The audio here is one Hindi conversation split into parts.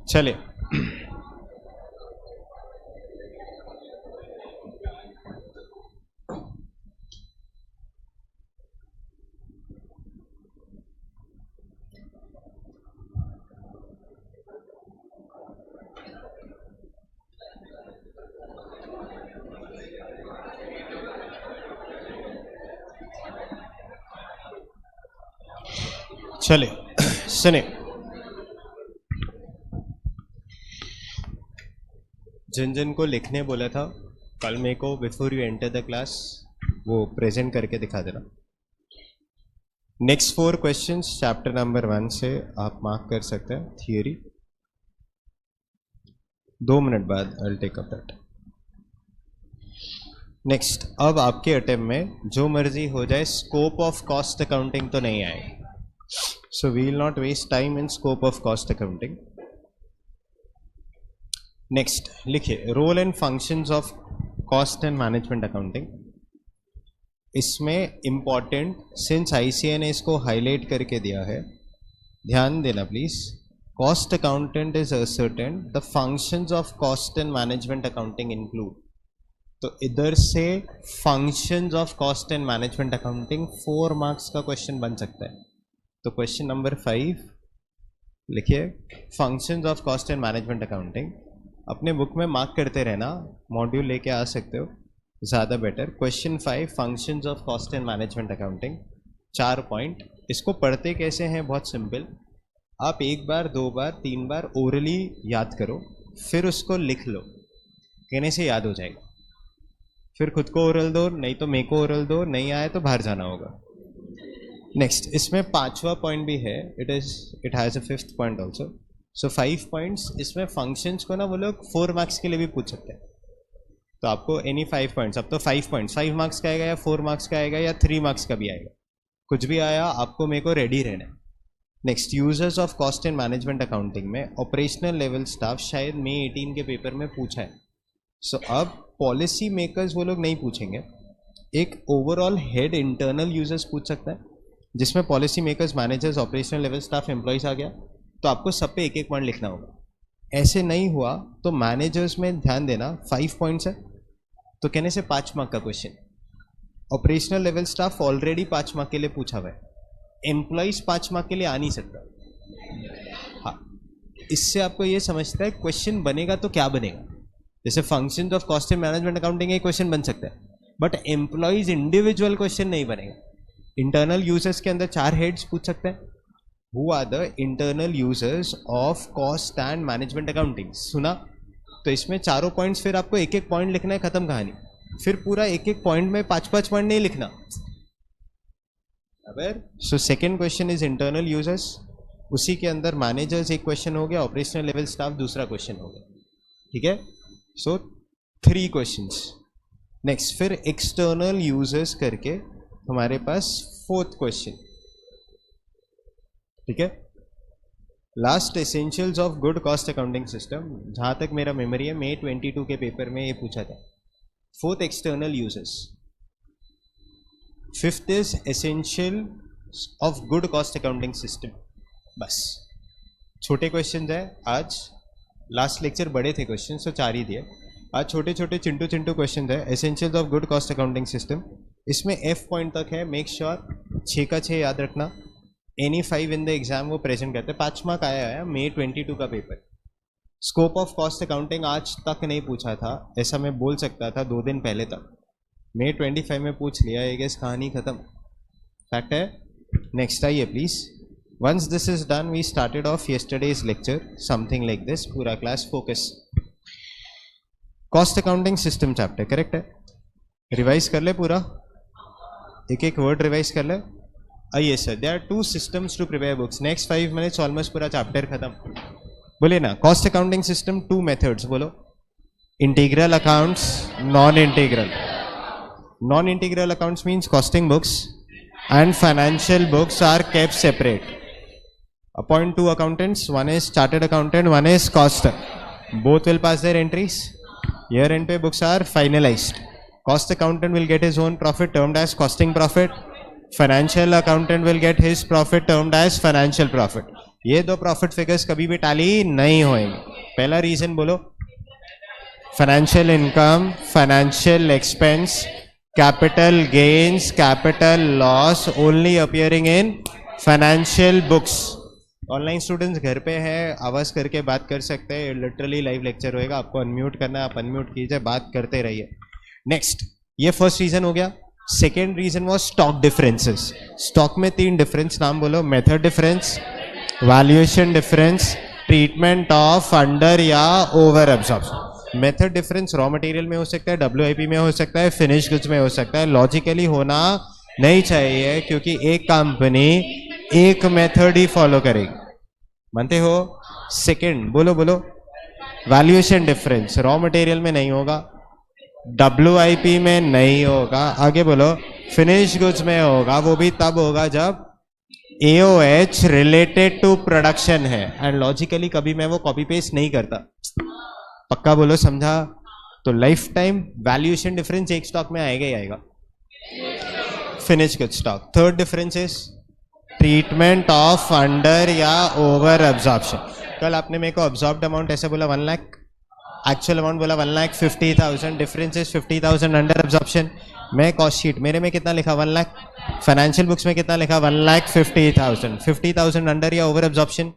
चले चले सुने, जिन जिन को लिखने बोला था कल मेरे को before you enter the class वो प्रेजेंट करके दिखा देना। नेक्स्ट 4 क्वेश्चंस चैप्टर नंबर 1 से आप मार्क कर सकते हैं थियरी। 2 मिनट बाद I will take up that. Next, अब आपके अटेम्प्ट में जो मर्जी हो जाए, स्कोप ऑफ कॉस्ट अकाउंटिंग तो नहीं आएगी। So we will not waste time in scope of cost accounting. Next, लिखिए role and functions of cost and management accounting. इसमें important, since ICA ने इसको highlight करके दिया है, ध्यान देना please. Cost accountant is ascertain the functions of cost and management accounting include. तो इधर से functions of cost and management accounting 4 marks का question बन सकता है। तो क्वेश्चन नंबर 5 लिखिए, functions of cost and management accounting. अपने बुक में मार्क करते रहना, मॉड्यूल लेके आ सकते हो, ज़्यादा better. Question 5 functions of cost and management accounting, 4 point. इसको पढ़ते कैसे हैं? बहुत सिंपल, आप 1 बार 2 बार 3 बार ओरली याद करो, फिर उसको लिख लो, कहने से याद हो जाएगा। फिर खुद को ओरल दो, नहीं तो मेरे को ओरल दो, नहीं आए तो बाहर जाना होगा। नेक्स्ट, इसमें 5वां पॉइंट भी है, it has a 5th point also. So 5 points. इसमें फंक्शंस को ना वो लोग 4 मार्क्स के लिए भी पूछ सकते हैं। तो आपको एनी 5 पॉइंट्स, अब तो 5 पॉइंट्स 5 मार्क्स का आएगा या 4 मार्क्स का आएगा या 3 मार्क्स का भी आएगा, कुछ भी आया आपको मेरे को रेडी रहना है। Next, users of cost and management accounting में ऑपरेशनल लेवल स्टाफ शायद मई 18 के पेपर में पूछा है। सो अब पॉलिसी मेकर्स वो लोग नहीं पूछेंगे, एक ओवरऑल हेड इंटरनल यूजर्स पूछ सकता है, जिसमें policy makers, managers, operational level staff, employees आ गया। तो आपको सब पे 1-1 पॉइंट लिखना होगा। ऐसे नहीं हुआ तो मैनेजर्स में ध्यान देना, 5 पॉइंट्स है तो कहने से 5 मार्क का question. Operational level staff already 5 mark के लिए पूछा हुआ है, एम्प्लॉइज 5 मार्क के लिए आ नहीं सकता। हाँ, इससे आपको ये समझता है क्वेश्चन बनेगा तो क्या बनेगा। जैसे functions of cost and management accounting एक क्वेश्चन बन सकता है, बट एम्प्लॉइज इंडिविजुअल क्वेश्चन नहीं बनेगा। इंटरनल यूजर्स के अंदर 4 हेड्स पूछ सकते हैं। Who are the internal users of cost and management accounting, सुना? तो इसमें चारों पॉइंट्स, फिर आपको 1-1 पॉइंट लिखना है, खत्म कहानी। फिर पूरा 1-1 पॉइंट में 5-5 पॉइंट नहीं लिखना। अगर so second question is internal users, उसी के अंदर मैनेजर्स एक क्वेश्चन हो गया, ऑपरेशनल लेवल स्टाफ दूसरा क्वेश्चन हो गया, ठीक है। सो 3 क्वेश्चंस। नेक्स्ट, फिर एक्सटर्नल यूजर्स करके हमारे पास 4th क्वेश्चन, ठीक है। Last, essentials of good cost accounting system, जहां तक मेरा मेमोरी है मई 22 के पेपर में ये पूछा था। 4th external users. 5th is essential of good cost accounting system. बस छोटे क्वेश्चन है आज, लास्ट लेक्चर बड़े थे क्वेश्चन, तो 4 ही दिए। आज छोटे छोटे चिंटू क्वेश्चन है, essentials of good cost accounting system. इसमें F पॉइंट तक है, मेक श्योर 6 का 6 याद रखना। एनी 5 इन द एग्जाम वो प्रेजेंट करते हैं। 5 मार्क आया है मई 22 का paper. Scope of cost accounting आज तक नहीं पूछा था, ऐसा मैं बोल सकता था 2 दिन पहले तक। मई 25 में पूछ लिया, ये गेस कहानी खत्म, फैक्ट है। नेक्स्ट आइए please. Once this is done, we started off yesterday's lecture something like this. पूरा class focus, cost accounting system chapter, correct है। रिवाइज कर ले पूरा, 1-1 वर्ड रिवाइज कर ले। आइए sir, there are 2 systems to prepare books. Next 5 minutes almost पूरा चैप्टर खत्म। बोले ना, कॉस्ट अकाउंटिंग सिस्टम 2 मेथड्स बोलो। Integral accounts, non integral. Non integral accounts means costing books and financial books are kept separate. Appoint 2 accountants, one is chartered accountant, one is coster. Both will pass their entries. Year end पे books are finalized. Cost accountant will get his own profit termed as costing profit. Financial accountant will get his profit termed as financial profit. ये दो प्रॉफिट फिगर्स कभी भी टैली नहीं होंगे. पहला रीजन बोलो, financial income, financial expense, capital gains, capital loss only appearing in financial books. Online students घर पे हैं, आवाज करके बात कर सकते हैं. लिटरली लाइव लेक्चर होएगा, आपको अनम्यूट करना है, आप अनम्यूट कीजिए, बात करते रहिए. नेक्स्ट, ये फर्स्ट रीजन हो गया. Second reason was stock differences. Stock में 3 डिफरेंस नाम बोलो. Method difference, valuation difference, treatment of under या over absorption. Method difference raw material में हो सकता है, WIP में हो सकता है, फिनिश गुड्स में हो सकता है. लॉजिकली होना नहीं चाहिए क्योंकि एक कंपनी एक मेथड ही फॉलो करेगी. मानते हो? सेकंड बोलो बोलो, वैल्यूएशन डिफरेंस रॉ मटेरियल में नहीं होगा, WIP में नहीं होगा, आगे बोलो फिनिश गुड्स में होगा. वो भी तब होगा जब AOH रिलेटेड टू प्रोडक्शन है. एंड लॉजिकली कभी मैं वो कॉपी पेस्ट नहीं करता. पक्का बोलो, समझा? तो लाइफ टाइम वैल्यूएशन डिफरेंस एक स्टॉक में आएगा ही आएगा. Finish good stock. Third difference is treatment of under या ओवर एब्जॉर्प्शन. कल आपने मेरे को अब्जॉर्ब्ड अमाउंट ऐसे बोला 1 लाख, एक्चुअल अमाउंट बोला 1,50,000. Difference is 50,000 under absorption. मैं कॉस्ट शीट मेरे में कितना लिखा 1 लाख, फाइनेंशियल बुक्स में कितना लिखा 1,50,000. 50,000 अंडर या ओवर एब्जॉर्प्शन?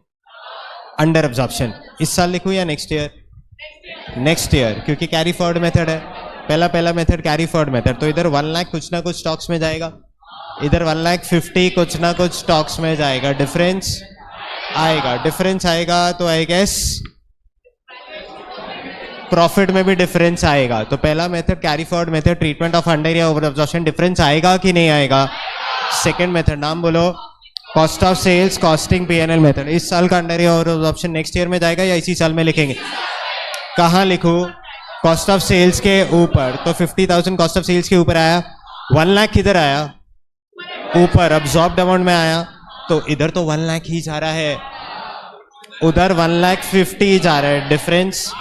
Under absorption. इस साल लिखूं या नेक्स्ट ईयर? नेक्स्ट ईयर, क्योंकि कैरी फॉरवर्ड मेथड है. पहला मेथड कैरी फॉरवर्ड मेथड. तो इधर 1 लाख कुछ ना कुछ स्टॉक्स में जाएगा, इधर 1,50,000 कुछ ना कुछ स्टॉक्स में जाएगा. डिफरेंस आएगा. डिफरेंस आएगा तो आई गेस प्रॉफिट में भी डिफरेंस आएगा. तो पहला method carry forward method, treatment of under या ओवर एब्जॉर्प्शन, डिफरेंस आएगा कि नहीं आएगा? सेकेंड मेथड नाम बोलो, cost of sales, costing P&L method. इस साल का अंडर या ओवर एब्जॉर्प्शन नेक्स्ट ईयर में जाएगा या इसी साल में लिखेंगे? कहाँ लिखूं? कॉस्ट ऑफ सेल्स के ऊपर. तो 50,000 कॉस्ट ऑफ सेल्स के ऊपर आया. 1 लाख किधर आया? ऊपर अब्जॉर्ब्ड अमाउंट में आया. तो इधर तो 1 लाख ही जा रहा है, उधर 1,50,000 जा रहा है. डिफरेंस.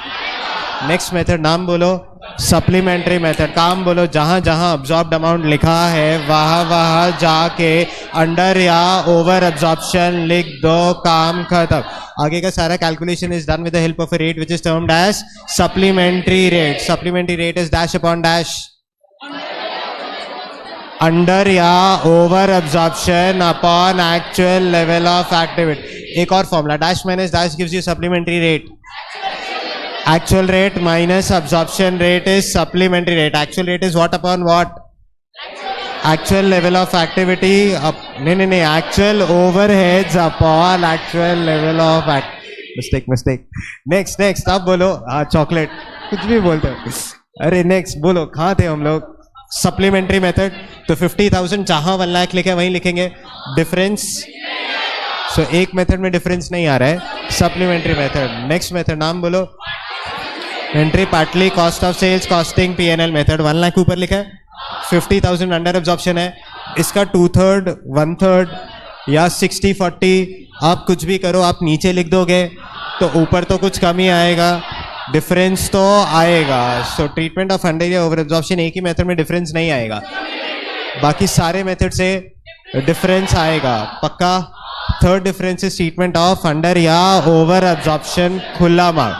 नेक्स्ट मेथड नाम बोलो, सप्लीमेंट्री मेथड. काम बोलो, जहां जहां अब्जॉर्ब्ड अमाउंट लिखा है वहां वहां जाके अंडर या ओवर एब्जॉर्प्शन लिख दो, काम खत्म. आगे का सारा calculation is done with the help of a rate which is termed as supplementary rate. Supplementary rate is dash upon dash under या over absorption upon actual level of activity. एक और formula, dash minus dash gives you supplementary rate. Actual rate minus absorption rate is supplementary rate. Actual rate is what upon what? Actual level of activity. नहीं. Actual overheads upon actual level of mistake. Next. आप बोलो. हाँ, चॉकलेट कुछ भी बोलते हो. अरे नेक्स्ट बोलो, कहाँ थे हम लोग? Supplementary method. तो 50,000 जहां 1 लाख लिखे वहीं लिखेंगे. डिफरेंस. सो एक मेथड में डिफरेंस नहीं आ रहा है, सप्लीमेंट्री मेथड. नेक्स्ट मेथड नाम बोलो, entry partly cost of sales, costing P&L method. 1 lakh ऊपर लिखा है, 50,000 अंडर एब्जॉर्प्शन है. इसका 2/3, 1/3 या 60-40 आप कुछ भी करो, आप नीचे लिख दोगे तो ऊपर तो कुछ कम ही आएगा, डिफरेंस तो आएगा. सो ट्रीटमेंट ऑफ अंडर या ओवर एब्जॉर्प्शन एक ही मेथड में डिफरेंस नहीं आएगा, बाकी सारे मेथड से डिफरेंस आएगा. पक्का? Third difference is treatment of under या ओवर एब्जॉर्प्शन. खुला मार.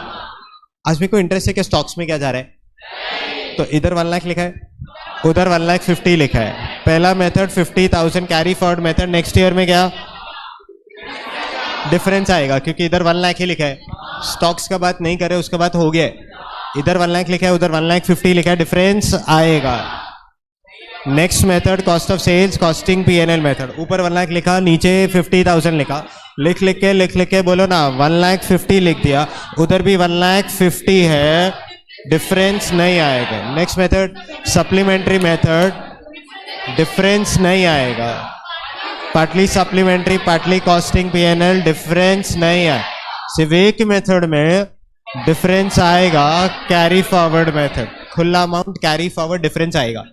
आज मेरे को इंटरेस्ट है कि स्टॉक्स में क्या जा रहा है. तो इधर 1 लाख लिखा है, उधर 1,50,000 लिखा है. पहला method 50,000 carry forward method. Next year में क्या डिफरेंस आएगा क्योंकि इधर 1 लाख ही लिखा है. स्टॉक्स का बात नहीं करे, उसका बात हो गया. इधर 1 लाख लिखा है, उधर 1,50,000 लिखा है, डिफरेंस आएगा. Next method cost of sales, costing P&L method. ऊपर 1 लाख लिखा, नीचे 50,000 लिखा. लिख के बोलो ना, 1,50,000 लिख दिया, उधर भी 1,50,000 है, डिफरेंस नहीं आएगा. Next method supplementary method. Difference नहीं आएगा. Partly supplementary, partly costing P&L, difference नहीं आए. सिर्फ एक मेथड में डिफरेंस आएगा, कैरी फॉरवर्ड मेथड. खुला अमाउंट कैरी फॉरवर्ड, डिफरेंस आएगा.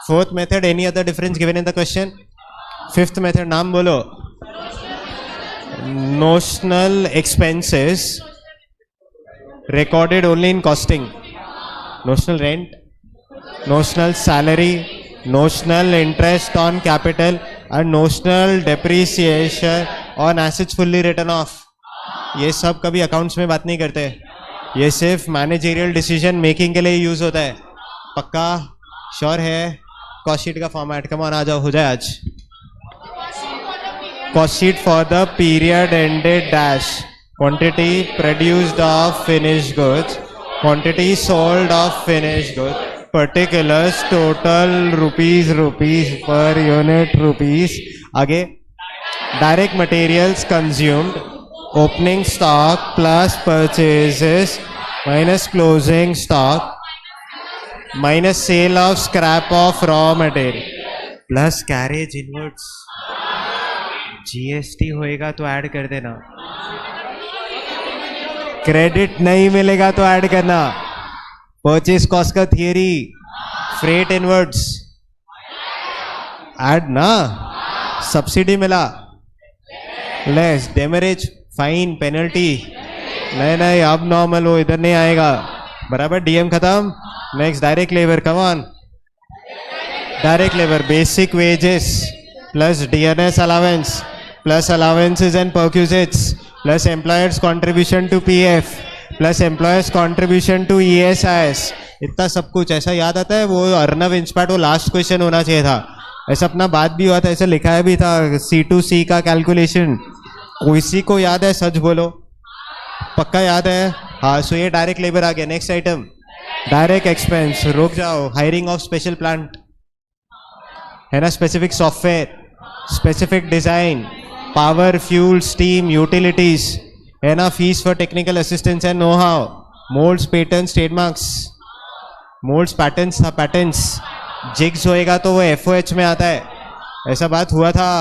Fourth method, any other difference given in the question. Fifth method नाम बोलो, notional expenses recorded only in costing. Notional rent, notional salary, notional interest on capital and notional depreciation on assets fully written off, ये सब कभी अकाउंट्स में बात नहीं करते, ये सिर्फ मैनेजरियल डिसीजन मेकिंग के लिए यूज होता है। पक्का श्योर है? कॉस्ट शीट का फॉर्मेट कम ऑन आ जाओ, हो जाए आज। Cost sheet for the period ended dash, quantity produced of finished goods, quantity sold of finished goods, particulars total rupees per unit rupees. आगे direct materials consumed, opening stock plus purchases minus closing stock minus sale of scrap of raw material plus carriage inwards. GST होएगा तो ऐड कर देना, क्रेडिट नहीं मिलेगा तो ऐड करना। परचेज कॉस्ट का थियरी, फ्रेट इनवर्ड्स ऐड ना, सब्सिडी मिला, लेस डेमरेज फाइन पेनल्टी, नहीं अब नॉर्मल वो इधर नहीं आएगा, बराबर डीएम खत्म। Next direct labour, come on, direct labour basic wages plus DNS allowance plus allowances and perquisites plus employer's contribution to PF plus employer's contribution to ESIS. इतना सब कुछ ऐसा याद आता है, वो अर्नव इंस्पायर्ड वो लास्ट क्वेश्चन होना चाहिए था। ऐसा अपना बात भी हुआ था, ऐसा लिखा है भी था C2C का कैलकुलेशन। किसी को याद है? सच बोलो, पक्का याद है? हाँ, सो ये डायरेक्ट लेबर आ गया। नेक्स्ट आइटम डायरेक्ट एक्सपेंस, रुक जाओ, हायरिंग ऑफ स्पेशल प्लांट है ना, specific software, specific design, power fuel steam utilities है ना, fees for technical assistance and know how, moulds patents trademarks, moulds patterns था, पैटर्न्स जिग्स होएगा तो वो FOH में आता है, ऐसा बात हुआ था।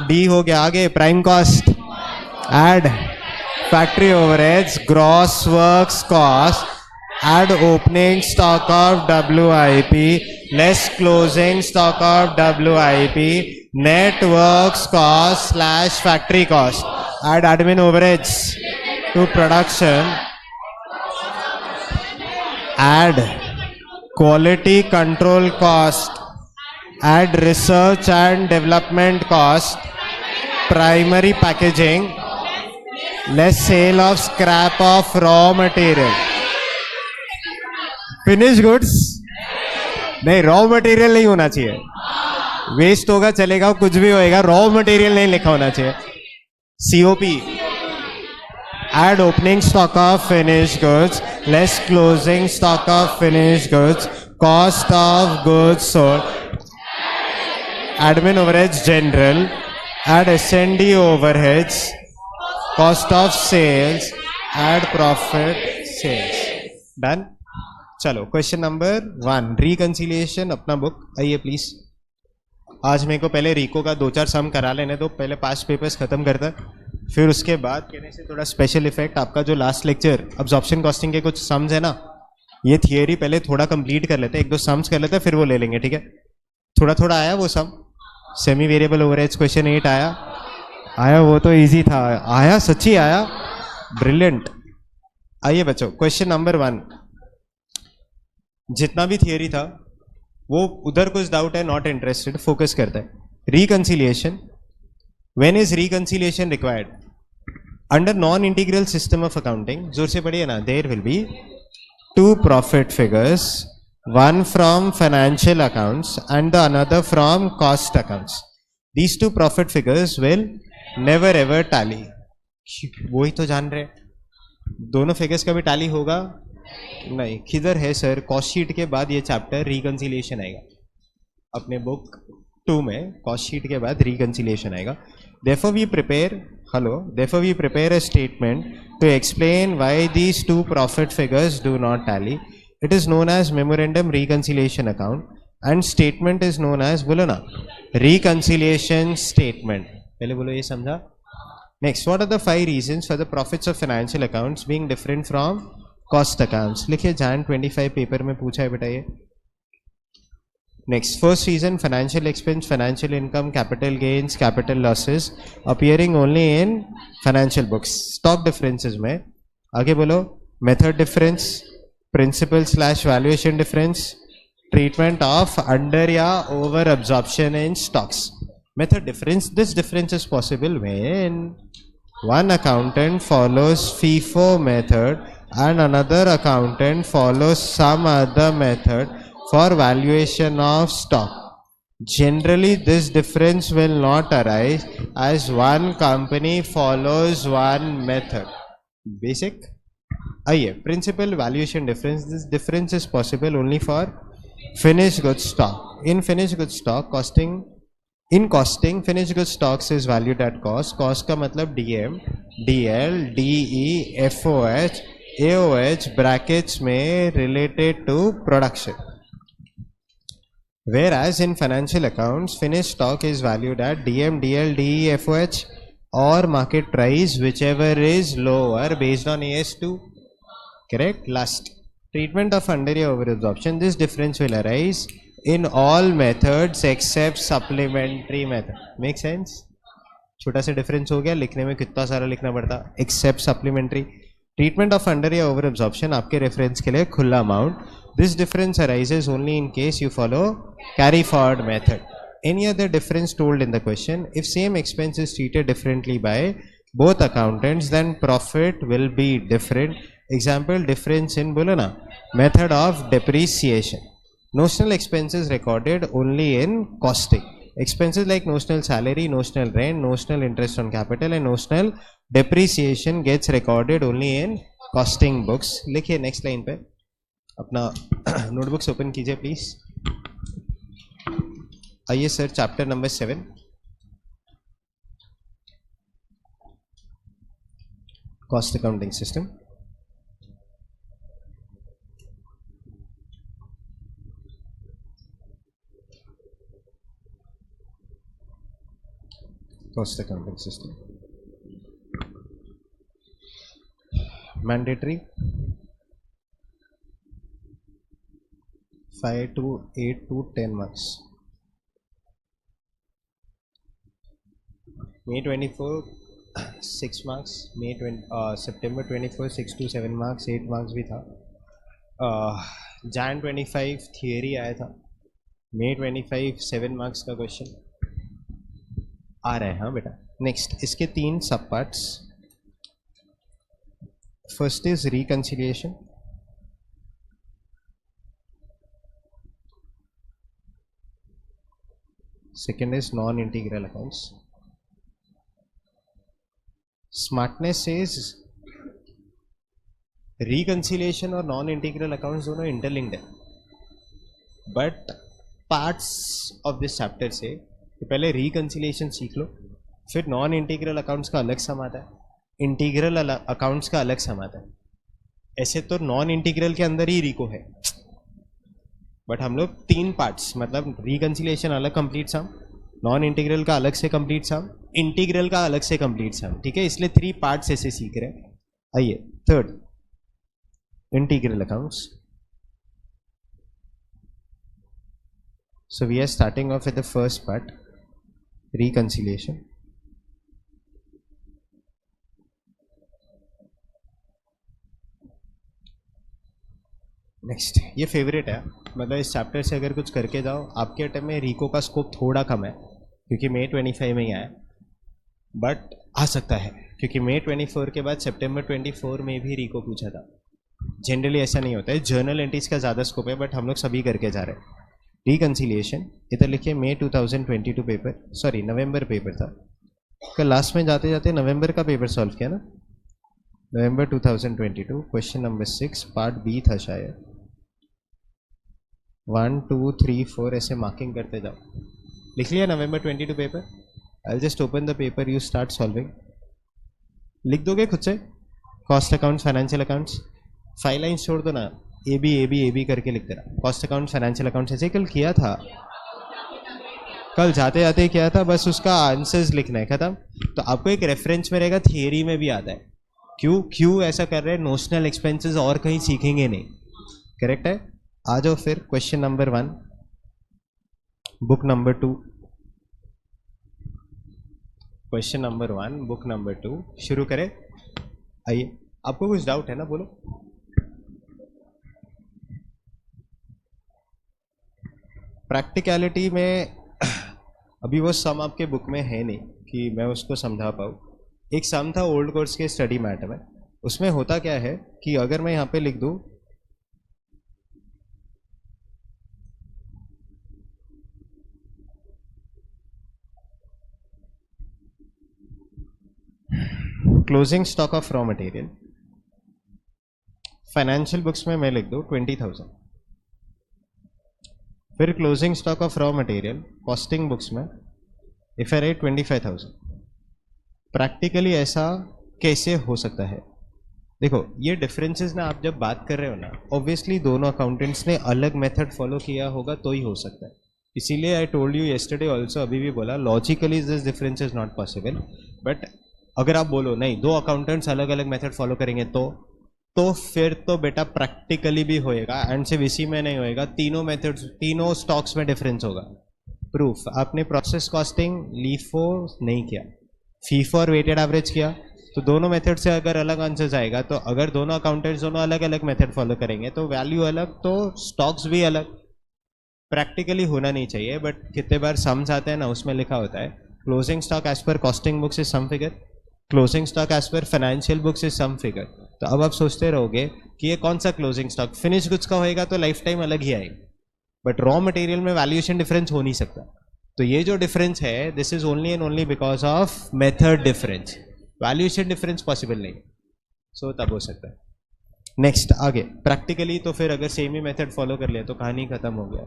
डी हो गया। आगे prime cost, add factory overheads, gross works cost, add opening stock of WIP less closing stock of WIP, net works cost slash factory cost, add admin overheads to production, add quality control cost, add research and development cost, primary packaging less sale of scrap of raw material, finish goods नहीं, रॉ मटेरियल नहीं होना चाहिए, वेस्ट होगा चलेगा, कुछ भी होएगा, रॉ मटेरियल नहीं लिखा होना चाहिए। COP, add opening stock of finish goods less closing stock of finish goods, cost of goods sold, admin overheads general, add S&D overheads, cost of sales, add profit sales. Done. चलो क्वेश्चन नंबर 1, रिकंसिलिएशन। अपना बुक आइए प्लीज। आज मेरे को पहले रिको का 2-4 सम करा लेने दो, पहले 5 पेपर्स खत्म करता, फिर उसके बाद कहने से थोड़ा स्पेशल इफेक्ट आपका जो लास्ट लेक्चर अब्जॉर्प्शन कॉस्टिंग के कुछ सम्स है ना, ये थियरी पहले थोड़ा कंप्लीट कर लेते हैं, 1-2 सम्स कर लेते हैं, फिर वो ले लेंगे, ठीक है? थोड़ा थोड़ा आया वो सम, सेमी वेरिएबल ओवरहेड्स क्वेश्चन 8 आया, वो तो ईजी था, आया, सच्ची आया, ब्रिलियंट। आइए बच्चों, क्वेश्चन नंबर 1, जितना भी थियरी था वो उधर कुछ डाउट है, नॉट इंटरेस्टेड, फोकस करता है। Reconciliation, when is reconciliation required? Under non integral system of accounting, जोर से पढ़िए ना, there will be 2 profit figures, one from financial accounts and the another from cost accounts. These 2 profit figures will never ever tally. वही तो जान रहे, दोनों फिगर्स कभी टैली होगा नहीं। किधर है सर? कॉस्ट शीट के बाद ये चैप्टर रिकंसिलिएशन आएगा अपने बुक 2 में, कॉस्ट शीट के बाद रिकंसिलिएशन आएगा। Therefore we prepare a statement to explain why these 2 profit figures do not tally. It is known as memorandum reconciliation account and statement is known as, बोलो ना, reconciliation statement. पहले बोलो ये समझा। Next, what are the 5 reasons for the profits of financial accounts being different from cost accounts? लिखिए, Jan 25 पेपर में पूछा है बेटा ये। Next, first reason, financial expense, financial income, capital gains, capital losses appearing only in financial books. Stock differences में आगे बोलो, method difference, principal/valuation difference, treatment of under या over absorption in stocks. Method difference. This difference is possible when one accountant follows FIFO method and another accountant follows some other method for valuation of stock. Generally, this difference will not arise as one company follows one method. Basic. आइए, principal valuation difference. This difference is possible only for finished goods stock. In finished goods stock, costing finished goods stocks is valued at cost. Cost का मतलब DM, DL, DE, FOH, AOH brackets में related to production. Whereas in financial accounts, finished stock is valued at DM, DL, DE, FOH or market price, whichever is lower based on AS2. Correct? Last. Treatment of under overabsorption. This difference will arise in all methods except supplementary method. Make sense? छोटा सा difference हो गया, लिखने में कितना सारा लिखना पड़ता, except supplementary. Treatment of under या over absorption आपके reference के लिए खुला amount. This difference arises only in case you follow carry forward method. Any other difference told in the question, if same expense is treated differently by both accountants, then profit will be different. Example, difference in बोलो ना method of depreciation. Notional expenses recorded only in costing. Expenses like notional salary, notional rent, notional interest on capital and notional depreciation gets recorded only in costing books. लिखिए next line पे, अपना notebooks open कीजिए please. आइए sir, chapter number 7. Cost accounting system. Cost accounting system. Mandatory 5 to 8 to 10 marks. May 24 6 marks. September 24 6 to 7 marks. 8 marks भी था. Jan 25 थियरी आया था. May 25 7 marks का क्वेश्चन आ रहा है. हाँ बेटा. नेक्स्ट, इसके 3 सब parts. First is reconciliation. Second is non integral accounts. Smartness is reconciliation और नॉन इंटीग्रल अकाउंट्स दोनों इंटरलिंक्ड है, but parts of this chapter से तो पहले रिकंसिलिएशन सीख लो, फिर नॉन इंटीग्रल अकाउंट्स का अलग सम आता है, इंटीग्रल अकाउंट्स का अलग सम आता है. ऐसे तो नॉन इंटीग्रल के अंदर ही रिको है, बट हम लोग 3 पार्ट्स, मतलब रिकंसिलिएशन अलग कंप्लीट सम, नॉन इंटीग्रल का अलग से कंप्लीट सम, इंटीग्रल का अलग से कंप्लीट सम. ठीक है, इसलिए 3 पार्ट्स ऐसे सीख रहे हैं. आइए, third, integral accounts. So we are starting off with the first part, reconciliation. Next, ये फेवरेट है, मतलब इस चैप्टर से अगर कुछ करके जाओ, आपके टाइम में रिको का स्कोप थोड़ा कम है क्योंकि May 25 में ही आया, बट आ सकता है क्योंकि May 24 के बाद September 24 में भी रिको पूछा था. जनरली ऐसा नहीं होता है, जर्नल एंट्रीज का ज़्यादा स्कोप है, बट हम लोग सभी करके जा रहे हैं. रिकंसिलिएशन इधर लिखिए, May 2022 पेपर, सॉरी नवंबर पेपर था. कल लास्ट में जाते जाते नवंबर का पेपर सॉल्व किया ना, नवंबर 2022. क्वेश्चन नंबर 6 पार्ट बी था शायद. 1 2 3 4 ऐसे मार्किंग करते जाओ. लिख लिया नवंबर 22 paper. I just open the paper, you start solving. लिख दोगे खुद से, cost accounts, financial accounts, 5 lines छोड़ दो ना, ए बी करके लिख देना. कॉस्ट अकाउंट, फाइनेंशियल अकाउंट्स ऐसे कल किया था, कल जाते जाते किया था, बस उसका आंसर्स लिखना है, खत्म. तो आपको एक रेफरेंस में रहेगा, थियरी में भी आता है. क्यों ऐसा कर रहे हैं, नोशनल एक्सपेंसेस और कहीं सीखेंगे नहीं. करेक्ट है. आ जाओ फिर question number 1, book number 2. Question number 1 book number 2 शुरू करें. आइए, आपको कुछ डाउट है ना, बोलो. प्रैक्टिकलिटी में अभी वो सम आपके बुक में है नहीं कि मैं उसको समझा पाऊँ। एक सम था ओल्ड कोर्स के स्टडी मैट में, उसमें होता क्या है कि अगर मैं यहाँ पे लिख दूँ closing stock of raw material, financial books में मैं लिख दूँ 20,000, फिर closing stock of raw material costing books में इफ आई राइट 25,000। प्रैक्टिकली ऐसा कैसे हो सकता है? देखो ये डिफरेंसेस ना आप जब बात कर रहे हो ना, ऑब्वियसली दोनों अकाउंटेंट्स ने अलग मेथड फॉलो किया होगा तो ही हो सकता है। इसीलिए I told you yesterday also, अभी भी बोला logically this difference is not possible. But अगर आप बोलो नहीं दो अकाउंटेंट्स अलग अलग मेथड फॉलो करेंगे तो फिर तो बेटा प्रैक्टिकली भी होएगा, एंड सिर्फ इसी में नहीं होएगा, तीनों मेथड्स तीनों स्टॉक्स में डिफरेंस होगा। प्रूफ, आपने प्रोसेस कॉस्टिंग लीफो नहीं किया, फीफो और वेटेड एवरेज किया, तो दोनों मेथड से अगर अलग आंसर आएगा, तो अगर दोनों अकाउंटेंट्स दोनों अलग अलग मेथड फॉलो करेंगे तो वैल्यू अलग, तो स्टॉक्स भी अलग। प्रैक्टिकली होना नहीं चाहिए, बट कितने बार सम्स आते हैं ना, उसमें लिखा होता है closing stock as per costing books is some figure, closing stock as per financial books is some figure. तो अब आप सोचते रहोगे कि ये कौन सा क्लोजिंग स्टॉक, फिनिश गुड्स का होएगा तो लाइफ टाइम अलग ही आएगा, बट रॉ मटेरियल में वैल्यूएशन डिफरेंस हो नहीं सकता। तो ये जो डिफरेंस है this is only and only because of method difference, valuation difference possible नहीं, सो तब हो सकता है। नेक्स्ट आगे प्रैक्टिकली तो फिर अगर सेम ही मेथड फॉलो कर लिया तो कहानी खत्म हो गया।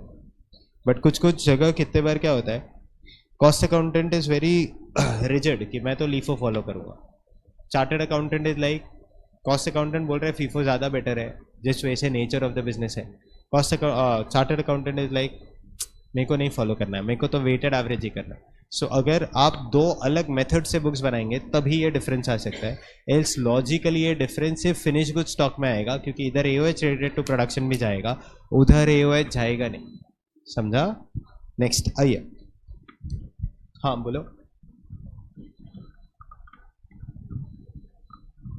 बट कुछ कुछ जगह कितने बार क्या होता है, cost accountant is very rigid कि मैं तो लीफो फॉलो करूंगा, chartered accountant is like, cost accountant बोल रहे हैं फीफो ज़्यादा बेटर है जिस वजह से नेचर ऑफ द बिजनेस है, चार्टर्ड अकाउंटेंट इज लाइक मेरे को नहीं फॉलो करना है, मेरे को तो वेटेड एवरेज ही करना है। सो अगर आप दो अलग मेथड से बुक्स बनाएंगे तभी ये डिफरेंस आ सकता है, एल्स लॉजिकली ये डिफरेंस सिर्फ फिनिश गुड स्टॉक में आएगा, क्योंकि इधर एओएच रिलेटेड टू प्रोडक्शन भी जाएगा, उधर एओएच जाएगा नहीं, समझा? नेक्स्ट आइए, हाँ बोलो।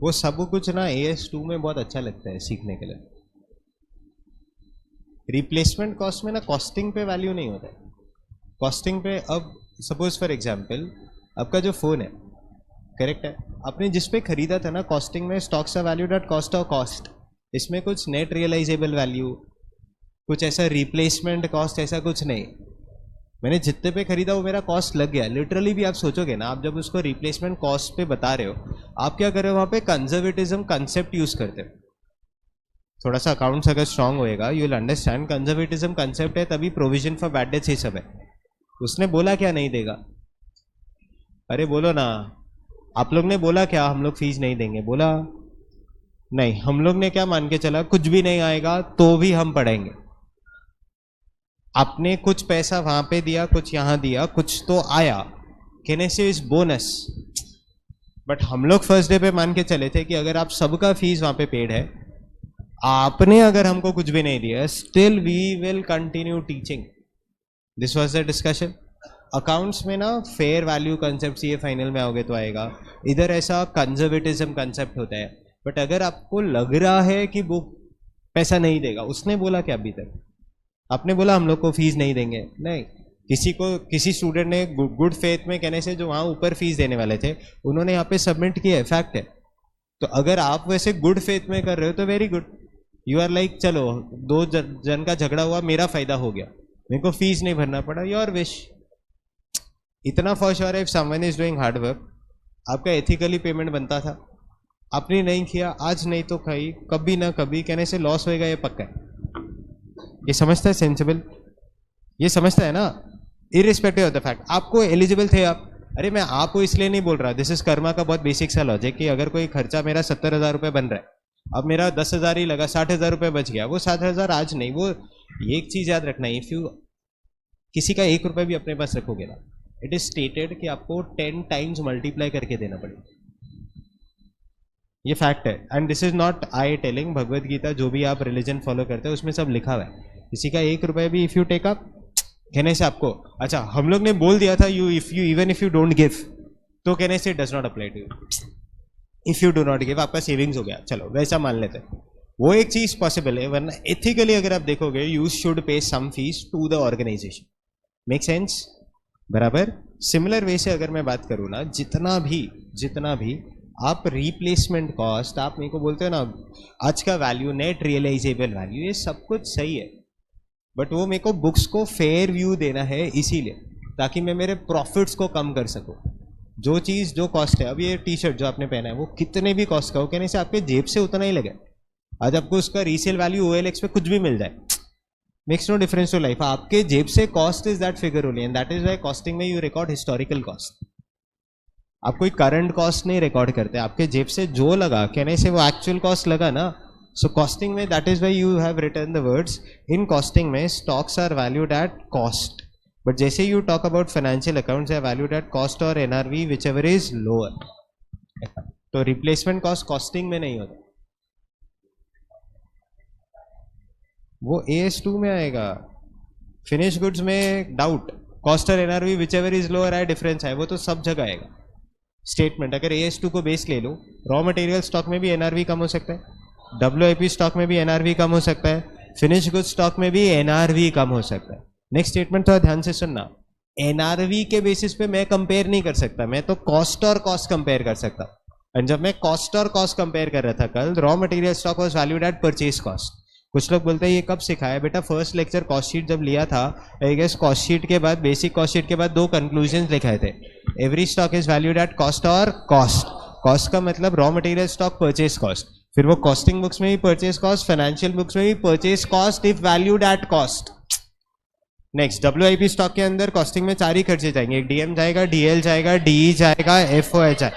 वो सब कुछ ना AS2 में बहुत अच्छा लगता है सीखने के लिए। रिप्लेसमेंट कॉस्ट में ना कॉस्टिंग पे वैल्यू नहीं होता है, कॉस्टिंग पे अब सपोज फॉर एग्जांपल आपका जो फ़ोन है, करेक्ट है, आपने जिस पे खरीदा था ना, कॉस्टिंग में stocks are valued at cost of cost, इसमें कुछ नेट रियलाइजेबल वैल्यू, कुछ ऐसा रिप्लेसमेंट कॉस्ट ऐसा कुछ नहीं। मैंने जितने पे खरीदा वो मेरा कॉस्ट लग गया, लिटरली भी आप सोचोगे ना, आप जब उसको रिप्लेसमेंट कॉस्ट पे बता रहे हो, आप क्या कर रहे हो वहाँ पे कंजर्वेटिज्म कंसेप्ट यूज करते हो। थोड़ा सा अकाउंट्स अगर स्ट्रांग होएगा you will understand conservatism concept है, तभी प्रोविजन फॉर बैड डेट्स ये सब है। उसने बोला क्या नहीं देगा, अरे बोलो ना, आप लोग ने बोला क्या हम लोग फीस नहीं देंगे, बोला नहीं, हम लोग ने क्या मान के चला कुछ भी नहीं आएगा तो भी हम पढ़ेंगे। आपने कुछ पैसा वहां पे दिया, कुछ यहां दिया, कुछ तो आया, कहने से इज बोनस। बट हम लोग फर्स्ट डे पे मान के चले थे कि अगर आप सबका फीस वहां पे पेड है, आपने अगर हमको कुछ भी नहीं दिया, still we will continue teaching. This was the discussion. Accounts में ना फेयर वैल्यू कंसेप्ट ये फाइनल में आओगे तो आएगा, इधर ऐसा कंजर्वेटिज्म कंसेप्ट होता है। बट अगर आपको लग रहा है कि वो पैसा नहीं देगा, उसने बोला क्या अभी तक? आपने बोला हम लोग को फीस नहीं देंगे, नहीं, किसी स्टूडेंट ने गुड फेथ में कहने से जो वहाँ ऊपर फीस देने वाले थे उन्होंने यहाँ पे सबमिट किया है, फैक्ट है। तो अगर आप वैसे गुड फेथ में कर रहे हो तो very good, you are like चलो दो जन का झगड़ा हुआ, मेरा फायदा हो गया, मेरे को फीस नहीं भरना पड़ा, योर विश। इतना फॉर श्योर है, if someone is doing hard work, आपका एथिकली पेमेंट बनता था, आपने नहीं किया, आज नहीं तो कभी ना कभी कहने से लॉस होएगा, ये पक्का है। ये समझता है सेंसिबल, ये समझता है ना, इरिस्पेक्टिव ऑफ द फैक्ट आपको एलिजिबल थे आप। अरे मैं आपको इसलिए नहीं बोल रहा, दिस इज कर्मा का बहुत बेसिक सा लॉजिक कि अगर कोई खर्चा मेरा 70,000 रुपये बन रहा है, अब मेरा 10,000 ही लगा, 60,000 रुपये बच गया, वो 7,000 आज नहीं, वो एक चीज याद रखना, इफ यू किसी का 1 रुपये भी अपने पास रखोगे ना, इट इज स्टेटेड कि आपको 10 टाइम्स मल्टीप्लाई करके देना पड़ेगा, ये फैक्ट है। And this is not I telling, Bhagavad Gita जो भी आप रिलीजन फॉलो करते हो उसमें सब लिखा हुआ है। किसी का 1 रुपये भी इफ यू टेक अप, कहने से आपको, अच्छा हम लोग ने बोल दिया था you even if you don't give, तो कहने से does not apply to you. If you do not give आपका सेविंग्स हो गया, चलो वैसा मान लेते हैं, वो एक चीज पॉसिबल है, वरना एथिकली अगर आप देखोगे you should pay some fees to the organisation. Make sense? बराबर। सिमिलर वे से अगर मैं बात करूँ ना, जितना भी आप रिप्लेसमेंट कॉस्ट, आप मेरे को बोलते हो ना आज का वैल्यू, नेट रियलाइजेबल वैल्यू, ये सब कुछ सही है, बट वो मेरे को बुक्स को फेयर व्यू देना है इसीलिए, ताकि मैं मेरे प्रॉफिट्स को कम कर सकूं। जो चीज़ जो कॉस्ट है, अब ये टी शर्ट जो आपने पहना है वो कितने भी कॉस्ट का हो, कहने से आपके जेब से उतना ही लगे। आज आपको उसका रीसेल वैल्यू OLX पे कुछ भी मिल जाए, makes no difference to life. आपके जेब से cost is that figure only, and that is why costing में यू रिकॉर्ड हिस्टोरिकल कॉस्ट। आप कोई करंट कॉस्ट नहीं रिकॉर्ड करते, आपके जेब से जो लगा, कहने से वो एक्चुअल कॉस्ट लगा ना। सो कॉस्टिंग में that is why you have written the words in costing में stocks are valued at cost, but जैसे you talk about financial accounts are valued at cost और NRV whichever is lower. तो रिप्लेसमेंट कॉस्ट कॉस्टिंग में नहीं होता, वो AS2 में आएगा। फिनिश गुड्स में डाउट, कॉस्ट और NRV whichever is lower है, डिफरेंस है, वो तो सब जगह आएगा। स्टेटमेंट अगर AS2 को बेस ले लो, रॉ मटेरियल स्टॉक में भी NRV कम हो सकता है, WIP स्टॉक में भी NRV कम हो सकता है, फिनिश गुड्स स्टॉक में भी NRV कम हो सकता है। नेक्स्ट स्टेटमेंट थोड़ा ध्यान से सुनना, NRV के बेसिस पे मैं कंपेयर नहीं कर सकता, मैं तो कॉस्ट और कॉस्ट कंपेयर कर सकता। और जब मैं कॉस्ट और कॉस्ट कंपेयर कर रहा था कल, raw material stock was valued at purchase cost. कुछ लोग बोलते हैं ये कब सिखाया बेटा, फर्स्ट लेक्चर कॉस्ट शीट जब लिया था, आई गेस कॉस्ट शीट के बाद, बेसिक कॉस्ट शीट के बाद 2 कंक्लूजन लिखाए थे। Every stock is valued at cost और कॉस्ट, कॉस्ट का मतलब raw material stock purchase cost, फिर वो कॉस्टिंग बुक्स में भी परचेज कॉस्ट, फाइनेंशियल बुक्स में भी purchase cost if valued at cost. Next WIP stock के अंदर कॉस्टिंग में 4 ही खर्चे जाएंगे, एक DM जाएगा, DL जाएगा, DE जाएगा, FOH जाएगा।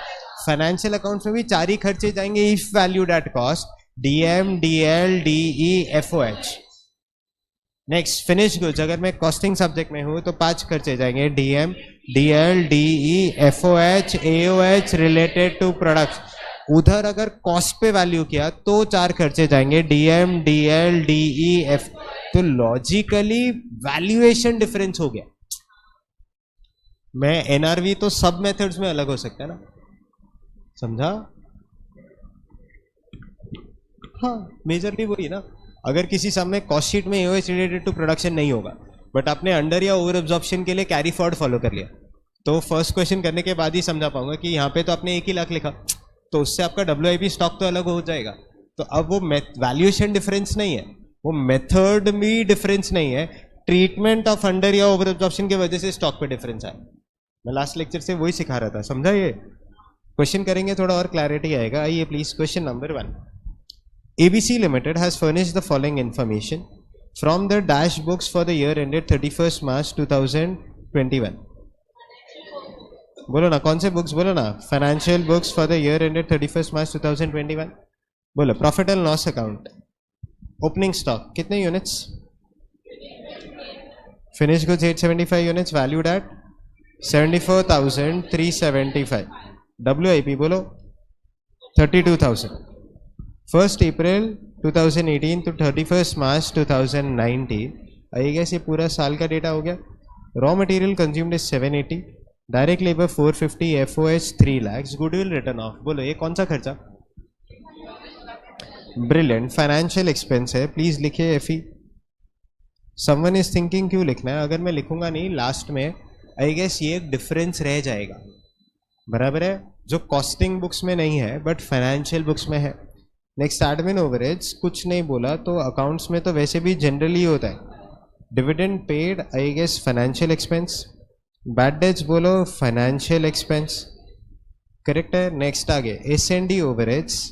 फाइनेंशियल अकाउंट्स में भी 4 ही खर्चे जाएंगे if valued at cost, DM, DL, DE, FOH। Next finish goods, अगर मैं कॉस्टिंग सब्जेक्ट में हूं तो 5 खर्चे जाएंगे, DM, DL, DE, FOH, AOH related to products. उधर अगर कॉस्ट पे वैल्यू किया तो 4 खर्चे जाएंगे, DM, DL, DE, F। तो लॉजिकली वैल्यूएशन डिफरेंस हो गया। मैं NRV तो सब मेथड्स में अलग हो सकता है ना, समझा? हाँ, मेजरली वही ना। अगर किसी सम में कॉस्ट शीट में AOH रिलेटेड टू प्रोडक्शन नहीं होगा, बट आपने अंडर या ओवर एब्जॉर्प्शन के लिए कैरी फॉरवर्ड फॉलो कर लिया, तो फर्स्ट क्वेश्चन करने के बाद ही समझा पाऊंगा कि यहाँ पे तो आपने 1 ही लाख लिखा, तो उससे आपका WIP स्टॉक तो अलग हो जाएगा। तो अब वो वैल्यूएशन डिफरेंस नहीं है, वो मेथड में डिफरेंस नहीं है, ट्रीटमेंट ऑफ अंडर या ओवर एब्जॉर्प्शन की वजह से स्टॉक पे डिफरेंस आया। मैं लास्ट लेक्चर से वही सिखा रहा था, समझा? ये क्वेश्चन करेंगे थोड़ा और क्लैरिटी आएगा। आइए please, question number 1। ABC Limited has furnished the following information from the dash books for the year ended 31st March 2021. बोलो ना, कौन से बुक्स बोलो ना? Financial books for the year ended 31st March 2021। बोलो, profit and loss account, opening stock कितने units, finish goods 875 units, valued at 74,375। WIP बोलो 32,000। 1st April 2018 to 31st March 2019, I guess ये पूरा साल का डेटा हो गया। Raw material consumed is 780, direct labour 450, FOH 3 lakhs, goodwill written off. बोलो ये कौन सा खर्चा? ब्रिलियंट, फाइनेंशियल एक्सपेंस है, प्लीज लिखिए FE। समवन इज थिंकिंग क्यों लिखना है? अगर मैं लिखूंगा नहीं लास्ट में, आई गेस ये एक डिफरेंस रह जाएगा, बराबर है, जो कॉस्टिंग बुक्स में नहीं है बट फाइनेंशियल बुक्स में है। नेक्स्ट, एडमिन ओवरहेड्स कुछ नहीं बोला, तो अकाउंट्स में तो वैसे भी जनरली होता है। Dividend paid, I guess financial expense. Bad debts बोलो फाइनेंशियल एक्सपेंस, करेक्ट है। नेक्स्ट आगे S&D ओवरहेड्स,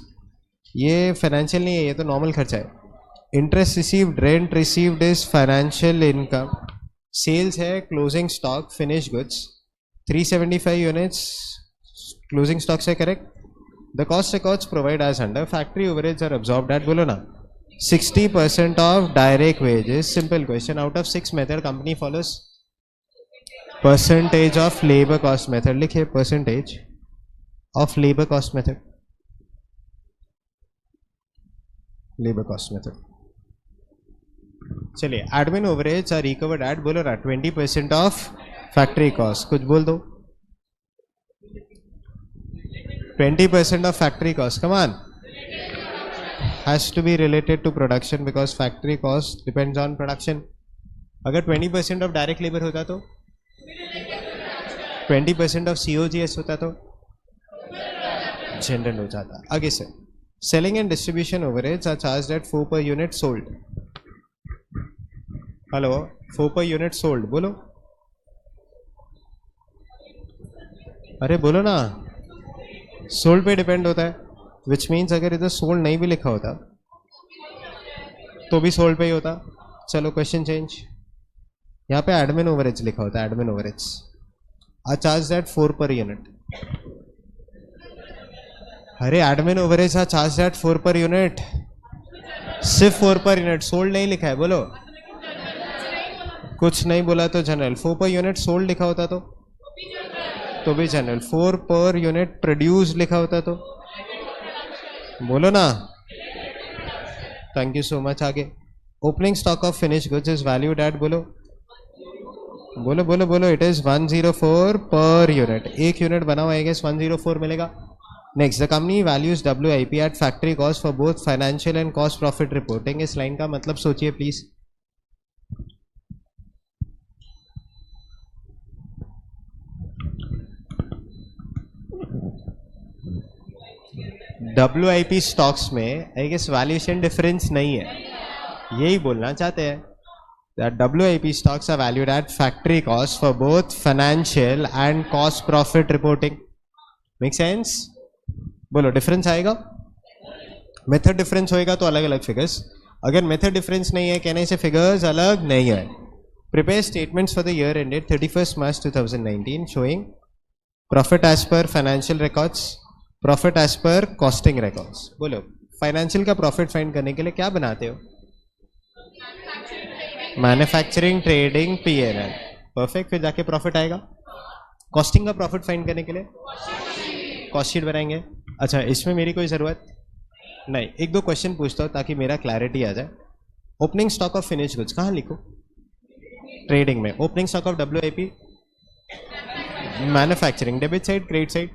ये फाइनेंशियल नहीं है, ये तो नॉर्मल खर्चा है। Interest received, rent received is financial income. Sales है closing stock, finish goods 375 units closing stock से, correct. The cost records provide as under, factory overheads are absorbed at, बोलो ना 60% of direct wages. Simple question, out of 6 method company follows percentage of labour cost method. लिखिए percentage of labour cost method, labour cost method. चलिए, admin overheads are recovered at, बोलो ना 20% ऑफ फैक्ट्री कॉस्ट। कुछ बोल दो, 20% of factory cost, come on, has to be related to production because factory cost depends on production. अगर 20% ऑफ डायरेक्ट लेबर होता तो 20% ऑफ COGS होता तो जनरल हो जाता. आगे से selling and distribution overheads are charged at 4 per unit sold. Hello, 4 per unit sold बोलो. अरे बोलो ना. सोल्ड पे डिपेंड होता है, विच मीन्स अगर इधर सोल्ड नहीं भी लिखा होता तो भी सोल्ड पे ही होता. चलो क्वेश्चन चेंज. यहाँ पे एडमिन ओवरेज लिखा होता है. Admin overheads are charge at 4 per unit. अरे admin overheads are charge at 4 per unit. सिर्फ 4 per unit, सोल्ड नहीं लिखा है. बोलो. कुछ नहीं बोला तो जनरल. 4 per unit सोल्ड लिखा होता तो भी जनरल. 4 per unit प्रोड्यूस लिखा होता तो बोलो ना. Thank you so much. आगे opening stock of finish goods is valued at. बोलो बोलो बोलो बोलो. It is 104 per unit. एक यूनिट बना हुआ है, 104 मिलेगा. Next, the company values WIP at factory cost for both financial and cost profit reporting. इस लाइन का मतलब सोचिए प्लीज. WIP स्टॉक्स में आई गेस वैल्यूएशन डिफरेंस नहीं है, यही बोलना चाहते हैं. That WIP stocks are valued at factory cost for both financial and cost profit reporting. Make sense? बोलो. डिफरेंस आएगा. मेथड डिफरेंस होएगा तो अलग अलग फिगर्स. अगर मेथड डिफरेंस नहीं है कहने से फिगर्स अलग नहीं है. Prepare statements for the year ended 31st March 2019 showing profit as per financial records, profit as per costing records. बोलो. फाइनेंशियल का प्रॉफिट फाइंड करने के लिए क्या बनाते हो? Manufacturing, trading, P&L. परफेक्ट. फिर जाके प्रॉफिट आएगा. कॉस्टिंग का प्रॉफिट फाइंड करने के लिए कॉस्ट शीट बनाएंगे. अच्छा, इसमें मेरी कोई ज़रूरत नहीं. एक दो क्वेश्चन पूछता हूँ ताकि मेरा क्लैरिटी आ जाए. Opening stock of finish goods कहाँ लिखो? ट्रेडिंग में. Opening stock of WIP manufacturing. Debit side, credit side?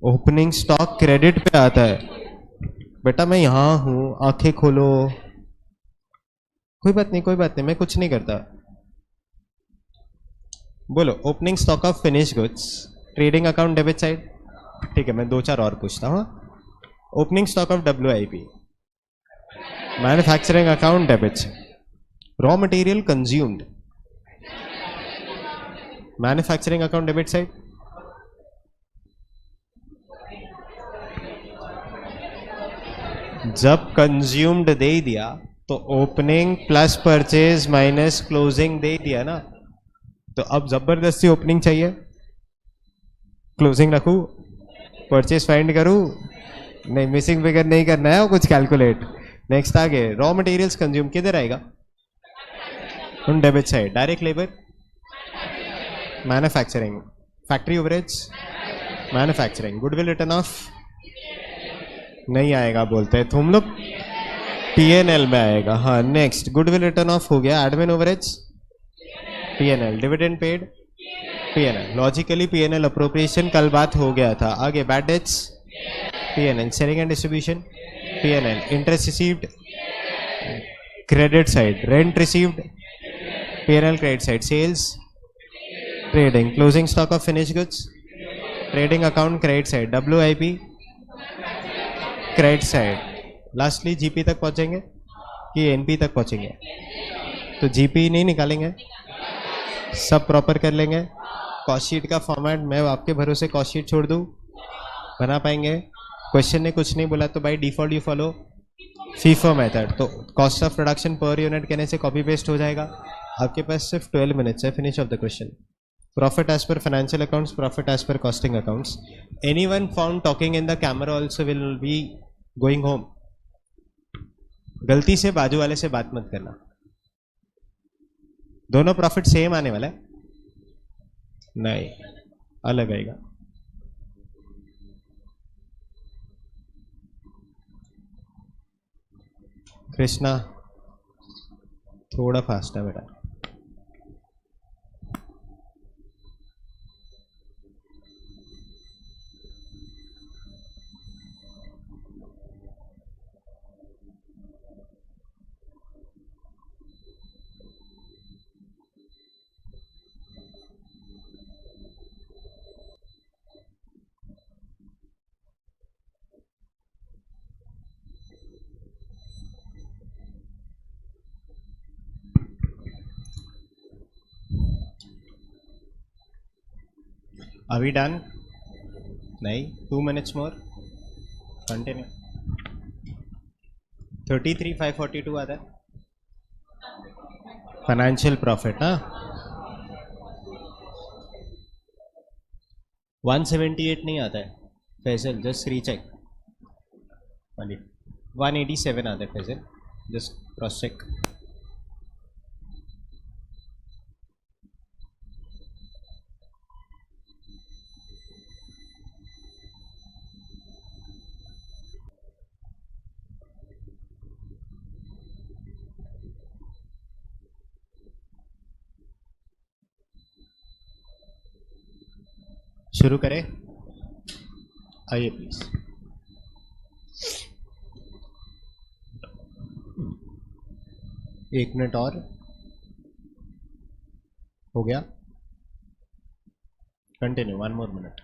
Opening stock credit पे आता है. बेटा मैं यहां हूं, आंखें खोलो. कोई बात नहीं, कोई बात नहीं, मैं कुछ नहीं करता. बोलो. Opening stock of finish goods trading account debit side. ठीक है, मैं दो चार और पूछता हूं. Opening stock of WIP manufacturing account debit side. Raw material consumed manufacturing account debit side. जब कंज्यूम्ड दे दिया तो opening plus purchase minus closing दे दिया ना. तो अब जबरदस्ती ओपनिंग चाहिए, क्लोजिंग रखूं, परचेज फाइंड करूं? नहीं, मिसिंग फिगर नहीं करना है, वो कुछ कैलकुलेट. नेक्स्ट आगे. रॉ मटेरियल्स कंज्यूम किधर आएगा? Debit side. Direct labour manufacturing. Factory overheads manufacturing. Goodwill written of नहीं आएगा बोलते हैं तुम लोग. P&L में आएगा. हाँ. नेक्स्ट, गुडविल रिटर्न ऑफ हो गया. Admin overheads P&L. Dividend paid P&L. Logically P&L appropriation कल बात हो गया था. आगे bad debts P&L. Selling and distribution P&L. Interest received credit side. Rent received P&L credit side. Sales trading. Closing stock of finish goods trading account credit side. WIP credit side. Lastly GP तक पहुंचेंगे कि NP तक पहुंचेंगे? तो GP नहीं निकालेंगे, सब प्रॉपर कर लेंगे. कॉस्ट शीट का फॉर्मेट मैं आपके भरोसे कॉस्ट शीट छोड़ दूं, बना पाएंगे? क्वेश्चन ने कुछ नहीं बोला तो by default you follow FIFO method. तो cost of production per unit कहने से कॉपी पेस्ट हो जाएगा. आपके पास सिर्फ 12 मिनट्स है. Finish off the question. Profit as per financial accounts, profit as per costing accounts. Anyone found talking in the camera also will be going home. गलती से बाजू वाले से बात मत करना. दोनों प्रॉफिट सेम आने वाला है? नहीं, अलग आएगा. कृष्णा थोड़ा फास्ट है बेटा. Are we done? नहीं, 2 minutes more. Continue. 33,542 आता है फाइनेंशियल प्रॉफिट ना. 178 नहीं आता है फैजल, जस्ट रीचेक. 187 आता है फैजल, जस्ट क्रॉस चेक. शुरू करें. आइए प्लीज. एक मिनट और हो गया. Continue, 1 more minute.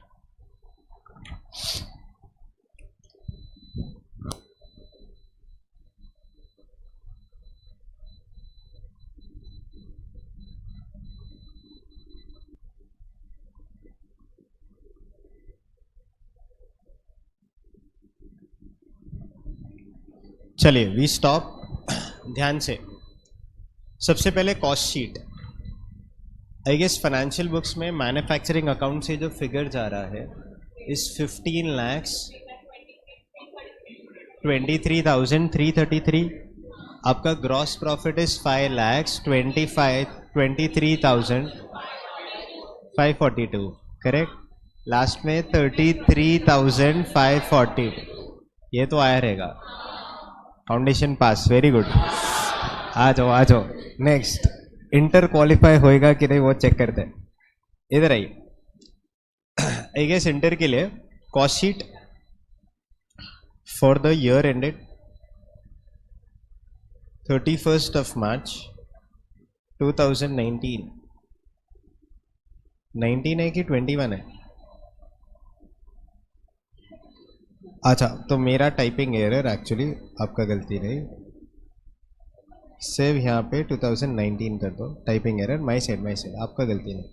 चलिए वी स्टॉप. ध्यान से. सबसे पहले cost sheet. I guess financial books में मैन्युफैक्चरिंग अकाउंट से जो फिगर जा रहा है इस 15,23,333. आपका gross profit is 5,23,542. Correct. Last में 33,540. ये तो आया रहेगा. Foundation pass, very good. आ जाओ. नेक्स्ट, इंटर क्वालिफाई होएगा कि नहीं वो चेक करते हैं. इधर आइए. आई गेस इंटर के लिए cost sheet for the year ended 31st of March 2019. 19 है कि 21 है? अच्छा, तो मेरा टाइपिंग एरर एक्चुअली, आपका गलती नहीं. सेव यहाँ पे 2019 कर दो. टाइपिंग एरर माई साइड, आपका गलती नहीं,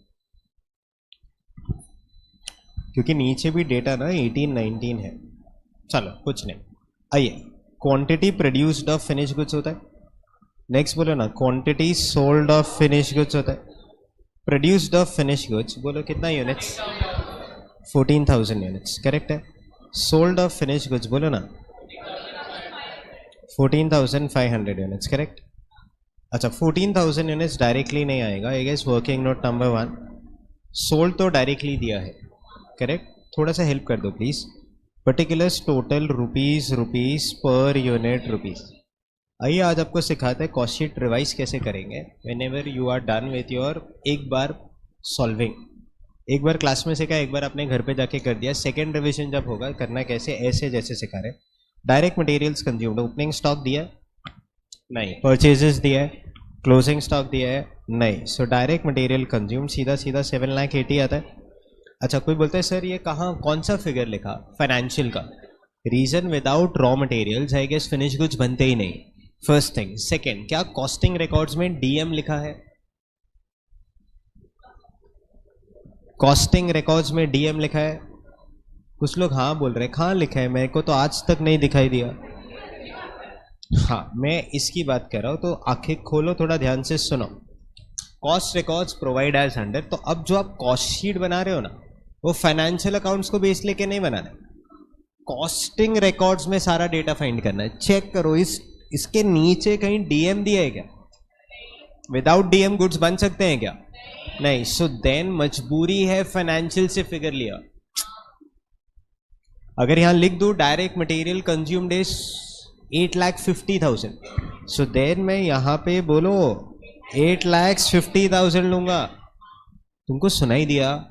क्योंकि नीचे भी डेटा ना 18-19 है. चलो कुछ नहीं. आइए. Quantity produced of finish goods होता है. नेक्स्ट बोलो ना, quantity sold of finish goods होता है. प्रोड्यूस्ड ऑफ फिनिश गुड्स बोलो कितना यूनिट्स? 14,000 यूनिट्स. करेक्ट है. सोल्ड ऑफ फिनिश गुड्स बोलो ना, 14,500 यूनिट्स. करेक्ट. अच्छा, 14,000 यूनिट्स डायरेक्टली नहीं आएगा. I guess working note number 1. Sold तो डायरेक्टली दिया है. करेक्ट. थोड़ा सा हेल्प कर दो please. Particulars total rupees per unit rupees. आइए आज आपको सिखाते हैं कॉस्ट शीट रिवाइज कैसे करेंगे. Whenever you are done with your एक बार सॉल्विंग. एक बार क्लास में सीखा, एक बार अपने घर पे जाके कर दिया. सेकेंड रिविजन जब होगा करना कैसे, ऐसे जैसे सिखा रहे. Direct materials consumed, opening stock दिया नहीं, परचेजेस दिया है, क्लोजिंग स्टॉक दिया है नहीं. सो डायरेक्ट मटेरियल कंज्यूम सीधा 7,80,000 आता है. अच्छा, कोई बोलता है सर ये कहाँ, कौन सा फिगर लिखा? फाइनेंशियल का. Reason, without raw materials I guess finish goods बनते ही नहीं. First thing. सेकेंड, क्या कॉस्टिंग रिकॉर्ड्स में डीएम लिखा है? कॉस्टिंग रिकॉर्ड्स में डीएम लिखा है? कुछ लोग हाँ बोल रहे हैं. कहाँ लिखा है? मेरे को तो आज तक नहीं दिखाई दिया. हाँ, मैं इसकी बात कर रहा हूँ, तो आंखें खोलो, थोड़ा ध्यान से सुनो. Cost records provide as under. तो अब जो आप कॉस्ट शीट बना रहे हो ना, वो फाइनेंशियल अकाउंट्स को बेस लेके नहीं बनाना है. कॉस्टिंग रिकॉर्ड्स में सारा डेटा फाइंड करना है. चेक करो इसके नीचे कहीं डीएम दिया है क्या? विदाउट डीएम गुड्स बन सकते हैं क्या? नहीं. सो देन मजबूरी है फाइनेंशियल से फिगर लिया. अगर यहां लिख दो direct material consumed is 8,50,000, so then मैं यहां पे बोलो 8,50,000 लूंगा. तुमको सुनाई दिया?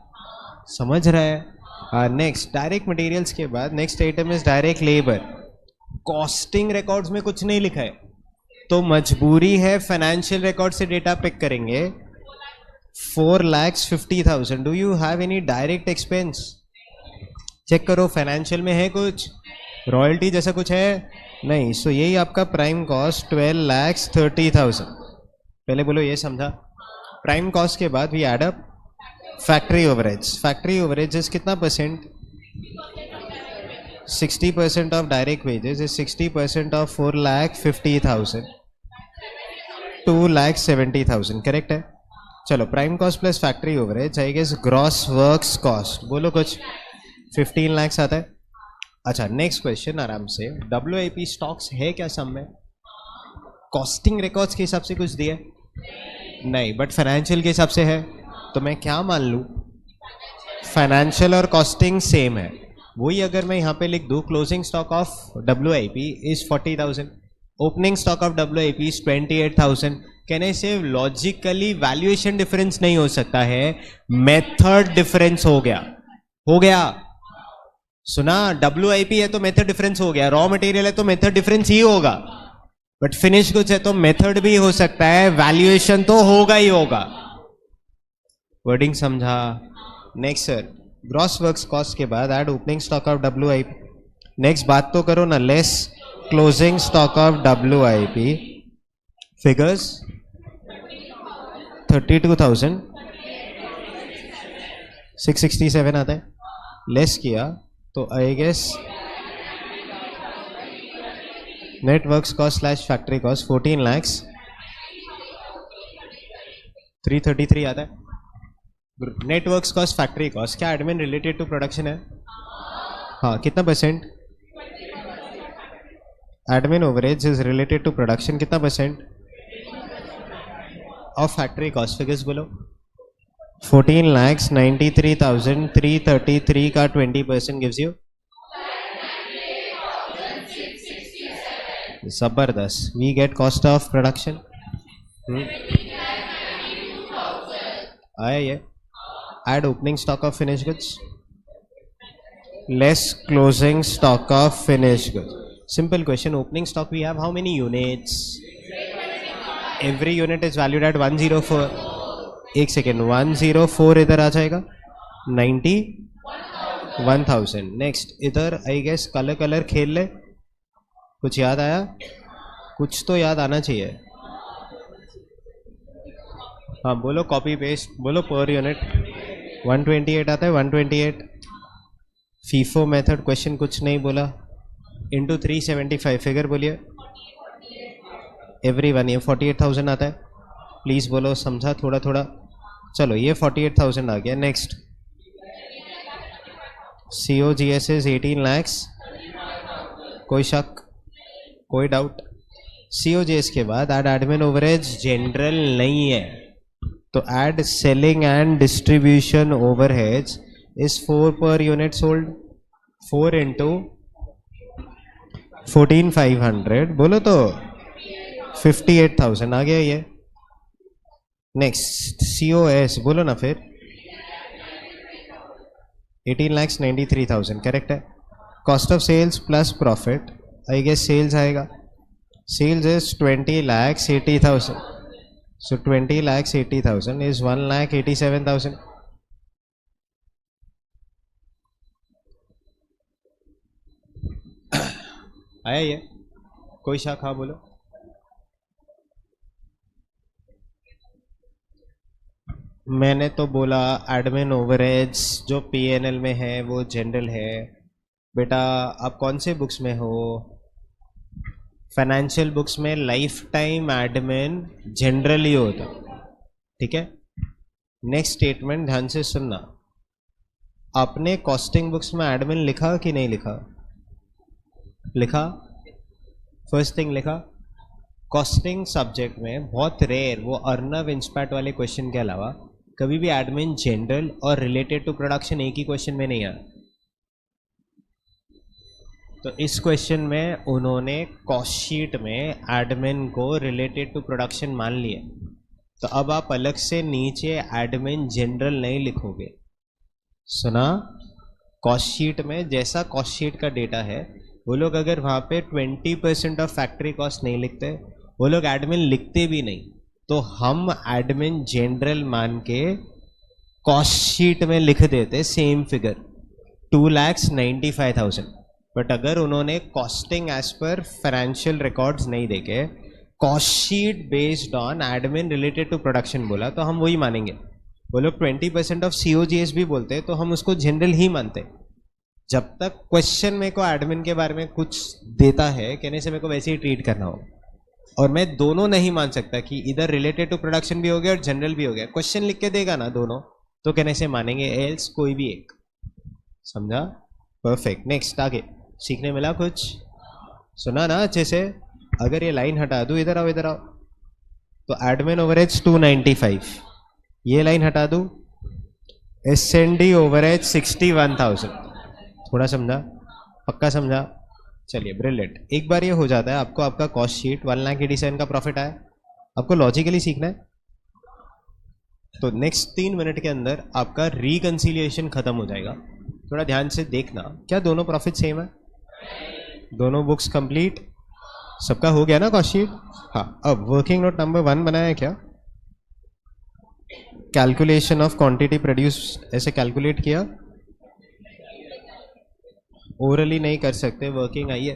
समझ रहा है? नेक्स्ट, डायरेक्ट मटेरियल्स के बाद next item is direct labour. Costing records में कुछ नहीं लिखा है, तो मजबूरी है फाइनेंशियल रिकॉर्ड से डेटा पिक करेंगे. 4,50,000. Do you have any direct expense? Check करो फाइनेंशियल में है कुछ, रॉयल्टी जैसा कुछ है? नहीं. सो यही आपका प्राइम कॉस्ट 12,30,000. पहले बोलो ये समझा. प्राइम कॉस्ट के बाद we add up factory overheads कितना percent? 60% of direct wages is 60% of 4,50,000, 2,70,000, correct है? चलो prime cost plus factory overheads I guess gross works cost, बोलो कुछ 15 लाख आता है। अच्छा नेक्स्ट क्वेश्चन आराम से, WIP स्टॉक्स है क्या सब में? कॉस्टिंग रिकॉर्ड्स के हिसाब से कुछ दिया नहीं, बट फाइनेंशियल के हिसाब से है, तो मैं क्या मान लूँ? फाइनेंशियल और कॉस्टिंग सेम है। वही अगर मैं यहाँ पे लिख दूँ closing stock of WIP is 40,000, opening stock of WIP is 28,000, कहने से लॉजिकली वैल्यूएशन डिफरेंस नहीं हो सकता है, मेथड डिफरेंस हो गया। सुना, WIP है तो मेथड डिफरेंस हो गया, रॉ मटेरियल है तो मेथड डिफरेंस ही होगा, बट फिनिश गुड्स है तो मेथड भी हो सकता है, वैल्यूएशन तो होगा ही होगा। वर्डिंग समझा? Next sir, gross works cost के बाद add opening stock of WIP। Next बात तो करो ना, less closing stock of WIP, figures 32,667 आता है, लेस किया तो I guess net works cost slash factory cost 14,333 आता है। नेटवर्क्स कॉस्ट फैक्ट्री कॉस्ट क्या एडमिन रिलेटेड टू प्रोडक्शन है? हाँ, कितना percent? Admin overheads is related to production, कितना percent of factory cost? Figures बोलो। 14,93,333 का 20% गिव्स यू जबरदस्त। We get cost of production आया ये। Add opening stock of finished goods, less closing stock of finished goods. Simple question. Opening stock we have how many units? Every unit is valued at 104. एक सेकेंड, 104 इधर आ जाएगा 91,000। नेक्स्ट इधर आई गेस कलर खेल ले, कुछ याद आया? कुछ तो याद आना चाहिए। हाँ बोलो, कॉपी पेस्ट बोलो, पर यूनिट 128 आता है, 128। फीफो मेथड क्वेश्चन कुछ नहीं बोला, इंटू 375 फिगर बोलिए एवरी वन, ये 48,000 आता है, प्लीज़ बोलो, समझा थोड़ा थोड़ा। चलो ये 48,000 आ गया। नेक्स्ट COGS इज 18 lakhs, कोई शक कोई डाउट? COGS के बाद ऐड एडमिन ओवरेज जनरल नहीं है, तो add selling and distribution overheads is 4 per unit sold, 4 into 14,500 बोलो तो 58,000 आ गया ये। नेक्स्ट COS बोलो ना फिर, 18,93,000 करेक्ट है। Cost of sales plus profit I guess sales आएगा, सेल्स इज 20,80,000, so 20,80,000 is 1,87,000। आया ये? कोई शक? हाँ बोलो। मैंने तो बोला एडमिन ओवरहेड्स जो PNL में है वो जनरल है। बेटा आप कौन से बुक्स में हो? फाइनेंशियल बुक्स में लाइफ टाइम एडमिन जनरल ही होता, ठीक है। नेक्स्ट स्टेटमेंट ध्यान से सुनना, आपने कॉस्टिंग बुक्स में एडमिन लिखा कि नहीं लिखा? लिखा, फर्स्ट थिंग लिखा। कॉस्टिंग सब्जेक्ट में बहुत रेयर वो अर्नव इंस्पैट वाले क्वेश्चन के अलावा कभी भी एडमिन जनरल और रिलेटेड टू प्रोडक्शन एक ही क्वेश्चन में नहीं आया। तो इस क्वेश्चन में उन्होंने कॉस्ट शीट में एडमिन को रिलेटेड टू प्रोडक्शन मान लिया, तो अब आप अलग से नीचे एडमिन जनरल नहीं लिखोगे। सुना, कॉस्ट शीट में जैसा कॉस्ट शीट का डेटा है वो लोग अगर वहाँ पे 20% ऑफ फैक्ट्री कॉस्ट नहीं लिखते, वो लोग एडमिन लिखते भी नहीं, तो हम एडमिन जनरल मान के कॉस्ट शीट में लिख देते सेम फिगर 2,95,000। बट अगर उन्होंने costing as per financial records नहीं देखे, cost sheet based on admin related to production बोला, तो हम वही मानेंगे। वो लोग 20% ऑफ COGS भी बोलते हैं, तो हम उसको जनरल ही मानते हैं। जब तक क्वेश्चन मेरे को एडमिन के बारे में कुछ देता है, कहने से मेरे को वैसे ही ट्रीट करना हो, और मैं दोनों नहीं मान सकता कि इधर रिलेटेड टू प्रोडक्शन भी हो गया और जनरल भी हो गया। क्वेश्चन लिख के देगा ना दोनों, तो कहने से मानेंगे, एल्स कोई भी एक। समझा? परफेक्ट। नेक्स्ट, आगे सीखने मिला कुछ? सुना ना अच्छे से? अगर ये लाइन हटा दूं, इधर आओ इधर आओ, तो एडमिन ओवरहेड्स 295, ये लाइन हटा दूं, S&D ओवरहेड 61,000। थोड़ा समझा? पक्का समझा? चलिए, ब्रिलियंट। एक बार ये हो जाता है आपको, आपका कॉस्ट शीट 1,87,000 का प्रॉफिट आया, आपको लॉजिकली सीखना है। तो नेक्स्ट 3 मिनट के अंदर आपका रिकंसिलिएशन खत्म हो जाएगा। थोड़ा ध्यान से देखना, क्या दोनों प्रॉफिट सेम है? दोनों बुक्स कंप्लीट? सबका हो गया ना कॉस्ट शीट? हाँ, अब वर्किंग नोट नंबर 1 बनाया है क्या? कैलकुलेशन ऑफ क्वांटिटी प्रोड्यूस ऐसे कैलकुलेट किया? ओरली नहीं कर सकते, वर्किंग आई है,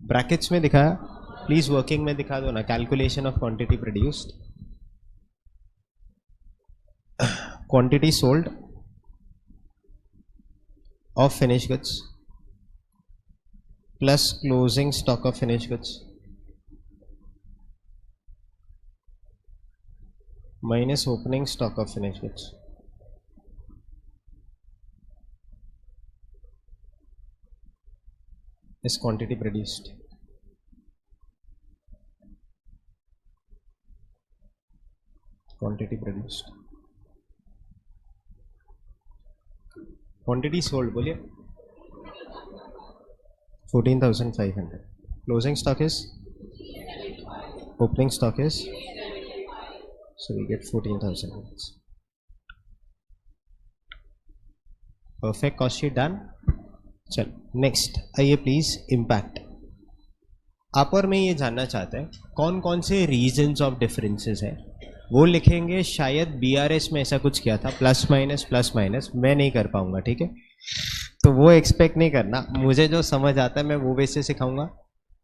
ब्रैकेट्स में दिखाया, प्लीज वर्किंग में दिखा दो ना। Calculation of quantity produced, quantity sold of finish goods plus closing stock of finish goods minus opening stock of finish goods. is quantity produced. Quantity produced. Quantity sold, बोलिए। 14,500. Closing stock is? Opening stock is? So we get 14,000 units. Perfect, cost sheet done. चल नेक्स्ट आइए प्लीज, इम्पैक्ट। आप और मैं ये जानना चाहते हैं कौन कौन से रीजंस ऑफ डिफरेंसेस है, वो लिखेंगे। शायद BRS में ऐसा कुछ किया था, प्लस माइनस, मैं नहीं कर पाऊंगा, ठीक है? तो वो एक्सपेक्ट नहीं करना, मुझे जो समझ आता है मैं वो वैसे सिखाऊंगा।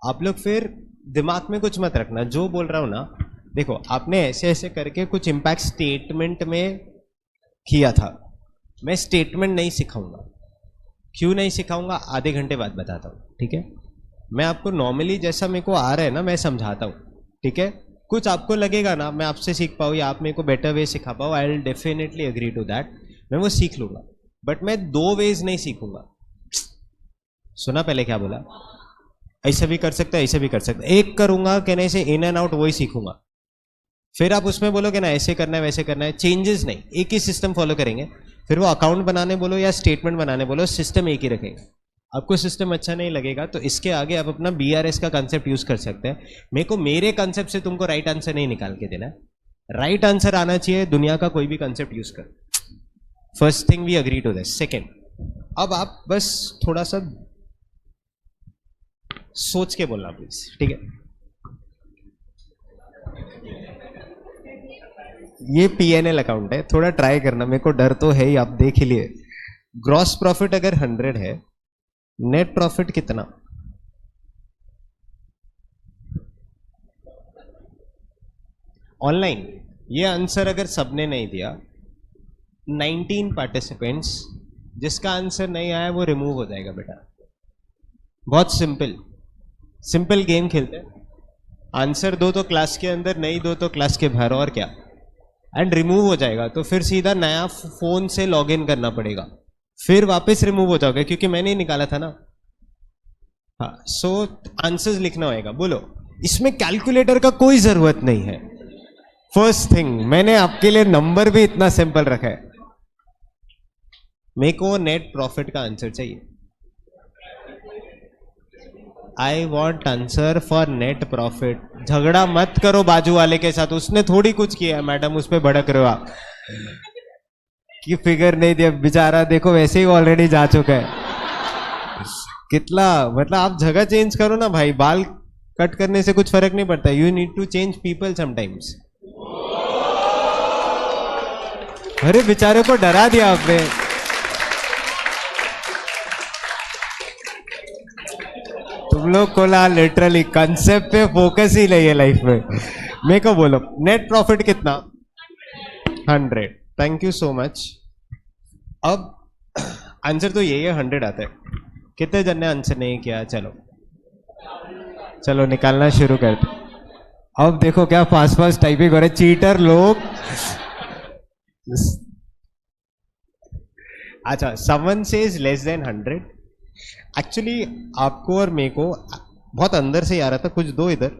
आप लोग फिर दिमाग में कुछ मत रखना, जो बोल रहा हूँ ना, देखो आपने ऐसे ऐसे करके कुछ इम्पैक्ट स्टेटमेंट में किया था, मैं स्टेटमेंट नहीं सिखाऊंगा। क्यों नहीं सिखाऊंगा, आधे घंटे बाद बताता हूँ, ठीक है? मैं आपको नॉर्मली जैसा मेरे को आ रहा है ना, मैं समझाता हूँ, ठीक है? कुछ आपको लगेगा ना मैं आपसे सीख पाऊँ या आप मेरे को बेटर वे सिखा पाओ, I will definitely agree to that, मैं वो सीख लूंगा। बट मैं 2 वेज नहीं सीखूंगा। सुना पहले क्या बोला? ऐसा भी कर सकता है, ऐसे भी कर सकता है। एक करूंगा कहने से इन एंड आउट वही सीखूंगा, फिर आप उसमें बोलोगे ना ऐसे करना है वैसे करना है, चेंजेस नहीं, एक ही सिस्टम फॉलो करेंगे। फिर वो अकाउंट बनाने बोलो या स्टेटमेंट बनाने बोलो, सिस्टम एक ही रखेंगे। आपको सिस्टम अच्छा नहीं लगेगा तो इसके आगे आप अपना BRS का कंसेप्ट यूज कर सकते हैं। मेरे को मेरे कंसेप्ट से तुमको राइट आंसर नहीं निकाल के देना है, राइट आंसर आना चाहिए, दुनिया का कोई भी कंसेप्ट यूज कर। First thing we agree to this. Second, अब आप बस थोड़ा सा सोच के बोलना प्लीज, ठीक है? ये P&L अकाउंट है, थोड़ा ट्राई करना, मेरे को डर तो है ही, आप देख ही लिए। ग्रॉस प्रॉफिट अगर 100 है, नेट प्रॉफिट कितना? ऑनलाइन ये आंसर अगर सबने नहीं दिया, 19 पार्टिसिपेंट्स, जिसका आंसर नहीं आया वो रिमूव हो जाएगा बेटा। बहुत सिंपल गेम खेलते हैं, आंसर दो तो क्लास के अंदर, नहीं दो तो क्लास के बाहर, और क्या, एंड रिमूव हो जाएगा। तो फिर सीधा नया फोन से लॉग इन करना पड़ेगा, फिर वापस रिमूव हो जाओगे क्योंकि मैंने ही निकाला था ना। हाँ, सो आंसर्स लिखना होगा। बोलो, इसमें कैलकुलेटर का कोई जरूरत नहीं है। फर्स्ट थिंग, मैंने आपके लिए नंबर भी इतना सिंपल रखा है। मेरे को नेट प्रॉफिट का आंसर चाहिए। I want answer for net profit. झगड़ा मत करो बाजू वाले के साथ, उसने थोड़ी कुछ किया मैडम, उस पर भड़क रहे हो आप कि फिगर नहीं दिया बेचारा, देखो वैसे ही ऑलरेडी जा चुका है। कितना मतलब, आप जगह चेंज करो ना भाई, बाल कट करने से कुछ फर्क नहीं पड़ता। You need to change people sometimes. अरे बेचारे को डरा दिया आपने। तुम लोग को ला लिटरली कंसेप्ट पे फोकस ही नहीं है लाइफ में। मेरे को बोलो नेट प्रॉफिट कितना? 100. Thank you so much. अब आंसर तो यही है, 100 आता है. कितने जन ने आंसर नहीं किया? चलो चलो निकालना शुरू करते. अब देखो क्या फास्ट फास्ट टाइपिंग हो रहा है, चीटर लोग. अच्छा, someone says less than 100. Actually आपको और मेरे को बहुत अंदर से आ रहा था कुछ दो इधर.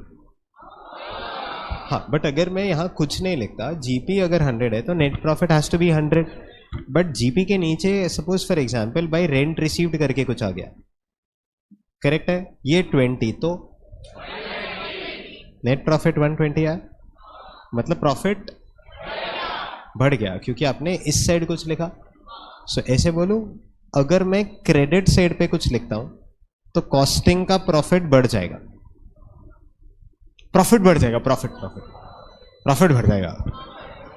हाँ, बट अगर मैं यहाँ कुछ नहीं लिखता, जीपी अगर 100 है तो net profit has to be 100. But GP के नीचे suppose for example by rent received करके कुछ आ गया, करेक्ट है? ये 20 तो नेट प्रॉफिट 120 आया, मतलब प्रॉफिट बढ़ गया क्योंकि आपने इस साइड कुछ लिखा. सो ऐसे बोलूं, अगर मैं क्रेडिट साइड पे कुछ लिखता हूं तो कॉस्टिंग का प्रॉफिट बढ़ जाएगा. प्रॉफिट बढ़ जाएगा, प्रॉफिट बढ़ जाएगा,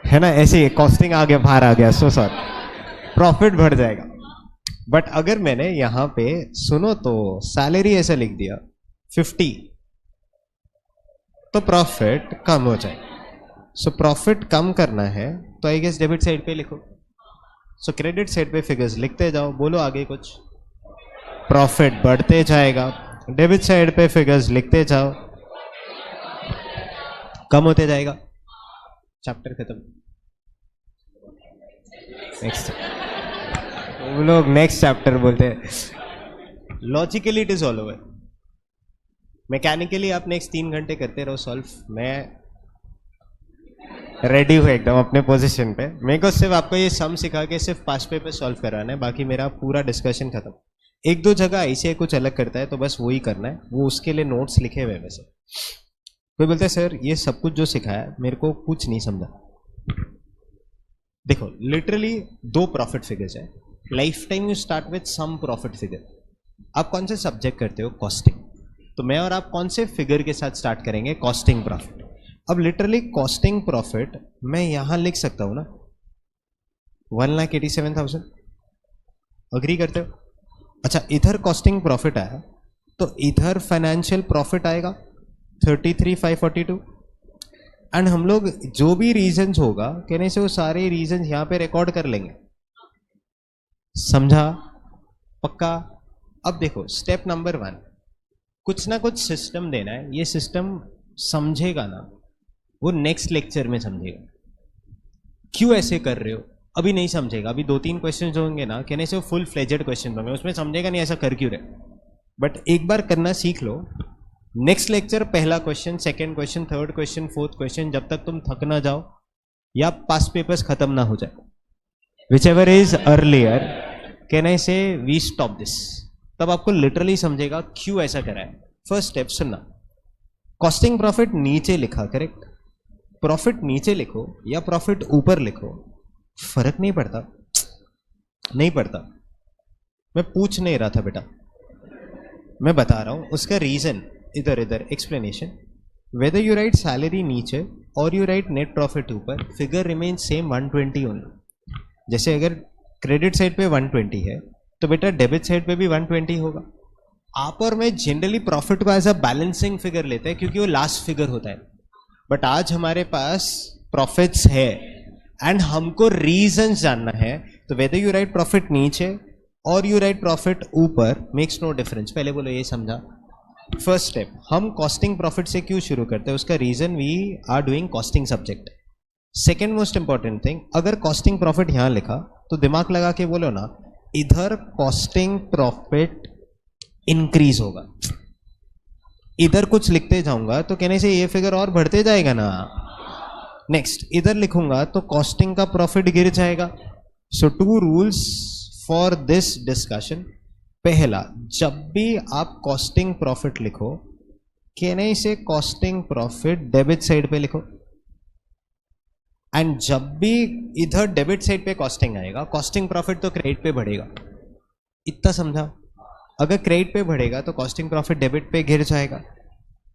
है ना? ऐसे कॉस्टिंग आ गया, बाहर आ गया, सो सॉरी, प्रॉफिट बढ़ जाएगा. बट अगर मैंने यहां पे सुनो तो सैलरी ऐसा लिख दिया 50, तो प्रॉफिट कम हो जाएगा. सो प्रॉफिट कम करना है तो आई गेस डेबिट साइड पे लिखो. सो क्रेडिट साइड पे फिगर्स लिखते जाओ, बोलो आगे कुछ. प्रॉफिट बढ़ते जाएगा. डेबिट साइड पे फिगर्स लिखते जाओ, कम होते जाएगा. चैप्टर खत्म. नेक्स्ट. वो लोग नेक्स्ट चैप्टर बोलते हैं. Logically it is all over. Mechanically आप नेक्स्ट 3 घंटे करते रहो सॉल्व. मैं रेडी हूँ एकदम अपने पोजीशन पे. मेरे को सिर्फ आपको ये सम सिखा के सिर्फ पास पे सॉल्व कराना है, बाकी मेरा पूरा डिस्कशन खत्म. एक दो जगह ऐसे कुछ अलग करता है तो बस वही करना है, वो उसके लिए नोट्स लिखे हुए. वैसे कोई बोलते हैं सर ये सब कुछ जो सिखाया मेरे को कुछ नहीं समझा. देखो लिटरली 2 प्रॉफिट फिगर्स है. Life time you start with some profit figure. आप कौन से सब्जेक्ट करते हो? कॉस्टिंग. तो मैं और आप कौन से फिगर के साथ स्टार्ट करेंगे? Costing profit. अब लिटरली कॉस्टिंग प्रॉफिट मैं यहां लिख सकता हूं ना, 1,87,000. अग्री करते हो? अच्छा, इधर कॉस्टिंग प्रॉफिट आया तो इधर फाइनेंशियल प्रॉफिट आएगा 33,542. एंड हम लोग जो भी रीजंस होगा कहने से वो सारे रीजंस यहां पे रिकॉर्ड कर लेंगे. समझा? पक्का? अब देखो स्टेप नंबर 1, कुछ ना कुछ सिस्टम देना है. ये सिस्टम समझेगा ना, वो नेक्स्ट लेक्चर में समझेगा. क्यों ऐसे कर रहे हो अभी नहीं समझेगा. अभी 2-3 क्वेश्चन होंगे ना, कहने से वो फुल फ्लेजेड क्वेश्चन होंगे, उसमें समझेगा नहीं ऐसा कर क्यों रहे. बट एक बार करना सीख लो. नेक्स्ट लेक्चर पहला question, second question, third question, fourth question, जब तक तुम थक ना जाओ या पास पेपर्स खत्म ना हो जाए, which ever is earlier can I से वी स्टॉप दिस. तब आपको लिटरली समझेगा क्यों ऐसा करा है. फर्स्ट स्टेप सुनना. कॉस्टिंग प्रॉफिट नीचे लिखा, करेक्ट? प्रॉफिट नीचे लिखो या प्रॉफिट ऊपर लिखो, फर्क नहीं पड़ता. नहीं पड़ता. मैं पूछ नहीं रहा था बेटा, मैं बता रहा हूं उसका रीजन. इधर explanation. Weather you right salary नीचे और यू राइट नेट प्रॉफिट ऊपर, फिगर रिमेन सेम 120 ओनली. जैसे अगर क्रेडिट साइड पे 120 है तो बेटा डेबिट साइड पे भी 120 होगा. आप और मैं जनरली प्रॉफिट को एज अ बैलेंसिंग फिगर लेते हैं क्योंकि वो लास्ट फिगर होता है. बट आज हमारे पास प्रॉफिट्स है एंड हमको रीजंस जानना है. तो वेदर यू राइट प्रॉफिट नीचे और यू राइट प्रॉफिट ऊपर मेक्स नो डिफरेंस. पहले बोलो ये समझा. फर्स्ट स्टेप, हम कॉस्टिंग प्रॉफिट से क्यों शुरू करते हैं? उसका reason we are doing costing subject. Second most important thing, अगर कॉस्टिंग प्रॉफिट यहां लिखा तो दिमाग लगा के बोलो ना, इधर कॉस्टिंग प्रॉफिट इंक्रीज होगा. इधर कुछ लिखते जाऊंगा तो कहने से ये फिगर और बढ़ते जाएगा ना. नेक्स्ट इधर लिखूंगा तो कॉस्टिंग का प्रॉफिट गिर जाएगा. सो 2 रूल्स फॉर दिस डिस्कशन. पहला, जब भी आप कॉस्टिंग प्रॉफिट लिखो कहने से कॉस्टिंग प्रॉफिट डेबिट साइड पे लिखो. एंड जब भी इधर डेबिट साइड पे कॉस्टिंग आएगा, कॉस्टिंग प्रॉफिट तो क्रेडिट पे बढ़ेगा. इतना समझा? अगर क्रेडिट पे बढ़ेगा तो कॉस्टिंग प्रॉफिट डेबिट पे गिर जाएगा.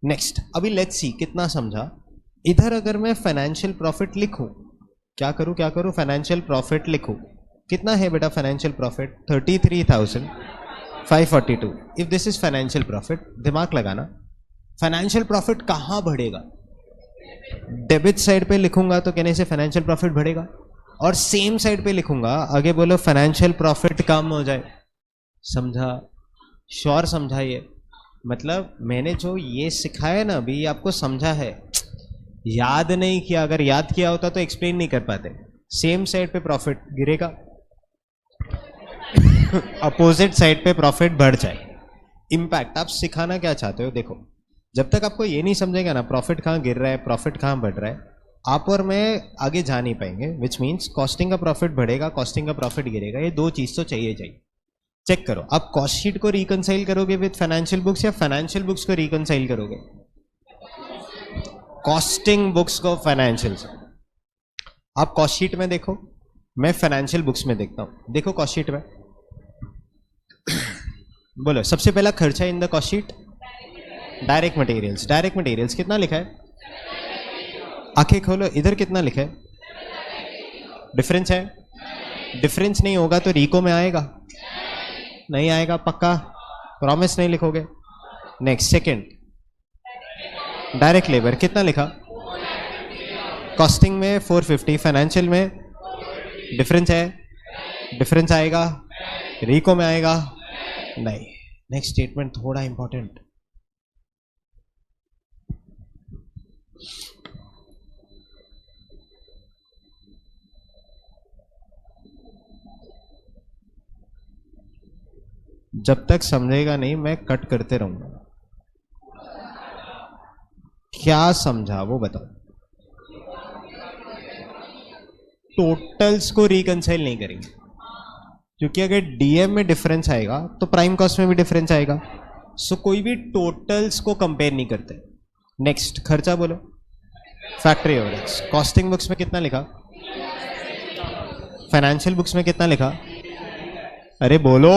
नेक्स्ट, अभी लेट्स सी कितना समझा. इधर अगर मैं फाइनेंशियल प्रॉफिट लिखूं, क्या करूं? फाइनेंशियल प्रॉफिट लिखूं. कितना है बेटा financial profit? 33,542. If this is financial profit, दिमाग लगाना, फाइनेंशियल प्रॉफिट कहां बढ़ेगा? डेबिट साइड पे लिखूंगा तो कहने से फाइनेंशियल प्रॉफिट बढ़ेगा. और सेम साइड पे लिखूंगा आगे, बोलो फाइनेंशियल प्रॉफिट कम हो जाए। समझा? श्योर समझा? ये मतलब मैंने जो ये सिखाया ना अभी, ये आपको समझा है? याद नहीं किया, अगर याद किया होता तो एक्सप्लेन नहीं कर पाते। सेम साइड पे प्रॉफिट गिरेगा, अपोजिट साइड पे प्रॉफिट बढ़ जाए। इंपैक्ट आप सिखाना क्या चाहते हो? देखो, जब तक आपको ये नहीं समझेगा ना प्रॉफिट कहाँ गिर रहा है, प्रॉफिट कहाँ बढ़ रहा है, आप और मैं आगे जा नहीं पाएंगे। विच मीन्स कॉस्टिंग का प्रॉफिट बढ़ेगा, कॉस्टिंग का प्रॉफिट गिरेगा, ये दो चीज तो चाहिए। चेक करो, आप कॉस्ट शीट को रिकनसाइल करोगे विद फाइनेंशियल बुक्स या फाइनेंशियल बुक्स को रिकनसाइल करोगे? कॉस्टिंग बुक्स को फाइनेंशियल से। आप कॉस्ट शीट में देखो, मैं फाइनेंशियल बुक्स में देखता हूं। देखो कॉस्ट शीट में, बोलो सबसे पहला खर्चा in the cost sheet, direct materials. Direct materials कितना लिखा है? आंखें खोलो, इधर कितना लिखा है? डिफरेंस है? डिफरेंस नहीं होगा तो रिको में आएगा? नहीं आएगा पक्का? प्रॉमिस नहीं लिखोगे? नेक्स्ट, सेकंड, डायरेक्ट लेबर कितना लिखा? कॉस्टिंग में 450, फाइनेंशियल में डिफरेंस है? डिफरेंस आएगा? रिको में आएगा? नहीं। नेक्स्ट स्टेटमेंट थोड़ा इंपॉर्टेंट, जब तक समझेगा नहीं मैं कट करते रहूंगा। क्या समझा वो बताओ? टोटल्स को रिकंसाइल नहीं करेंगे, क्योंकि अगर डीएम में डिफरेंस आएगा तो प्राइम कॉस्ट में भी डिफरेंस आएगा। सो कोई भी टोटल्स को कंपेयर नहीं करते। नेक्स्ट, खर्चा बोलो, फैक्ट्री ओवरहेड्स। कॉस्टिंग बुक्स में कितना लिखा? फाइनेंशियल बुक्स में कितना लिखा? अरे बोलो,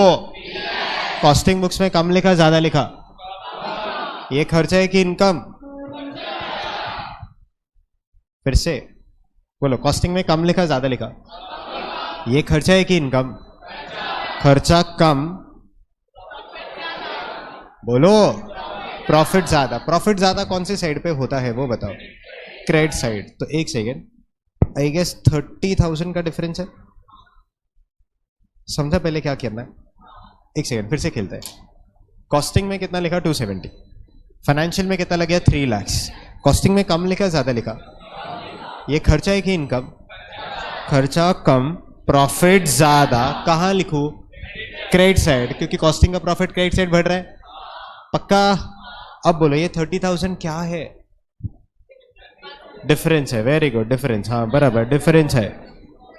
कॉस्टिंग बुक्स में कम लिखा ज्यादा लिखा? ये खर्चा है कि इनकम? फिर से बोलो, कॉस्टिंग में कम लिखा ज्यादा लिखा? ये खर्चा है कि इनकम? खर्चा कम, बोलो प्रॉफिट ज्यादा। प्रॉफिट ज्यादा कौन सी साइड पे होता है वो बताओ? Credit side. तो एक सेकेंड, आई गेस 30,000 का डिफरेंस है। समझा पहले क्या करना है? एक सेकेंड फिर से खेलते हैं। कॉस्टिंग में कितना लिखा? 270। फाइनेंशियल में कितना लग गया? 3 लाख। कॉस्टिंग में कम लिखा ज्यादा लिखा? ये खर्चा है कि इनकम? खर्चा कम, प्रॉफिट ज्यादा। कहां लिखूं? क्रेडिट साइड, क्योंकि कॉस्टिंग का प्रॉफिट क्रेडिट साइड बढ़ रहा है। पक्का? अब बोलो ये 30,000 क्या है? डिफरेंस है। Very good, difference. हाँ बराबर, डिफरेंस है।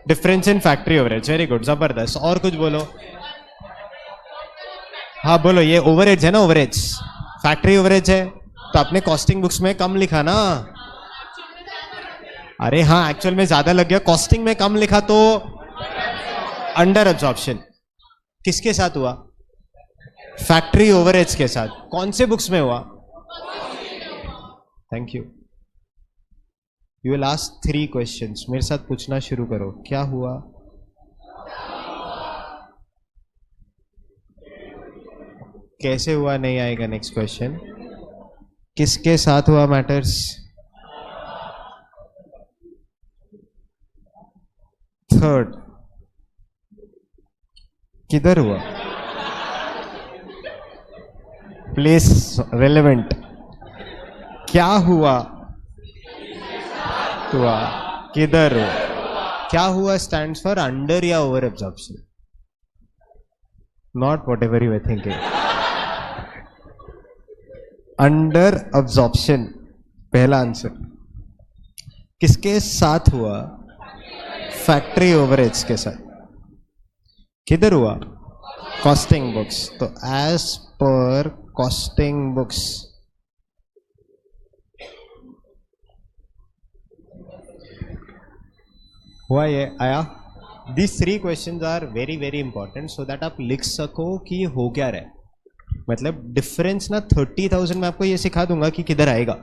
Difference in factory overheads. Very good, जबरदस्त। और कुछ बोलो। हाँ बोलो, ये ओवरहेड्स है ना? ओवरहेड्स फैक्ट्री ओवरहेड्स है, तो आपने कॉस्टिंग बुक्स में कम लिखा ना? अरे हाँ, एक्चुअल में ज्यादा लग गया। कॉस्टिंग में कम लिखा तो अंडर एब्जॉर्प्शन। किसके साथ हुआ? फैक्ट्री ओवरहेड्स के साथ। कौन से बुक्स में हुआ? Thank you. You will ask 3 questions. मेरे साथ पूछना शुरू करो। क्या हुआ? कैसे हुआ नहीं आएगा। नेक्स्ट क्वेश्चन, किसके साथ हुआ मैटर्स? थर्ड, किधर हुआ? Place relevant. क्या हुआ? हुआ किधर हुआ? क्या हुआ स्टैंड्स फॉर अंडर या over absorption, not whatever you are thinking. Under absorption पहला आंसर। किसके साथ हुआ? फैक्ट्री ओवरहेड्स के साथ। किधर हुआ? Costing books. तो एज पर कॉस्टिंग बुक्स हुआ, ये आया। These 3 questions are very very important so that आप लिख सको कि हो क्या रहा है। मतलब डिफरेंस ना 30,000 में आपको ये सिखा दूंगा कि किधर आएगा,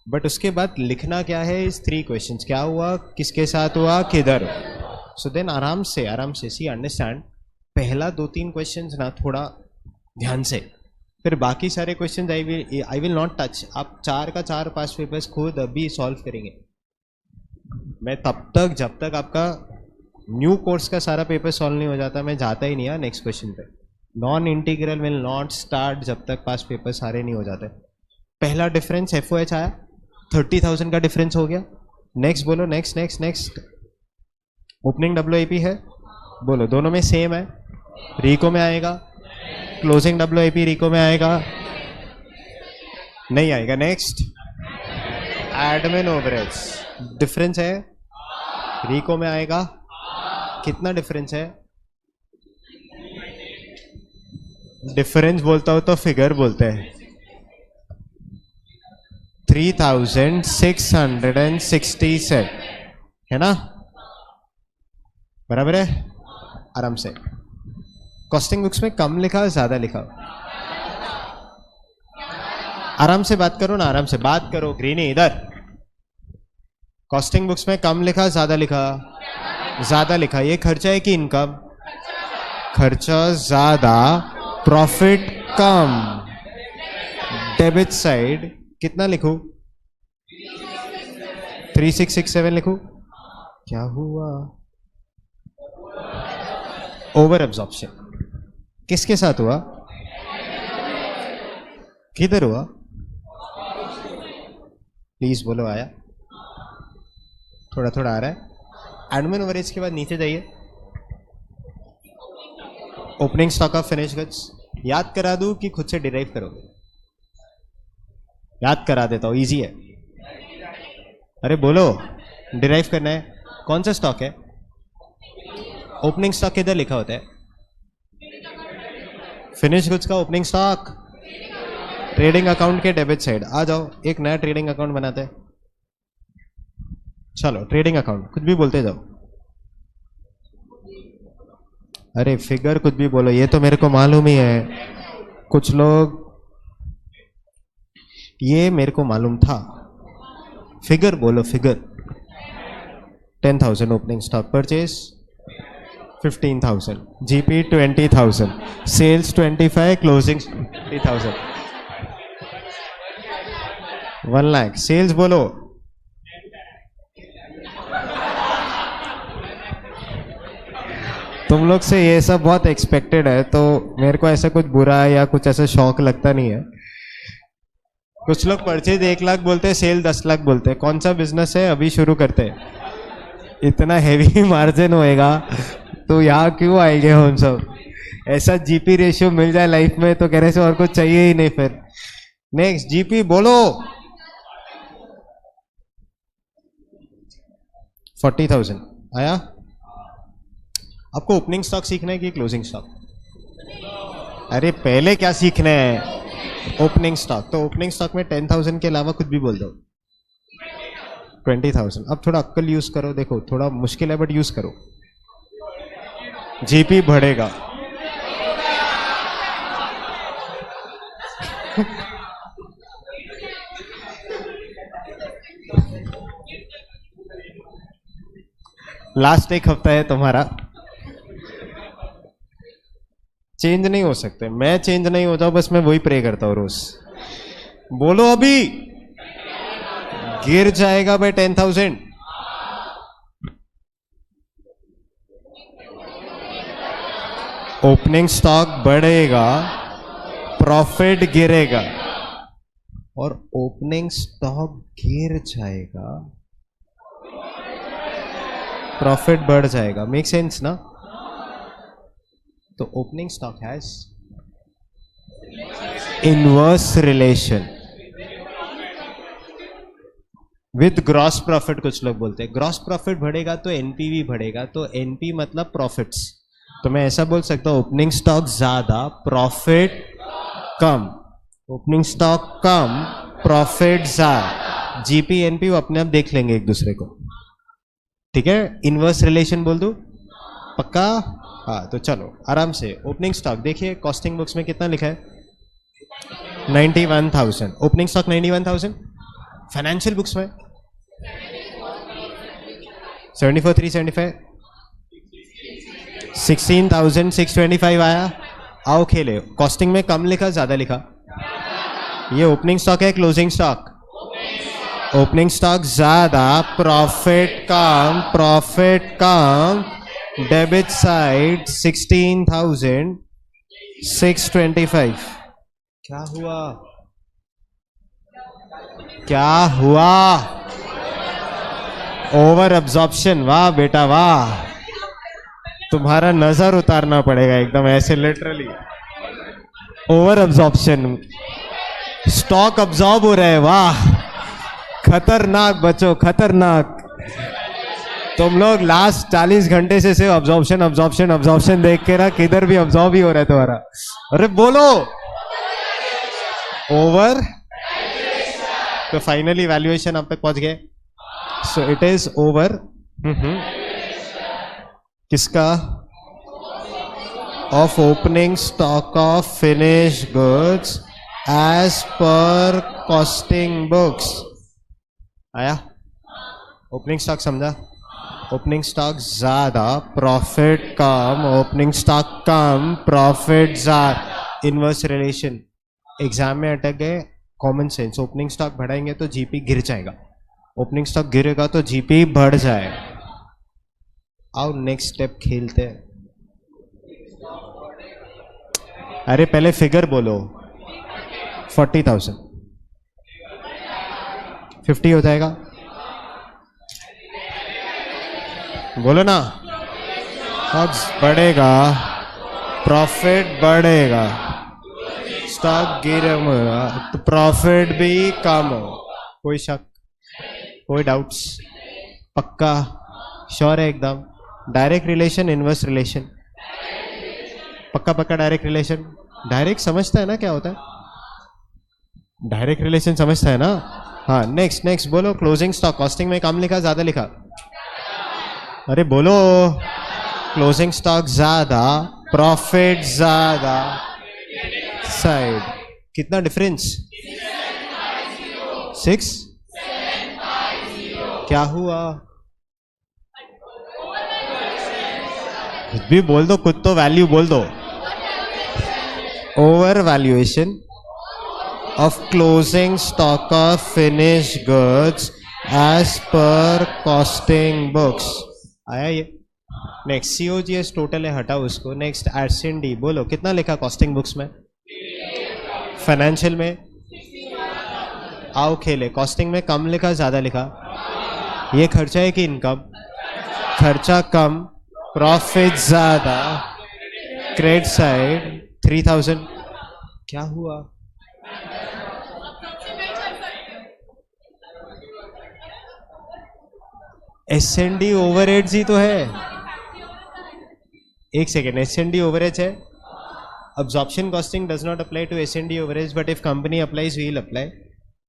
बट उसके बाद लिखना क्या है इस 3 क्वेश्चंस। क्या हुआ, किसके साथ हुआ, किधर। सो देन आराम से सी अंडरस्टैंड। पहला 2-3 क्वेश्चंस ना थोड़ा ध्यान से, फिर बाकी सारे questions I will not touch. आप 4 का 4 पास पेपर्स खुद अभी सॉल्व करेंगे। मैं तब तक जब तक आपका न्यू कोर्स का सारा पेपर सॉल्व नहीं हो जाता मैं जाता ही नहीं है नेक्स्ट क्वेश्चन पे. Non integral will not start जब तक पास पेपर सारे नहीं हो जाते. पहला डिफरेंस एफ ओ एच आया, 30,000 का डिफरेंस हो गया. नेक्स्ट बोलो, next next next. Opening W I P है, बोलो दोनों में सेम है. रिको में आएगा, क्लोजिंग डब्ल्यू आई पी रिको में आएगा, नहीं आएगा. नेक्स्ट एडमिन ओवरहेड्स डिफरेंस है, रिको में आएगा. कितना डिफरेंस है? डिफरेंस बोलता हो तो फिगर बोलते हैं. 3667 है ना, बराबर है. आराम से. कॉस्टिंग बुक्स में कम लिखा ज्यादा लिखा? आराम से बात करो ना, आराम से बात करो. ग्रीनी इधर. कॉस्टिंग बुक्स में कम लिखा ज्यादा लिखा? ज्यादा लिखा. ये खर्चा है कि इनकम? खर्चा ज्यादा, प्रॉफिट कम. डेबिट साइड कितना लिखूं? 3667 लिखूं? क्या हुआ? ओवर एब्जॉर्प्शन किसके साथ हुआ? किधर हुआ? प्लीज बोलो. आया? थोड़ा थोड़ा आ रहा है. एडमिन ओवरेज के बाद नीचे जाइए. Opening stock of finish goods याद करा दूं कि खुद से डिराइव करोगे? याद करा देता हूं, इजी है. अरे बोलो, डिराइव करना है. कौन सा स्टॉक है? ओपनिंग स्टॉक किधर लिखा होता है? फिनिश गुड्स का ओपनिंग स्टॉक ट्रेडिंग अकाउंट के डेबिट साइड. आ जाओ, एक नया ट्रेडिंग अकाउंट बनाते हैं. चलो ट्रेडिंग अकाउंट, कुछ भी बोलते जाओ. अरे फिगर कुछ भी बोलो, ये तो मेरे को मालूम ही है. कुछ लोग, ये मेरे को मालूम था. फिगर बोलो, figure. 10,000 opening stock purchase, 15,000 GP, 20,000 sales, 25 closing 30,000, 1 lakh. Sales बोलो. तुम लोग से ये सब बहुत एक्सपेक्टेड है, तो मेरे को ऐसा कुछ बुरा या कुछ ऐसा शौक लगता नहीं है. कुछ लोग परचेज 1 लाख बोलते हैं, सेल 10 लाख बोलते हैं. कौन सा बिजनेस है? अभी शुरू करते हैं. इतना हैवी मार्जिन होएगा तो यहाँ क्यों आएंगे हम सब? ऐसा जीपी रेशियो मिल जाए लाइफ में तो कहने से और कुछ चाहिए ही नहीं फिर. नेक्स्ट जीपी बोलो. 40,000 आया. आपको ओपनिंग स्टॉक सीखना है कि क्लोजिंग स्टॉक? अरे पहले क्या सीखना है? Opening stock. तो ओपनिंग स्टॉक में 10,000 के अलावा कुछ भी बोल दो. 20,000. अब थोड़ा अक्कल यूज करो. देखो थोड़ा मुश्किल है बट यूज करो. जीपी बढ़ेगा. लास्ट एक हफ्ता है तुम्हारा. चेंज नहीं हो सकते. मैं चेंज नहीं हो जाऊं, बस मैं वही प्रे करता हूं रोज. बोलो अभी. गिर जाएगा भाई 10,000. ओपनिंग स्टॉक बढ़ेगा, प्रॉफिट गिरेगा. और ओपनिंग स्टॉक गिर जाएगा, प्रॉफिट बढ़ जाएगा. मेक सेंस ना? तो opening stock has inverse relation with gross profit. कुछ लोग बोलते हैं ग्रॉस प्रॉफिट बढ़ेगा तो एनपीवी बढ़ेगा. तो एनपी मतलब प्रॉफिट्स. तो मैं ऐसा बोल सकता हूं ओपनिंग स्टॉक ज्यादा, प्रॉफिट कम. ओपनिंग स्टॉक कम, प्रॉफिट ज्यादा. जीपी एनपी अपने आप देख लेंगे एक दूसरे को. ठीक है? इनवर्स रिलेशन बोल दो. पक्का? हाँ. तो चलो आराम से. ओपनिंग स्टॉक देखिए कॉस्टिंग बुक्स में कितना लिखा है? 91,000. Opening stock 91,000. फाइनेंशियल बुक्स में 74,375. 16,625 आया. आओ खेले. कॉस्टिंग में कम लिखा ज्यादा लिखा? ये ओपनिंग स्टॉक है क्लोजिंग स्टॉक? ओपनिंग स्टॉक ज्यादा, प्रॉफिट कम, डेबिट साइड 16,625। क्या हुआ? क्या हुआ? Over absorption. वाह बेटा वाह, तुम्हारा नजर उतारना पड़ेगा एकदम ऐसे, literally over absorption, stock absorb हो रहा है। वाह, खतरनाक बच्चों, खतरनाक। तुम लोग लास्ट 40 घंटे से सिर्फ ऑब्जॉर्प्शन देख के ना, किधर भी ऑब्जॉर्व ही हो रहा है तुम्हारा। अरे बोलो, ओवर। तो फाइनली वैल्यूएशन अब तक पहुंच गए। So it is over. किसका? Of opening stock of finish goods as per costing books. आया? ओपनिंग स्टॉक समझा? ओपनिंग स्टॉक ज्यादा, प्रॉफिट कम, ओपनिंग स्टॉक कम, प्रॉफिट ज्यादा। इनवर्स रिलेशन एग्जाम में अटक गए। कॉमन सेंस, ओपनिंग स्टॉक बढ़ाएंगे तो जीपी गिर जाएगा, ओपनिंग स्टॉक गिरेगा तो जीपी बढ़ जाएगा। आओ नेक्स्ट स्टेप खेलते हैं। अरे पहले फिगर बोलो। 40,000 50 हो जाएगा, बोलो ना। स्टॉक बढ़ेगा, प्रॉफिट बढ़ेगा, स्टॉक गिरेगा तो प्रॉफिट भी कम हो। कोई शक, कोई डाउट्स? पक्का श्योर है एकदम? Direct relation, inverse relation? पक्का पक्का डायरेक्ट रिलेशन। डायरेक्ट समझता है ना क्या होता है? डायरेक्ट रिलेशन समझता है ना? हाँ, नेक्स्ट बोलो। क्लोजिंग स्टॉक कॉस्टिंग में कम लिखा ज्यादा लिखा? अरे बोलो। क्लोजिंग स्टॉक ज्यादा, प्रॉफिट ज्यादा, साइड कितना डिफरेंस? 6। क्या हुआ? कुछ भी बोल दो, खुद तो वैल्यू बोल दो। Over valuation of closing stock of finish goods as per costing books. आया ये? नेक्स्ट सीओजीएस टोटल है, हटाओ उसको। नेक्स्ट एसएनडी बोलो, कितना लिखा कॉस्टिंग बुक्स में? फाइनेंशियल में? आओ खेले। कॉस्टिंग में कम लिखा ज्यादा लिखा? ये खर्चा है कि इनकम? खर्चा कम, प्रॉफिट ज्यादा, क्रेडिट साइड 3,000। क्या हुआ? एसएनडी ओवरहेड्स ही तो है। एक सेकेंड, एसएनडी ओवरहेड्स है। Absorption costing does not apply to S and D overheads but if company applies we will apply.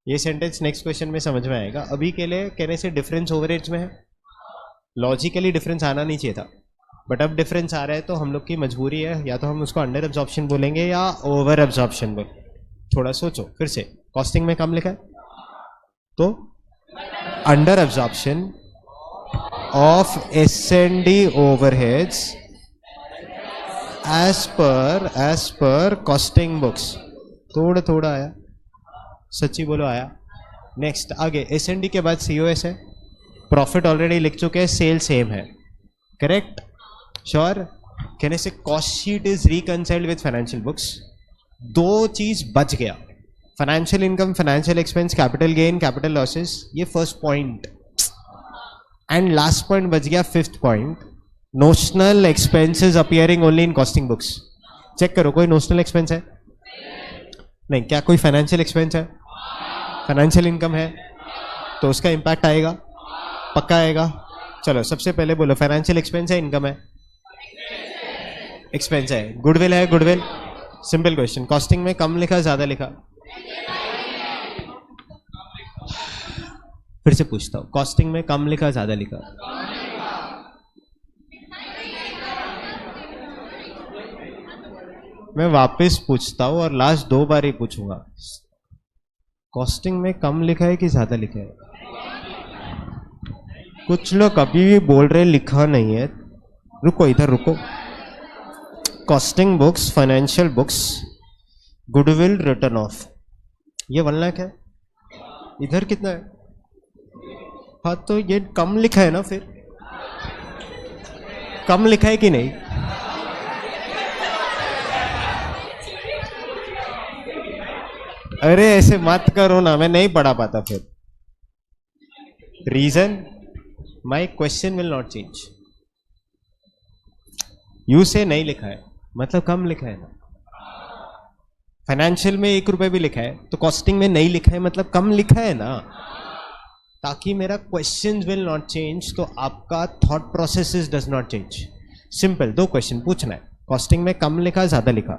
ये सेंटेंस नेक्स्ट क्वेश्चन में समझ में आएगा। अभी के लिए कहने से डिफरेंस ओवरहेड्स में है। लॉजिकली डिफरेंस आना नहीं चाहिए था, बट अब डिफरेंस आ रहा है तो हम लोग की मजबूरी है, या तो हम उसको अंडर एब्जॉर्प्शन बोलेंगे या ओवर एब्जॉर्प्शन बोल। थोड़ा सोचो फिर से। कॉस्टिंग में कम लिखा है तो under absorption of S and D overheads as per costing books. थोड़ा थोड़ा आया, सच्ची बोलो आया? नेक्स्ट आगे एसएनडी के बाद सीओएस है। प्रॉफिट ऑलरेडी लिख चुके हैं, सेल सेम है, करेक्ट? श्योर? कहने से cost sheet is reconciled with financial books. दो चीज बच गया, financial income, financial expense, capital gain, capital losses. ये first point. And last point बच गया, fifth point, notional expenses appearing only in costing books. Check करो, कोई नोशनल एक्सपेंस है? नहीं। क्या कोई फाइनेंशियल एक्सपेंस है? फाइनेंशियल इनकम है तो उसका इंपैक्ट आएगा, पक्का आएगा। चलो सबसे पहले बोलो, फाइनेंशियल एक्सपेंस है, इनकम है? एक्सपेंस है। गुडविल है? गुडविल। Simple question. कॉस्टिंग में कम लिखा ज्यादा लिखा? फिर से पूछता हूं, कॉस्टिंग में कम लिखा ज्यादा लिखा? मैं वापस पूछता हूं और लास्ट 2 बार ही पूछूंगा। कॉस्टिंग में कम लिखा है कि ज्यादा लिखा है? कुछ लोग अभी भी बोल रहे लिखा नहीं है। रुको, इधर रुको। Costing books, financial books, goodwill written of, ये 1 लाख है। इधर कितना है? हाँ तो ये कम लिखा है ना, फिर कम लिखा है कि नहीं? अरे ऐसे मत करो ना, मैं नहीं पढ़ा पाता फिर। Reason, my question will not change. You से नहीं लिखा है मतलब कम लिखा है ना। फाइनेंशियल में 1 रुपए भी लिखा है तो कॉस्टिंग में नहीं लिखा है मतलब कम लिखा है ना, ताकि मेरा क्वेश्चन विल नॉट चेंज, तो आपका thought process does not change. Simple 2 question पूछना है, कॉस्टिंग में कम लिखा ज्यादा लिखा,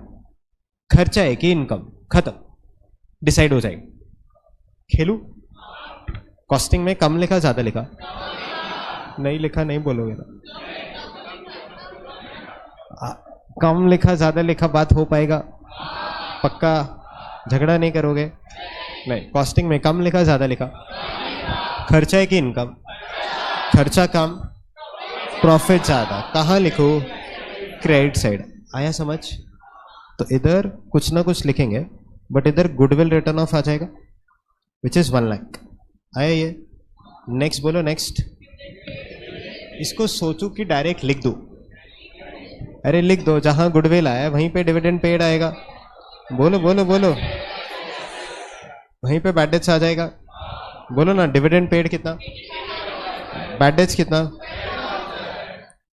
खर्चा है कि इनकम, खत्म, डिसाइड हो जाएगी। खेलू? कॉस्टिंग में कम लिखा ज्यादा लिखा? नहीं लिखा नहीं बोलोगे ना। कम लिखा ज्यादा लिखा बात हो पाएगा? पक्का? झगड़ा नहीं करोगे? नहीं। कॉस्टिंग में कम लिखा ज्यादा लिखा, खर्चा है कि इनकम? खर्चा कम, प्रॉफिट ज्यादा, कहाँ लिखो? Credit side. आया समझ? तो इधर कुछ ना कुछ लिखेंगे बट इधर गुडविल रिटर्न ऑफ आ जाएगा विच इज 1 लाख। आया ये? नेक्स्ट बोलो नेक्स्ट। इसको सोचो कि डायरेक्ट लिख दो। अरे लिख दो, जहां गुडविल आया वहीं पे डिविडेंड पेड आएगा। बोलो बोलो बोलो, वहीं पे बैड डेट्स आ जाएगा। बोलो ना, डिविडेंड पेड कितना, बैड डेट्स कितना?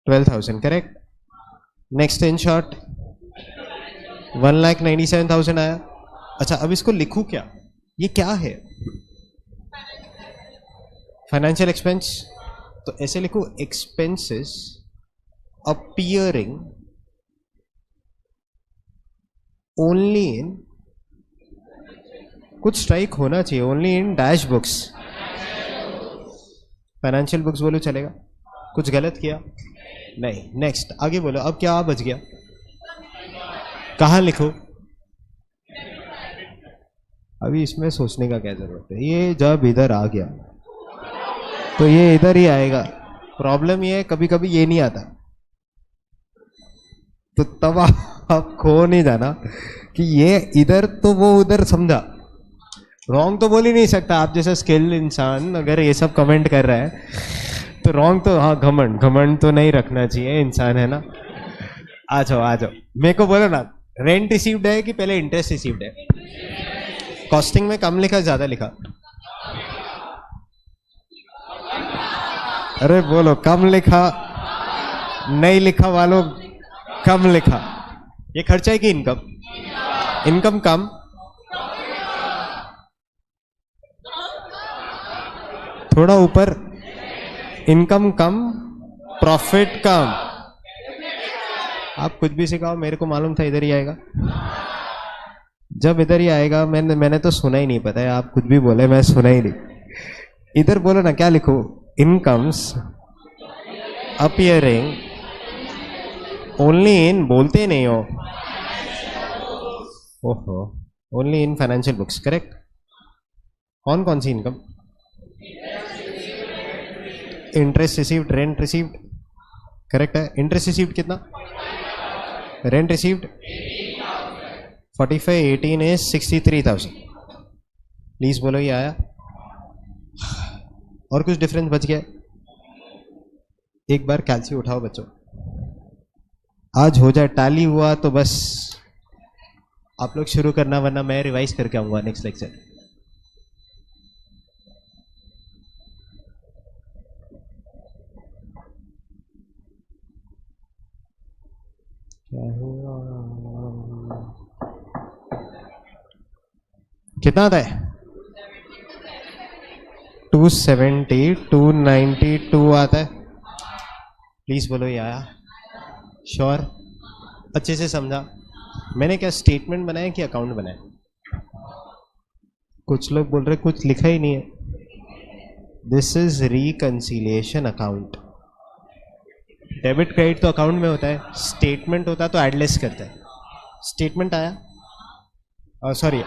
12,000, करेक्ट। नेक्स्ट इन शॉर्ट 1,97,000 आया। अच्छा अब इसको लिखूं क्या? ये क्या है? फाइनेंशियल एक्सपेंस, तो ऐसे लिखो एक्सपेंसेस अपीयरिंग ओनली इन, कुछ स्ट्राइक होना चाहिए, only in dash books, financial books बोलो चलेगा? कुछ गलत किया? नहीं। नेक्स्ट आगे बोलो, अब क्या बच गया? कहाँ लिखो? अभी इसमें सोचने का क्या जरूरत है, ये जब इधर आ गया तो ये इधर ही आएगा। प्रॉब्लम ये है कभी कभी ये नहीं आता, तो तब आप खो नहीं जाना कि ये इधर तो वो उधर समझा। रॉन्ग तो बोल ही नहीं सकता। आप जैसा स्किल्ड इंसान अगर ये सब कमेंट कर रहा है तो रॉन्ग तो, हाँ घमंड घमंड तो नहीं रखना चाहिए इंसान, है ना। आ जाओ आ जाओ, मेरे को बोलो ना, रेंट रिसीव्ड है कि पहले इंटरेस्ट रिसीव्ड है? कॉस्टिंग में कम लिखा ज्यादा लिखा? अरे बोलो, कम लिखा, नहीं लिखा वालों कम लिखा। ये खर्चा है कि इनकम? इनकम कम, थोड़ा ऊपर, इनकम कम प्रॉफिट कम। आप कुछ भी सिखाओ, मेरे को मालूम था इधर ही आएगा। जब इधर ही आएगा, मैंने तो सुना ही नहीं, पता है आप कुछ भी बोले मैं सुना ही नहीं। इधर बोलो ना, क्या लिखो? इनकम्स अपीयरिंग ओनली इन, बोलते नहीं हो, ओहो, only in financial books, correct. कौन कौन सी income? Interest received, rent received, correct है। इंटरेस्ट रिसीव्ड कितना? Rent received 45, 18 is 63,000। प्लीज बोलो ये आया? और कुछ डिफरेंस बच गया? एक बार कैलसी उठाओ बच्चों, आज हो जाए। टैली हुआ तो बस आप लोग शुरू करना, वरना मैं रिवाइज करके आऊंगा नेक्स्ट लेक्चर। कितना आता है? 270, 292 आता है। प्लीज बोलो ये आया? श्योर? अच्छे से समझा? मैंने क्या स्टेटमेंट बनाया कि अकाउंट बनाया? कुछ लोग बोल रहे कुछ लिखा ही नहीं है। This is reconciliation account. Debit credit तो अकाउंट में होता है, स्टेटमेंट होता तो एडलेस करता है। स्टेटमेंट आया, सॉरी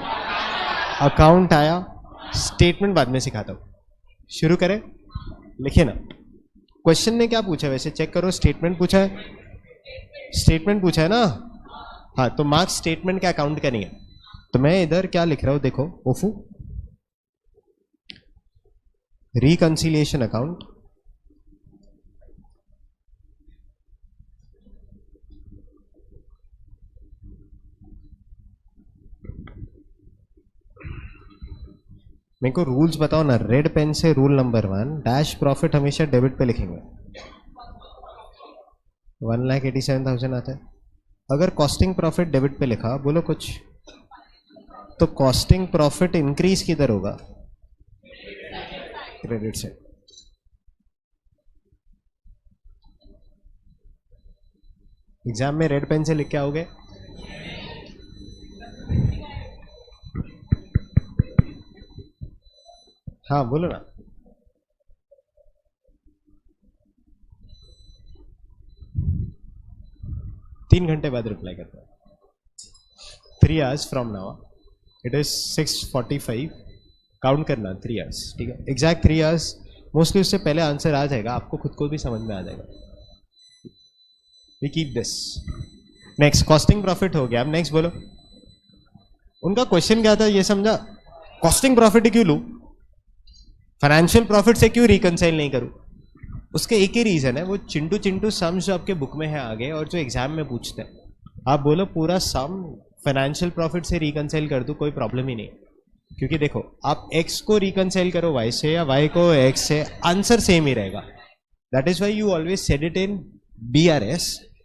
अकाउंट आया, स्टेटमेंट बाद में सिखाता हूं। शुरू करें? लिखिए ना, क्वेश्चन ने क्या पूछा वैसे चेक करो। स्टेटमेंट पूछा है, स्टेटमेंट पूछा है ना, हाँ तो मार्क्स स्टेटमेंट के अकाउंट का नहीं है। तो मैं इधर क्या लिख रहा हूं देखो, ओफू reconciliation account, मेरे को रूल्स बताओ ना. रेड पेन से रूल नंबर 1, डैश प्रॉफिट हमेशा डेबिट पे लिखेंगे. 1,87,000 आता है. अगर कॉस्टिंग प्रॉफिट डेबिट पे लिखा, बोलो कुछ, तो कॉस्टिंग प्रॉफिट इंक्रीज किधर होगा? क्रेडिट से. एग्जाम में रेड पेन से लिख के आओगे. हाँ बोलो ना. तीन घंटे बाद रिप्लाई करता है. 3 hours from now. It is 6:45. Count करना 3 hours. ठीक है, एग्जैक्ट 3 hours. मोस्टली उससे पहले आंसर आ जाएगा, आपको खुद को भी समझ में आ जाएगा. We keep this. Next costing profit हो गया. अब नेक्स्ट बोलो. उनका क्वेश्चन क्या था ये समझा? कॉस्टिंग प्रॉफिट ही क्यों लूं, फाइनेंशियल प्रॉफिट से क्यों रिकनसाइल नहीं करूं? उसके एक ही रीजन है, वो चिंटू चिंटू सम्स जो आपके बुक में है आगे और जो एग्जाम में पूछते हैं. आप बोलो पूरा सम फाइनेंशियल प्रॉफिट से रिकनसाइल कर दूं, कोई प्रॉब्लम ही नहीं. क्योंकि देखो, आप एक्स को रिकनसाइल करो वाई से या वाई को एक्स से, आंसर सेम ही रहेगा. That is why you always said it in BRS,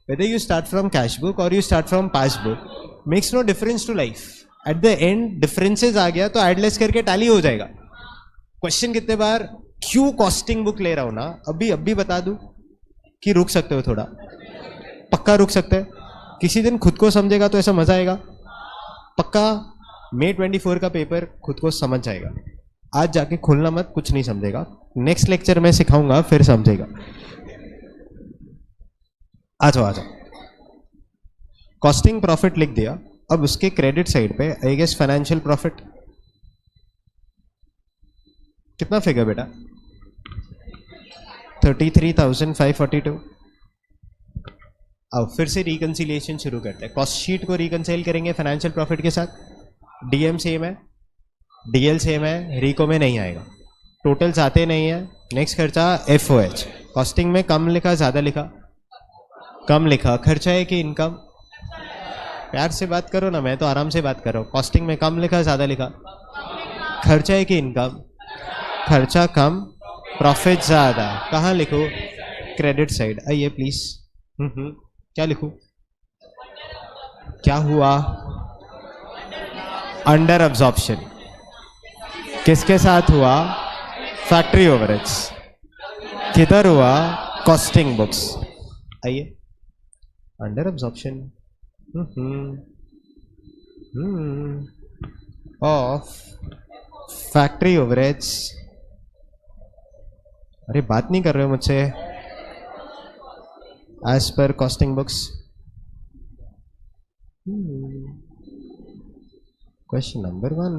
whether you start from cash book or you start from pass book, makes no difference to life. At the end differences आ गया तो ऐड लेस करके टैली हो जाएगा. क्वेश्चन कितने बार क्यों कॉस्टिंग बुक ले रहा हूं ना, अभी बता दूं कि रुक सकते हो थोड़ा, पक्का रुक सकते हैं. किसी दिन खुद को समझेगा तो ऐसा मजा आएगा. पक्का May 24 का पेपर खुद को समझ जाएगा. आज जाके खोलना मत, कुछ नहीं समझेगा. नेक्स्ट लेक्चर में सिखाऊंगा, फिर समझेगा. आ जाओ. कॉस्टिंग प्रॉफिट लिख दिया. अब उसके क्रेडिट साइड पे आई गेस फाइनेंशियल प्रॉफिट कितना फिगर बेटा? 33,542. अब फिर से रिकंसिलिएशन शुरू करते हैं. कॉस्ट शीट को रिकंसाइल करेंगे फाइनेंशियल प्रॉफिट के साथ. डीएम सेम है, डीएल सेम है, रिको में नहीं आएगा, टोटल्स आते नहीं है. नेक्स्ट खर्चा FOH. कॉस्टिंग में कम लिखा ज्यादा लिखा? कम लिखा. खर्चा है कि इनकम? प्यार से बात करो ना, मैं तो आराम से बात कर रहा हूँ. कॉस्टिंग में कम लिखा ज्यादा लिखा? खर्चा है कि इनकम? खर्चा कम, प्रॉफिट ज्यादा. कहाँ लिखो? Credit side. आइए प्लीज. क्या लिखूं? क्या हुआ? Under absorption. किसके साथ हुआ? Factory overheads. किधर हुआ? Costing books. आइए. Under absorption of factory overheads. अरे बात नहीं कर रहे हो मुझसे. As per costing books. Question number 1.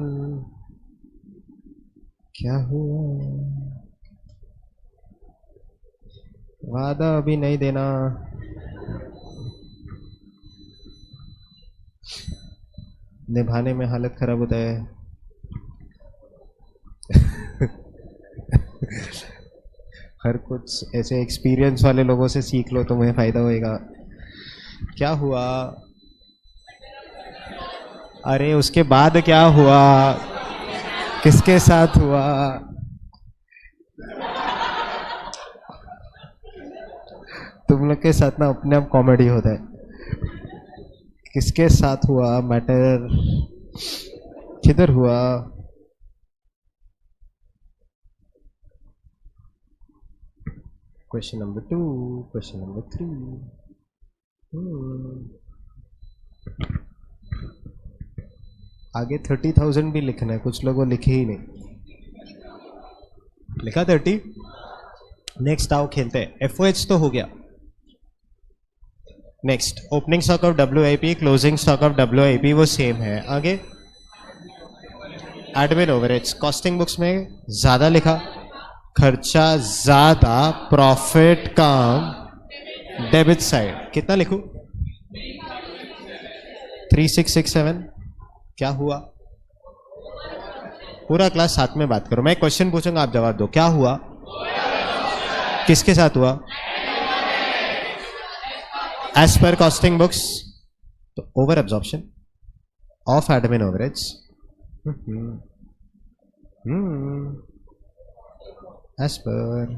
क्या हुआ? वादा अभी नहीं देना. निभाने में हालत खराब होता है. हर कुछ ऐसे एक्सपीरियंस वाले लोगों से सीख लो, तुम्हें फायदा होएगा. क्या हुआ? अरे उसके बाद क्या हुआ? किसके साथ हुआ? तुम लोग के साथ ना अपने आप कॉमेडी होता है. किसके साथ हुआ मैटर, किधर हुआ? Question number 2, question number 3. आगे 30,000 भी लिखना है. कुछ लोगों लिखे ही नहीं. लिखा 30. नेक्स्ट आओ खेलते हैं. FOH तो हो गया. Next opening stock of WIP, closing stock of WIP वो सेम है. आगे एडमिन ओवरहेड्स. कॉस्टिंग बुक्स में ज्यादा लिखा, खर्चा ज्यादा, प्रॉफिट कम, डेबिट साइड. कितना लिखूं? 3667. क्या हुआ? पूरा क्लास साथ में बात करो, मैं क्वेश्चन पूछूंगा आप जवाब दो। क्या हुआ? किसके साथ हुआ? As per costing books. तो over absorption of admin overheads as per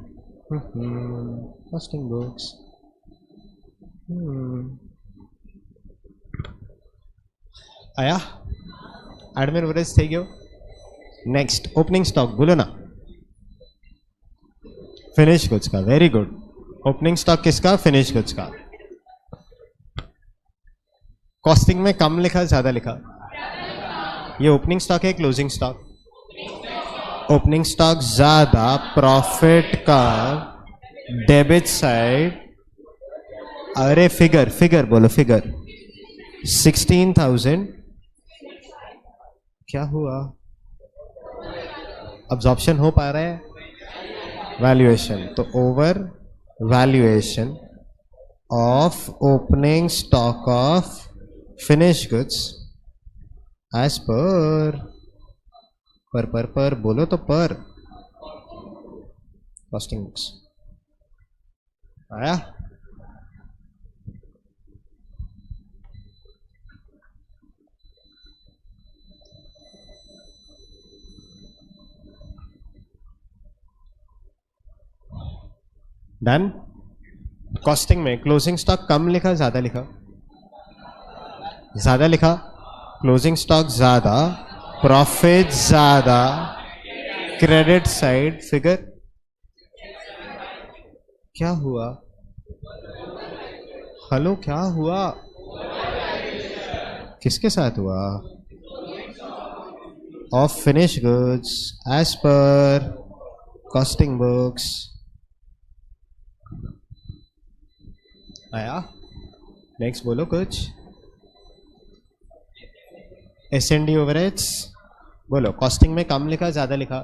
costing books. आया एडमिन ओवरेज થઈ ગયો। नेक्स्ट ओपनिंग स्टॉक बोलो ना। फिनिश गुड्स का, वेरी गुड। ओपनिंग स्टॉक किसका? फिनिश गुड्स का। कॉस्टिंग में कम लिखा ज्यादा लिखा? ये ओपनिंग स्टॉक है क्लोजिंग स्टॉक? ओपनिंग स्टॉक ज्यादा, प्रॉफिट का डेबिट साइड। अरे फिगर फिगर बोलो, फिगर 16,000। क्या हुआ? अब्जॉर्प्शन हो पा रहा है? वैल्यूएशन, तो over valuation of opening stock of finish goods as per बोलो तो पर कॉस्टिंग बुक्स। आया? डन। कॉस्टिंग में क्लोजिंग स्टॉक कम लिखा ज्यादा लिखा? ज्यादा लिखा। क्लोजिंग स्टॉक ज्यादा, प्रॉफिट ज्यादा, क्रेडिट साइड फिगर। क्या हुआ? हेलो क्या हुआ? किसके साथ हुआ? Of finish goods as per costing books. आया? नेक्स्ट बोलो कुछ। एस&डी ओवरहेड्स बोलो। कॉस्टिंग में कम लिखा ज्यादा लिखा?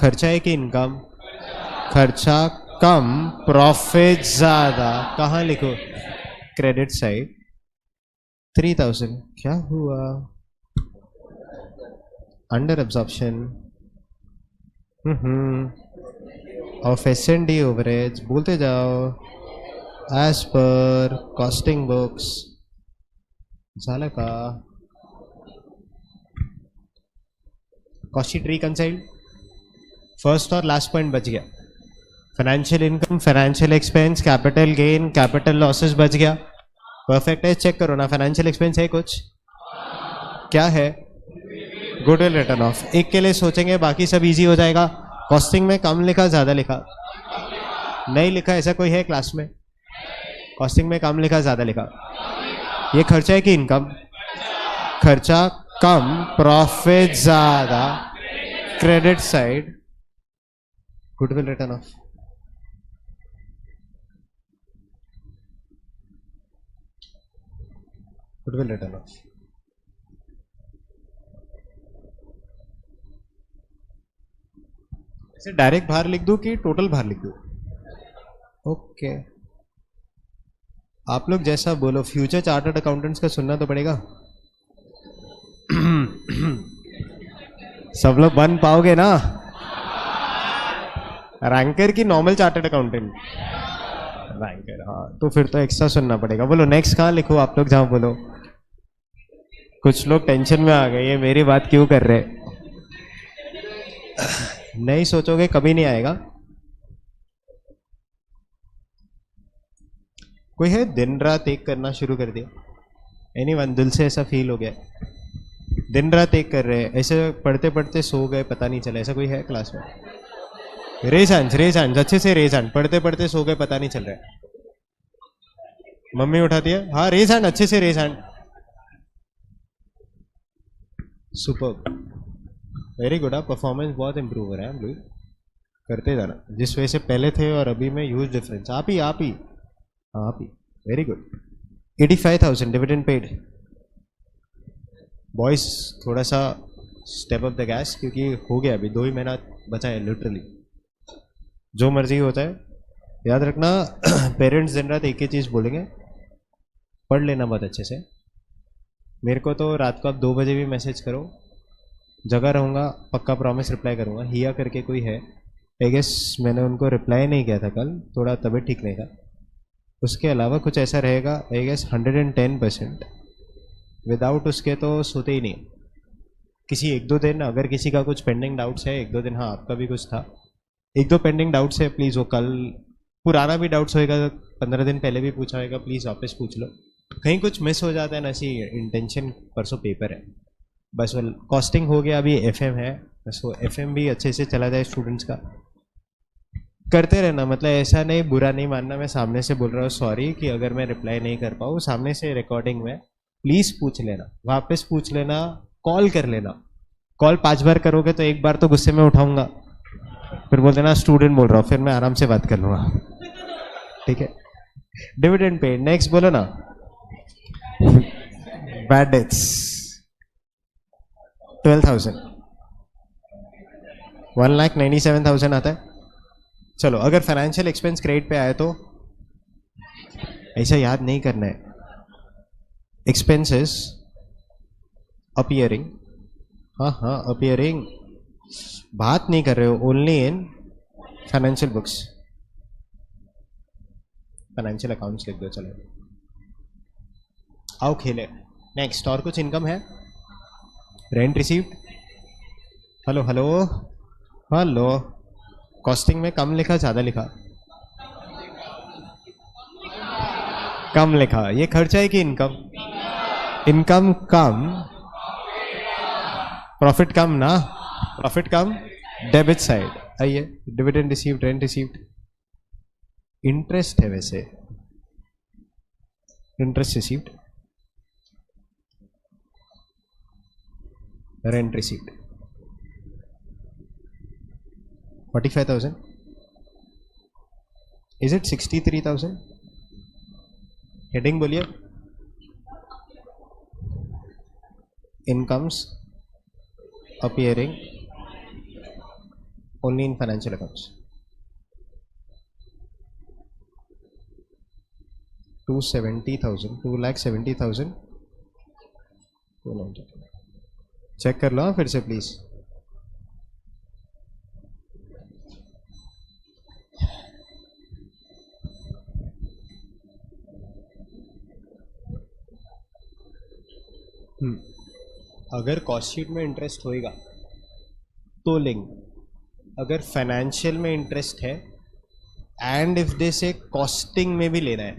खर्चा है कि इनकम? खर्चा कम, प्रॉफिट ज्यादा। कहाँ लिखो? Credit side 3,000। क्या हुआ? Under absorption of S and D overheads. बोलते जाओ। एज पर कॉस्टिंग बुक्स झालं का? Cost sheet reconciled. फर्स्ट और लास्ट पॉइंट बच गया। Financial income, financial expense, capital gain, capital losses बच गया। परफेक्ट है, चेक करो ना। फाइनेंशियल एक्सपेंस है कुछ? क्या है? Goodwill written of. एक के लिए सोचेंगे, बाकी सब इजी हो जाएगा। कॉस्टिंग में कम लिखा ज्यादा लिखा? नहीं लिखा। ऐसा कोई है क्लास में? कॉस्टिंग में कम लिखा ज्यादा लिखा? ये खर्चा है कि इनकम? खर्चा कम, प्रॉफिट ज्यादा, credit side goodwill written of. Goodwill written of. ऐसे डायरेक्ट बाहर लिख दूं कि टोटल बाहर लिख दूं? ओके, आप लोग जैसा बोलो। फ्यूचर चार्टर्ड अकाउंटेंट्स का सुनना तो पड़ेगा। सब लोग बन पाओगे ना? रैंकर की नॉर्मल चार्टर्ड अकाउंटेंट? रैंकर, हाँ। तो फिर तो एक्स्ट्रा सुनना पड़ेगा। बोलो नेक्स्ट कहाँ लिखो आप लोग? जहाँ बोलो। कुछ लोग टेंशन में आ गए, ये मेरी बात क्यों कर रहे? नहीं सोचोगे कभी नहीं आएगा। कोई है दिन रात एक करना शुरू कर दिया? एनीवन? दिल से ऐसा फील हो गया? दिन रात एक कर रहे हैं, ऐसे पढ़ते पढ़ते सो गए, पता नहीं चला। ऐसा कोई है क्लास में? रेज हैंड्स, अच्छे से रेज हैंड। पढ़ते पढ़ते सो गए, पता नहीं चल रहा है। मम्मी उठाती है? हाँ, रेज हैंड, अच्छे से raise hand. Super, very good. Performance बहुत इंप्रूव हो रहा है। हम लोग करते जाना, जिस वजह से पहले थे और अभी में ह्यूज डिफरेंस। आप ही very good. 85,000 dividend paid. Boys थोड़ा सा स्टेप अप द गैस, क्योंकि हो गया अभी 2 ही महीना बचा है लिटरली। जो मर्जी होता है, याद रखना। पेरेंट्स दिन रात एक ही चीज़ बोलेंगे, पढ़ लेना बहुत अच्छे से। मेरे को तो रात को आप 2 बजे भी मैसेज करो, जगह रहूँगा, पक्का प्रॉमिस रिप्लाई करूँगा। हिया करके कोई है, आई गेस मैंने उनको रिप्लाई नहीं किया था कल, थोड़ा तबीयत ठीक नहीं था। उसके अलावा कुछ ऐसा रहेगा आई गेस 110%। विदाउट उसके तो सोते ही नहीं। किसी एक दो दिन अगर किसी का कुछ पेंडिंग डाउट्स है, एक दो दिन, हाँ आपका भी कुछ था, एक दो पेंडिंग डाउट्स है, प्लीज़ वो कल, पुराना भी डाउट्स होएगा 15 दिन पहले भी पूछा होएगा, प्लीज़ वापस पूछ लो। कहीं कुछ मिस हो जाता है ना, सी इंटेंशन परसों पेपर है, बस वो कॉस्टिंग हो गया, अभी एफएम है, बस वो एफएम भी अच्छे से चला जाए स्टूडेंट्स का। करते रहना, मतलब ऐसा नहीं, बुरा नहीं मानना, मैं सामने से बोल रहा हूँ सॉरी कि अगर मैं रिप्लाई नहीं कर पाऊँ, सामने से रिकॉर्डिंग में प्लीज़ पूछ लेना, वापस पूछ लेना, कॉल कर लेना। कॉल 5 बार करोगे तो एक बार तो गुस्से में उठाऊंगा, फिर बोल देना स्टूडेंट बोल रहा हूँ, फिर मैं आराम से बात कर लूँगा, ठीक है। डिविडेंड पे नेक्स्ट बोलो ना। बैड डेट्स 12,000, 1,97,000 आता है। चलो अगर फाइनेंशियल एक्सपेंस क्रेडिट पे आए तो ऐसा याद नहीं करना है, एक्सपेंसेस अपीयरिंग, हाँ हाँ अपीयरिंग, बात नहीं कर रहे हो, only in financial books, financial accounts लिख दो। चलो आओ खेले नेक्स्ट। और कुछ इनकम है? Rent received, hello hello hello, costing में कम लिखा ज़्यादा लिखा? कम लिखा। ये खर्चा है कि इनकम? इनकम कम, प्रॉफिट कम ना, प्रॉफिट कम, डेबिट साइड। आइए, dividend received, rent received, interest है वैसे, interest received, rent received 45,000, is it 63,000? Heading बोलिए, incomes appearing only in financial accounts, 270,000, 2,70,000, 290। Check कर लो फिर से प्लीज। अगर कॉस्ट शीट में इंटरेस्ट होएगा तो लिंक, अगर फाइनेंशियल में इंटरेस्ट है एंड इफ दे से कॉस्टिंग में भी लेना है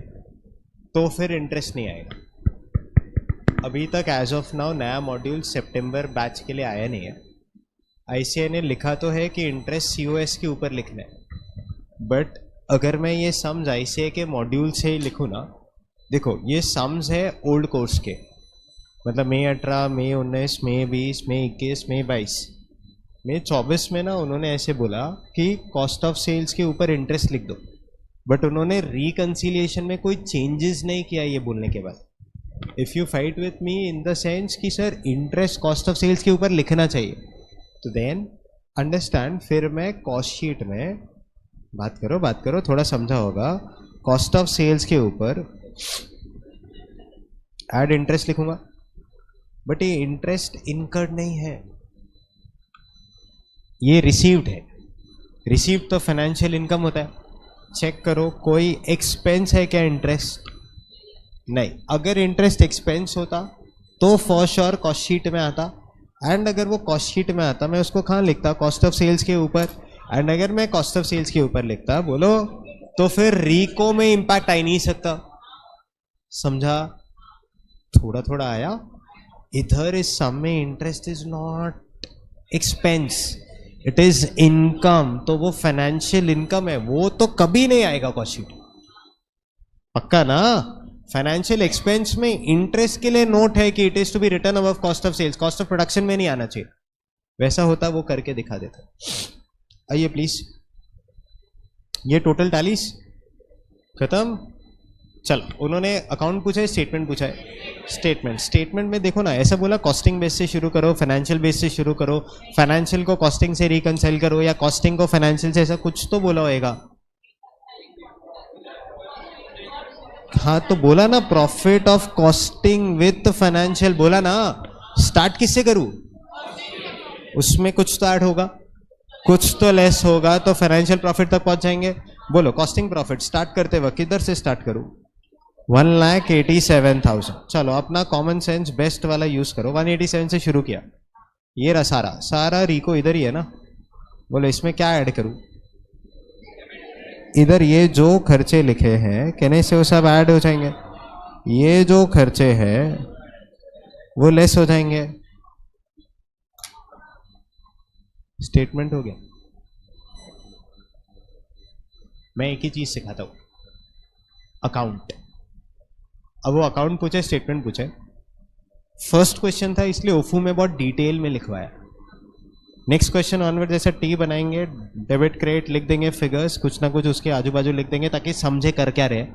तो फिर इंटरेस्ट नहीं आएगा। अभी तक एज ऑफ नाउ नया मॉड्यूल सितंबर बैच के लिए आया नहीं है। आईसीआई ने लिखा तो है कि इंटरेस्ट सीओएस के ऊपर लिखना है, बट अगर मैं ये सम्स आईसीआई के मॉड्यूल से ही लिखूँ ना, देखो ये सम्स है ओल्ड कोर्स के, मतलब मई 18, मई 19, मई 20, मई 21, मई 22, मई 24 में ना उन्होंने ऐसे बोला कि कॉस्ट ऑफ सेल्स के ऊपर इंटरेस्ट लिख दो, बट उन्होंने रिकंसिलिएशन में कोई चेंजेस नहीं किया ये बोलने के बाद। If you fight with me in the sense कि sir interest cost of sales के ऊपर लिखना चाहिए, तो देन अंडरस्टैंड, फिर मैं कॉस्ट शीट में बात करो थोड़ा समझा होगा, कॉस्ट ऑफ सेल्स के ऊपर ऐड इंटरेस्ट लिखूंगा, बट ये इंटरेस्ट इनकर्ड नहीं है, ये रिसीव्ड है। रिसीव्ड तो फाइनेंशियल इनकम होता है। चेक करो कोई एक्सपेंस है क्या इंटरेस्ट? नहीं। अगर इंटरेस्ट एक्सपेंस होता तो फॉर श्योर कॉस्ट शीट में आता, एंड अगर वो कॉस्ट शीट में आता मैं उसको कहाँ लिखता? कॉस्ट ऑफ सेल्स के ऊपर। एंड अगर मैं कॉस्ट ऑफ सेल्स के ऊपर लिखता बोलो तो फिर रिको में इंपैक्ट आ ही नहीं सकता। समझा? थोड़ा थोड़ा आया। इधर इस सम में interest is not expense, it is income, तो वो फाइनेंशियल इनकम है, वो तो कभी नहीं आएगा कॉस्ट शीट। पक्का ना? फाइनेंशियल एक्सपेंस में इंटरेस्ट के लिए नोट है कि it is to be written above cost of sales, cost of production में नहीं आना चाहिए। वैसा होता वो करके दिखा देता। आइए प्लीज, ये टोटल टैलीज खत्म। चलो, उन्होंने अकाउंट पूछा है, स्टेटमेंट पूछा है। स्टेटमेंट में देखो ना, ऐसा बोला कॉस्टिंग बेस से शुरू करो, फाइनेंशियल बेस से शुरू करो, फाइनेंशियल को कॉस्टिंग से रिकंसाइल करो, या कॉस्टिंग को फाइनेंशियल से, ऐसा कुछ तो बोला होएगा। हाँ तो बोला ना, profit of costing with financial, बोला ना। स्टार्ट किससे करूं? उसमें कुछ तो ऐड होगा, कुछ तो लेस होगा, तो फाइनेंशियल प्रॉफिट तक पहुंच जाएंगे। बोलो कॉस्टिंग प्रॉफिट स्टार्ट करते वक्त किधर से स्टार्ट करूं? 1,87,000। चलो अपना कॉमन सेंस बेस्ट वाला यूज करो, 187 से शुरू किया, ये रहा सारा सारा रिको इधर ही है ना। बोलो इसमें क्या ऐड करूं? इधर ये जो खर्चे लिखे हैं कहने से वो सब ऐड हो जाएंगे, ये जो खर्चे हैं वो लेस हो जाएंगे। स्टेटमेंट हो गया। मैं एक ही चीज सिखाता हूं, अकाउंट। अब वो अकाउंट पूछे, स्टेटमेंट पूछे, फर्स्ट क्वेश्चन था इसलिए ओफू में बहुत डिटेल में लिखवाया। नेक्स्ट क्वेश्चन ऑनवर्ड जैसे टी बनाएंगे, डेबिट क्रेडिट लिख देंगे, फिगर्स कुछ ना कुछ उसके आजू बाजू लिख देंगे ताकि समझे कर क्या रहे,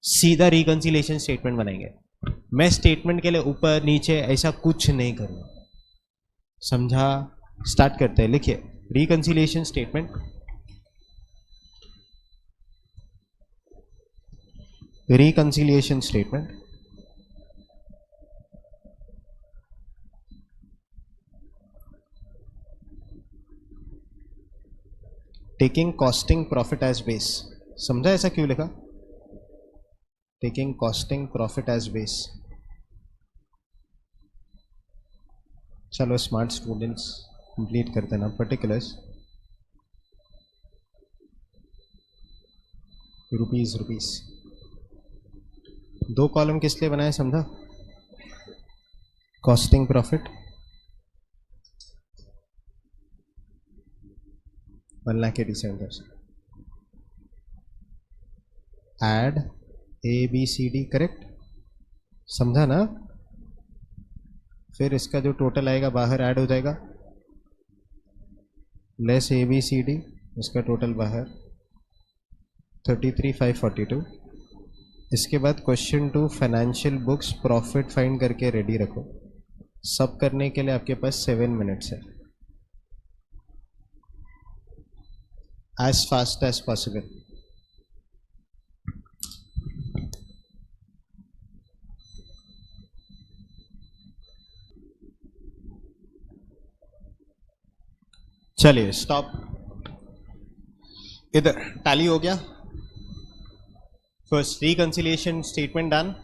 सीधा रिकंसिलिएशन स्टेटमेंट बनाएंगे। मैं स्टेटमेंट के लिए ऊपर नीचे ऐसा कुछ नहीं करूंगा, समझा? स्टार्ट करते हैं, लिखिए reconciliation statement. Reconciliation statement, taking costing profit as base. समझा ऐसा क्यों लिखा? Taking costing profit as base. चलो स्मार्ट स्टूडेंट्स कंप्लीट करते ना पर्टिकुलर्स। रुपीस दो कॉलम किस लिए बनाए समझा? Costing profit 1,87,000, add ABCD, correct? समझा ना? फिर इसका जो टोटल आएगा बाहर ऐड हो जाएगा, लेस ABCD, इसका टोटल बाहर 33,542। इसके बाद question 2 financial books profit find करके रेडी रखो। सब करने के लिए आपके पास 7 मिनट्स है, एज फास्ट एज पॉसिबल। चलिए स्टॉप। इधर टैली हो गया, फर्स्ट रिकंसिलिएशन स्टेटमेंट डन।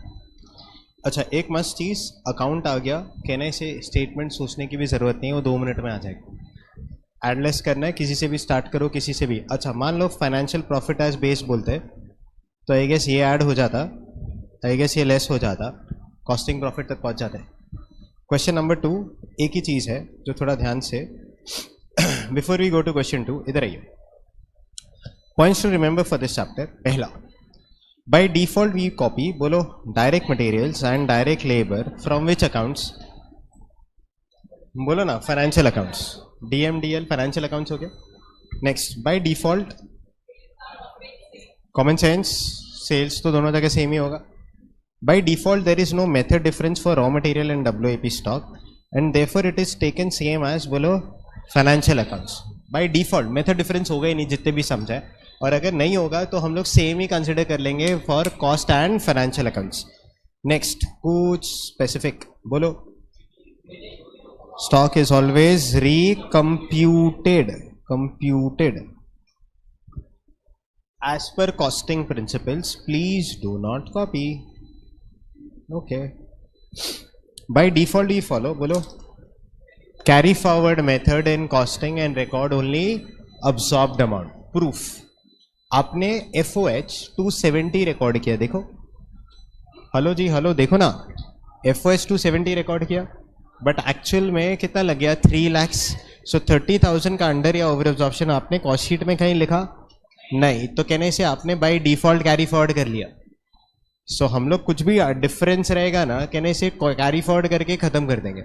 अच्छा एक मस्त चीज, अकाउंट आ गया, कहने से स्टेटमेंट सोचने की भी जरूरत नहीं है, वो 2 मिनट में आ जाएगा। एडलेस करना है, किसी से भी स्टार्ट करो, किसी से भी। अच्छा मान लो फाइनेंशियल प्रॉफिट एज बेस बोलते तो आई गेस ये ऐड हो जाता, आई गेस ये लेस हो जाता, कॉस्टिंग प्रॉफिट तक पहुंच जाते। क्वेश्चन नंबर 2 एक ही चीज है जो थोड़ा ध्यान से before we go to question 2 इधर आइए, points to remember for this chapter. पहला, बाय डिफॉल्ट वी कॉपी, बोलो direct materials and direct labour from which accounts? बोलो ना financial accounts, DMDL financial accounts हो गया। Next, by default common sense sales तो दोनों जगह सेम ही होगा। By default there is no method difference for raw material and WIP stock and therefore it is taken same as, बोलो financial accounts. By default method difference होगा ही नहीं जितने भी समझा है, और अगर नहीं होगा तो हम लोग सेम ही कंसिडर कर लेंगे for cost and financial accounts. Next, कुछ स्पेसिफिक बोलो। Stock is always recomputed, computed as per costing principles, please do not copy. Okay, by default we follow, बोलो carry forward method in costing and record only absorbed amount. Proof, आपने FOH 270 रिकॉर्ड किया, देखो हेलो जी हेलो, देखो ना FOH 270 रिकॉर्ड किया, बट एक्चुअल में कितना लग गया? 3 लाख। सो 30,000 का अंडर या ओवर एब्जॉर्प्शन आपने कॉस्ट शीट में कहीं लिखा नहीं, तो कहने से आपने बाय डिफॉल्ट कैरी फॉरवर्ड कर लिया। सो हम लोग कुछ भी डिफरेंस रहेगा ना, कहने से कैरी फॉरवर्ड करके खत्म कर देंगे।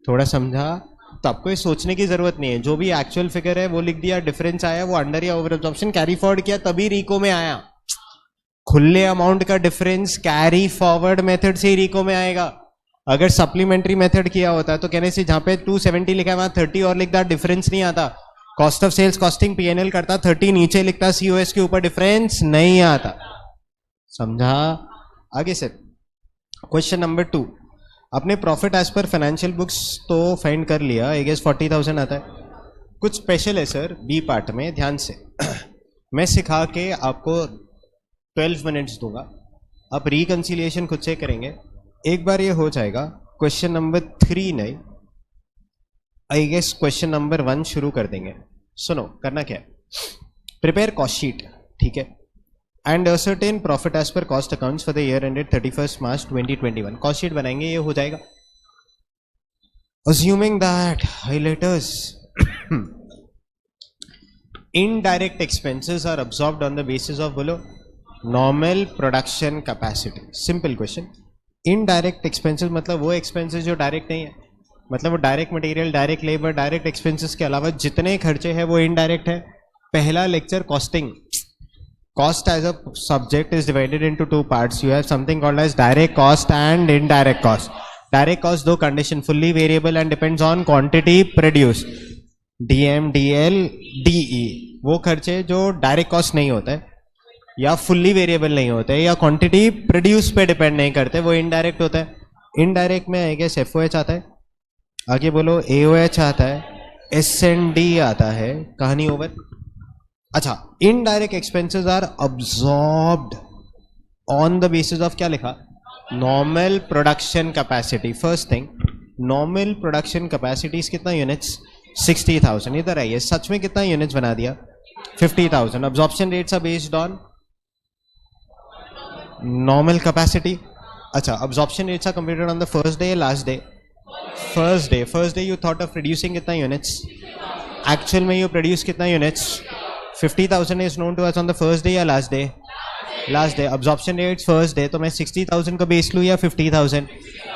थोड़ा समझा? तो आपको ये सोचने की जरूरत नहीं है, जो भी एक्चुअल फिगर है वो लिख दिया, डिफरेंस आया वो अंडर या ओवर एब्जॉर्प्शन कैरी फॉरवर्ड किया तभी रिको में आया। खुले अमाउंट का डिफरेंस कैरी फॉरवर्ड मेथड से ही रिको में आएगा। अगर सप्लीमेंट्री मेथड किया होता तो कहने से जहां पे 270 लिखा है वहां 30 और लिखता, डिफरेंस नहीं आता। Cost of sales costing PNL करता, 30 नीचे लिखता, COS के ऊपर डिफरेंस नहीं आता। समझा? आगे से क्वेश्चन नंबर 2, आपने profit as per financial books तो फाइंड कर लिया, आई गेस 40,000 आता है। कुछ स्पेशल है सर बी पार्ट में, ध्यान से मैं सिखा के आपको 12 मिनट्स दूंगा, आप रिकंसिलिएशन खुद से करेंगे। एक बार ये हो जाएगा, क्वेश्चन नंबर 3 नहीं, आई गेस क्वेश्चन नंबर 1 शुरू कर देंगे। सुनो करना क्या है, प्रिपेयर कॉस्ट शीट, ठीक है, and ascertain profit as per cost accounts for the year ended 31 March 2021। Cost sheet बनाएंगे, ये हो जाएगा। Assuming that highlighters indirect expenses are absorbed on the basis of, बोलो, normal production capacity. Simple question. Indirect expenses मतलब वो एक्सपेंसेस जो डायरेक्ट नहीं है, मतलब वो direct material, direct labour, direct expenses के अलावा जितने खर्चे हैं वो इनडायरेक्ट है। पहला lecture costing, cost as a subject is divided into two parts. You have something called as direct cost and indirect cost. Direct cost दो condition, fully variable and depends on quantity produced, DM, DL, DE। वो खर्चे जो डायरेक्ट कॉस्ट नहीं होता है या फुल्ली वेरिएबल नहीं होते या क्वांटिटी प्रोड्यूस पे डिपेंड नहीं करते, वो इनडायरेक्ट होता है। इनडायरेक्ट में आई गेस FOH आता है, आगे बोलो AOH आता है, S&D आता है, कहानी ओवर। अच्छा, indirect expenses are absorbed on the basis of, क्या लिखा, normal production capacity. First thing, normal production capacity कितना यूनिट्स, 60,000। इधर आइए, सच में कितना यूनिट्स बना दिया, 50,000। Absorption rates are based on normal capacity. अच्छा, absorption rates are computed on the first day, last day, first day you thought of producing कितना यूनिट्स, एक्चुअल में यू प्रोड्यूस कितना units, 50,000 is known to us on the first day या last day, last day। absorption rates first day, तो मैं 60,000 को बेस लूँ या 50,000,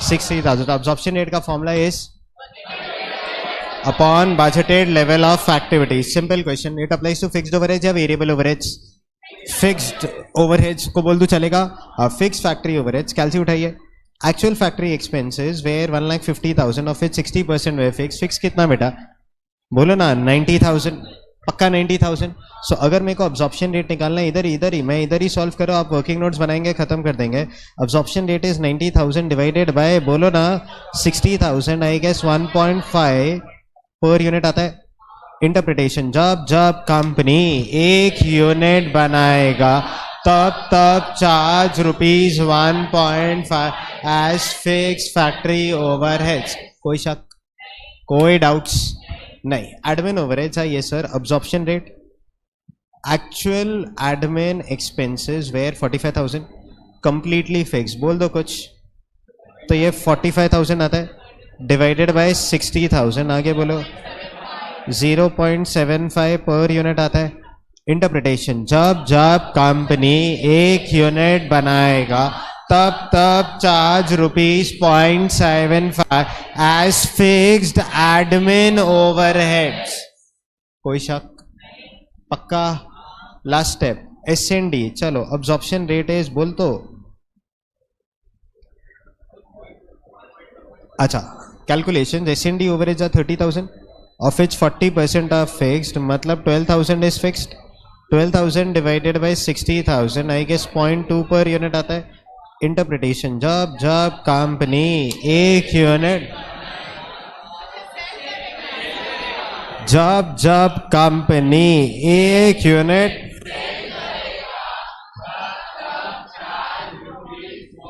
60,000। absorption rate का formula is upon budgeted level of activity। simple question, it applies to fixed overhead या variable overheads। fixed overheads को बोल दूँ चलेगा, fixed factory overheads। कैलसी उठाइए, actual factory expenses where 1,50,000 of which 60% were fixed। fixed कितना बेटा, बोलो ना, 90,000, पक्का 90,000। सो अगर मेरे को अब्जॉर्प्शन रेट निकालना है, इधर ही मैं इधर ही सॉल्व करो, आप वर्किंग नोट्स बनाएंगे, खत्म कर देंगे। Absorption rate is 90,000 divided by, बोलो ना, 60,000, आई गेस 1.5 पर यूनिट आता है। इंटरप्रिटेशन, जब कंपनी एक यूनिट बनाएगा तब charge ₹1.5 as fix factory overheads. कोई शक, कोई डाउट्स नहीं। एडमिन ओवरहेड्स है ये sir, absorption rate, actual admin expenses were 45,000, completely fix, बोल दो कुछ, तो ये 45,000 आता है डिवाइडेड बाय 60,000, आगे बोलो 0.75 पर यूनिट आता है। इंटरप्रिटेशन, जब कंपनी एक यूनिट बनाएगा तब charge ₹0.75 as fixed admin overheads. कोई शक, पक्का। Last step, S&D। चलो, अब्जॉर्प्शन रेट इज, बोल तो, अच्छा, calculation, S&D overheads are 30,000 of which 40% are fixed, मतलब 12,000 is fixed। 12,000 divided by 60,000, I guess 0.2 per unit आता है। इंटरप्रिटेशन, जब कंपनी एक यूनिट, जब कंपनी एक यूनिट,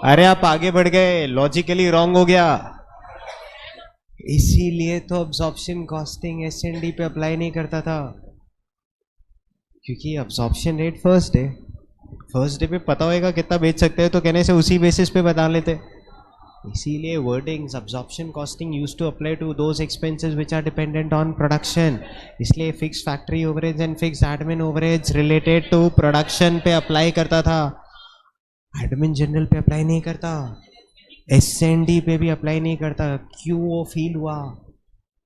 अरे आप आगे बढ़ गए, लॉजिकली रॉन्ग हो गया, इसीलिए तो अब्जॉर्प्शन कॉस्टिंग S&D पे अप्लाई नहीं करता था, क्योंकि अब्जॉर्प्शन रेट फर्स्ट डे पे पता होएगा कितना बेच सकते हैं, तो कहने से उसी बेसिस पे बता लेते। इसीलिए wordings, absorption costing used to apply to those expenses which are dependent on production. इसलिए fix factory overheads and fix admin overheads related to production पे अप्लाई करता था, एडमिन जनरल पे अप्लाई नहीं करता, S&D पे भी अप्लाई नहीं करता। क्यों वो फील हुआ,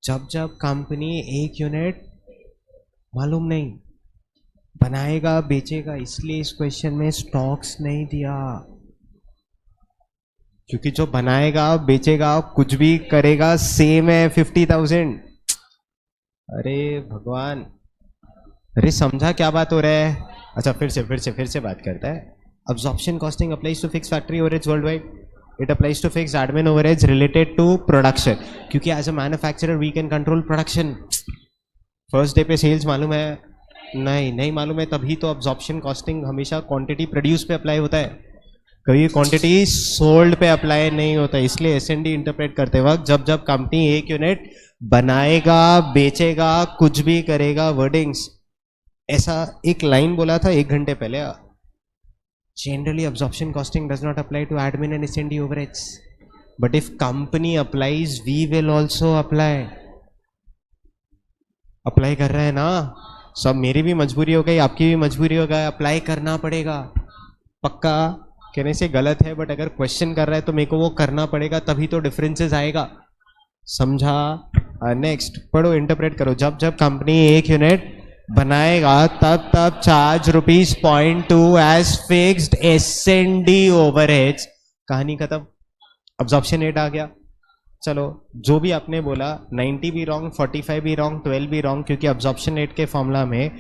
जब कंपनी एक यूनिट, मालूम नहीं, बनाएगा बेचेगा, इसलिए इस क्वेश्चन में स्टॉक्स नहीं दिया, क्योंकि जो बनाएगा बेचेगा कुछ भी करेगा सेम है 50,000। अरे भगवान, अरे समझा क्या बात हो रहा है। अच्छा, फिर से बात करता है। Absorption costing applies to fix factory overheads world wide. It applies to fixed admin overheads related to production. क्योंकि as a manufacturer we can control production. First day पे सेल्स मालूम है, नहीं मालूम है, तभी तो अब्जॉर्प्शन कॉस्टिंग हमेशा क्वांटिटी प्रोड्यूस पे अप्लाई होता है, कभी क्वांटिटी सोल्ड पे अप्लाई नहीं होता. इसलिए एसएनडी इंटरप्रेट करते वक्त जब जब कंपनी एक यूनिट बनाएगा, बेचेगा, कुछ भी करेगा, वर्डिंग्स ऐसा एक लाइन बोला था 1 घंटे पहले. Generally absorption costing does not apply to admin and SND overheads, but if company applies we will also apply. Apply कर रहे हैं ना सब, मेरी भी मजबूरी हो गई, आपकी भी मजबूरी हो गई, अप्लाई करना पड़ेगा. पक्का कहने से गलत है, बट अगर क्वेश्चन कर रहा है तो मेरे को वो करना पड़ेगा, तभी तो डिफरेंसेस आएगा. समझा? नेक्स्ट पढ़ो, इंटरप्रेट करो. जब जब कंपनी एक यूनिट बनाएगा तब तब charge ₹0.2 as fixed SND overheads. कहानी खत्म. अब्जॉर्प्शन रेट आ गया. चलो जो भी आपने बोला 90 भी रॉन्ग, 45 भी रॉन्ग, 12 भी रॉन्ग, क्योंकि अब्जॉर्प्शन रेट के फॉर्मूला में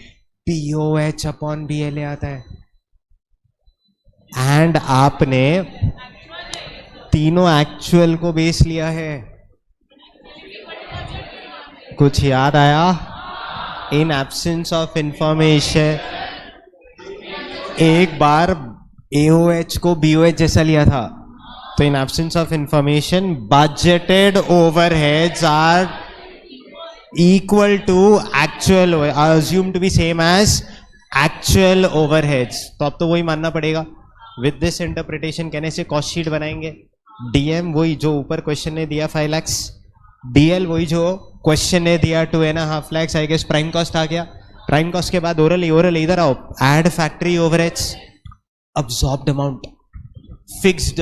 POH अपॉन BLA आता है. एंड आपने तीनों एक्चुअल को बेस लिया है. कुछ याद आया? इन एब्सेंस ऑफ इंफॉर्मेशन एक बार AOH को BOH जैसा लिया था, तो in absence of information budgeted overheads are equal to actual, assume to be same as actual overheads. तो अब तो वही मानना पड़ेगा. विद दिस इंटरप्रिटेशन कहने से कॉस्ट शीट बनाएंगे. DM वही जो ऊपर क्वेश्चन ने दिया 5 lakhs, DL वही जो क्वेश्चन ने दिया 2.5 lakhs. I guess prime cost आ गया. प्राइम कॉस्ट के बाद ओरल इधर आओ. Add factory overheads, absorbed amount, fixed.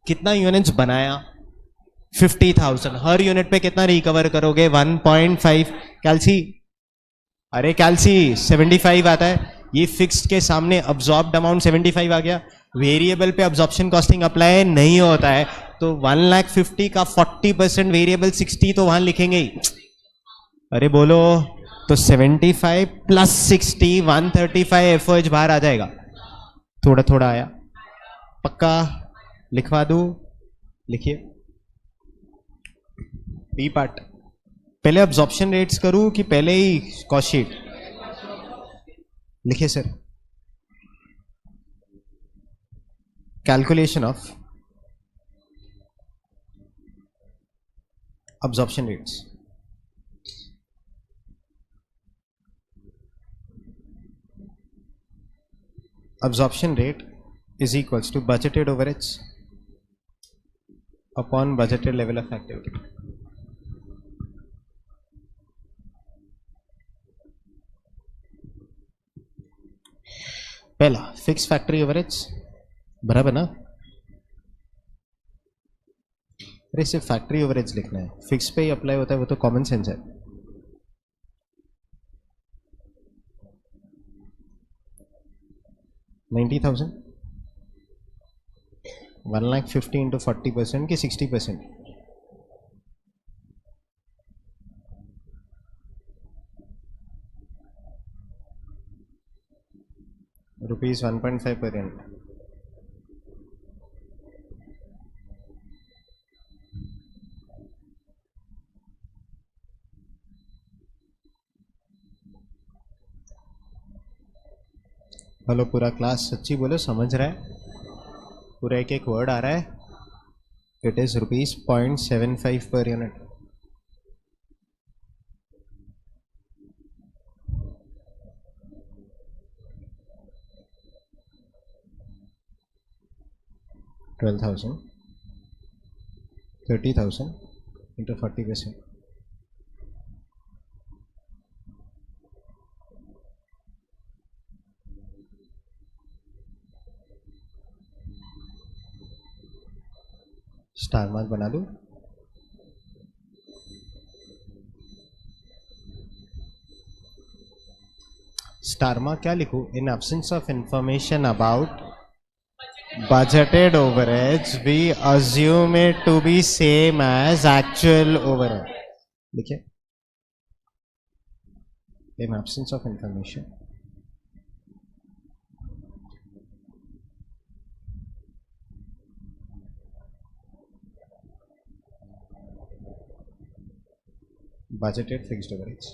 कितना यूनिट्स बनाया? 50,000. हर यूनिट पे कितना रिकवर करोगे? 1.5. कैल्सी, अरे कैल्सी 75 आता है. ये फिक्स्ड के सामने अब्सॉर्ब्ड अमाउंट 75 आ गया. वेरिएबल पे अब्सॉर्प्शन कॉस्टिंग अप्लाई नहीं होता है, तो 1,50,000 का 40% वेरिएबल 60 तो वहां लिखेंगे ही. अरे बोलो, तो 75 प्लस 60 135 FOH बाहर आ जाएगा. थोड़ा थोड़ा आया. पक्का लिखवा दूं? लिखिए. बी पार्ट पहले अब्जॉर्प्शन रेट्स करूं कि पहले ही कॉस्ट शीट? लिखिए sir. Calculation of absorption rates. Absorption rate is equals to budgeted overheads upon budgeted level of activity. पहला फिक्स फैक्ट्री ओवरहेड्स बराबर ना. अरे सिर्फ फैक्ट्री ओवरहेड्स लिखना है, फिक्स पे ही अप्लाई होता है, वो तो कॉमन सेंस है. $90,000 1,50,000 इंटू 40% की 60%. ₹1.5 per unit. हेलो पूरा क्लास, सच्ची बोलो समझ रहा है? पूरा एक एक वर्ड आ रहा है? It is ₹0.75 per unit. $12,000 $30,000 into 40%. Star mark बना दूं? स्टार मार्क क्या लिखूं? इन absence of information about budgeted overheads we assume it to be same as actual overhead. देखिए, in absence of information budgeted fixed overheads.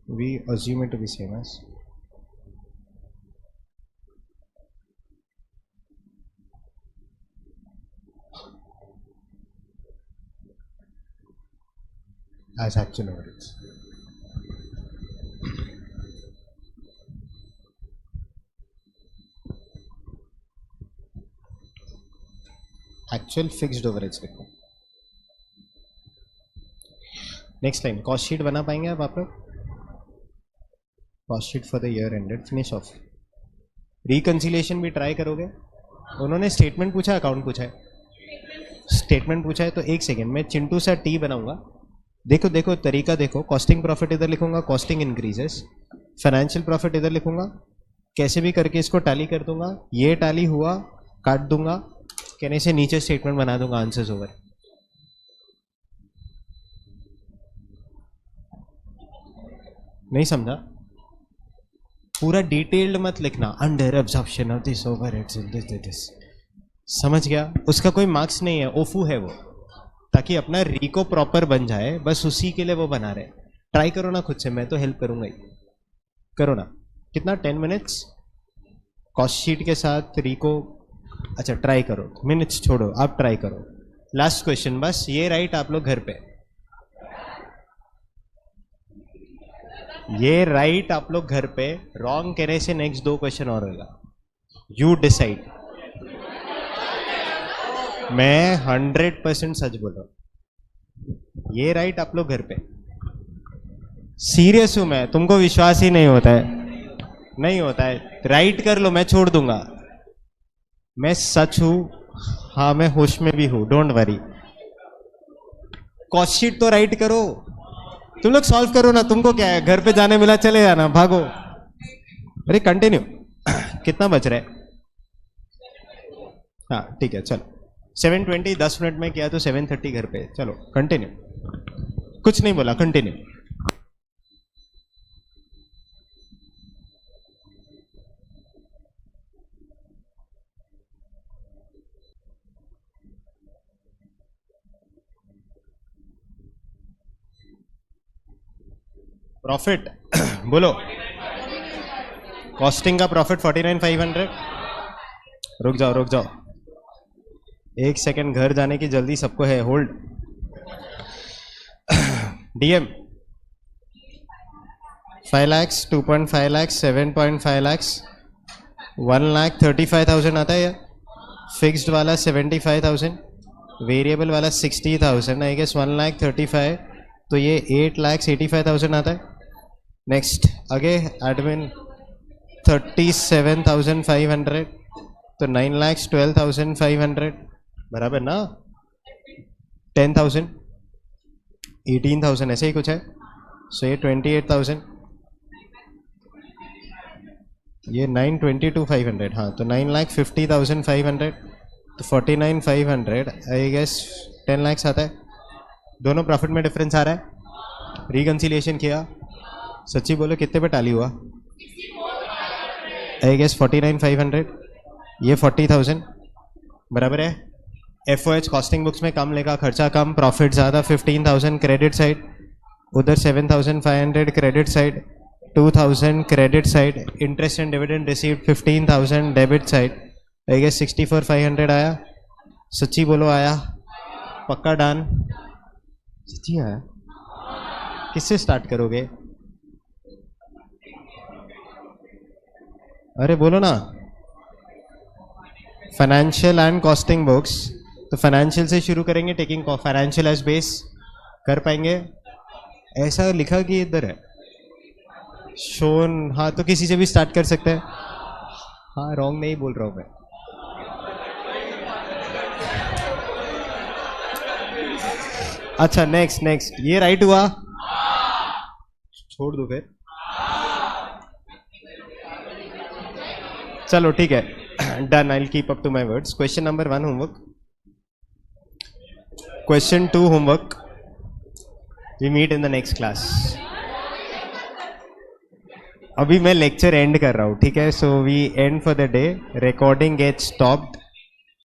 We assume it to be same as actual overheads. Actual fixed overheads लिखो. नेक्स्ट लाइन, कॉस्ट शीट बना पाएंगे आप लोग? Cost sheet for the year ended, finish off. Reconciliation भी ट्राई करोगे? उन्होंने स्टेटमेंट पूछा, अकाउंट पूछा है? स्टेटमेंट पूछा है, तो एक सेकेंड मैं चिंटू सा टी बनाऊंगा. देखो देखो तरीका देखो, कॉस्टिंग प्रॉफिट इधर लिखूंगा, कॉस्टिंग इंक्रीजेस, फाइनेंशियल प्रॉफिट इधर लिखूंगा, कैसे भी करके इसको टैली कर दूंगा, ये टैली हुआ काट दूंगा, कहने से नीचे स्टेटमेंट बना दूंगा, आंसर्स ओवर. नहीं समझा? पूरा डिटेल्ड मत लिखना, under absorption of this overheads in this. समझ गया? उसका कोई मार्क्स नहीं है, ओफू है वो, ताकि अपना रिको प्रॉपर बन जाए, बस उसी के लिए वो बना रहे. ट्राई करो ना खुद से, मैं तो हेल्प करूंगा ही. करो ना. कितना? 10 मिनट्स कॉस्ट शीट के साथ रिको. अच्छा ट्राई करो, मिनट्स छोड़ो, आप ट्राई करो. लास्ट क्वेश्चन बस, ये राइट आप लोग घर पे, ये राइट आप लोग घर पे. रॉन्ग कहने से नेक्स्ट 2 क्वेश्चन और होगा. You decide. मैं 100% सच बोल रहा हूं. ये राइट आप लोग घर पे. सीरियस हूं मैं, तुमको विश्वास ही नहीं होता है. नहीं होता है, राइट कर लो, मैं छोड़ दूंगा. मैं सच हूं. हाँ मैं होश में भी हूं, डोंट वरी. कॉस्ट शीट तो राइट करो, तुम लोग सॉल्व करो ना. तुमको क्या है, घर पे जाने मिला, चले जाना, भागो. अरे कंटिन्यू. कितना बच रहा है? हाँ ठीक है चलो. 7:20, 10 मिनट में किया तो 7:30 घर पे. चलो कंटिन्यू. कुछ नहीं बोला, कंटिन्यू. प्रॉफिट बोलो. कॉस्टिंग का प्रॉफिट 49,500. रुक जाओ रुक जाओ, एक सेकंड, घर जाने की जल्दी सबको है, hold. DM 5 lakhs, 2.5 lakhs, 7.5 lakhs, 1,35,000 आता है यार. फिक्स्ड वाला 75,000, वेरिएबल वाला 60,000, आई गेस 1,35,000, तो ये 8,85,000 आता है. नेक्स्ट आगे एडमिन 37,500, तो 9,12,500 बराबर ना. 10,000, 18,000 ऐसे ही कुछ है. सो ये 28,000, ये 9,22,500. हाँ तो 9,50,500, तो 49,500, आई गेस 10 lakhs आता है. दोनों प्रॉफिट में डिफरेंस आ रहा है. रिकंसिलिएशन किया, सच्ची बोलो कितने पे टाली हुआ? आई गेस 49,500, ये 40,000 बराबर है. एफओएच कॉस्टिंग बुक्स में कम लेगा, खर्चा कम, प्रॉफिट ज़्यादा. 15,000 क्रेडिट साइड, उधर 7,500 credit side, 2,000 credit side. Interest and dividend received 15,000 debit side. I guess 64,500 आया. सच्ची बोलो आया? पक्का डन? सच्ची आया? किससे स्टार्ट करोगे? अरे बोलो ना. फाइनेंशियल एंड कॉस्टिंग बुक्स, तो फाइनेंशियल से शुरू करेंगे, टेकिंग फाइनेंशियल एज बेस. कर पाएंगे? ऐसा लिखा कि इधर है शोन. हाँ तो किसी से भी स्टार्ट कर सकते हैं. हाँ रॉन्ग नहीं बोल रहा हूं मैं. अच्छा नेक्स्ट नेक्स्ट, ये राइट हुआ, छोड़ दो फिर. चलो ठीक है, done. I will keep up to my words. Question number 1 homework. Question 2 homework. We meet in the next class. अभी मैं लेक्चर एंड कर रहा हूँ, ठीक है? So we end for the day, recording get stopped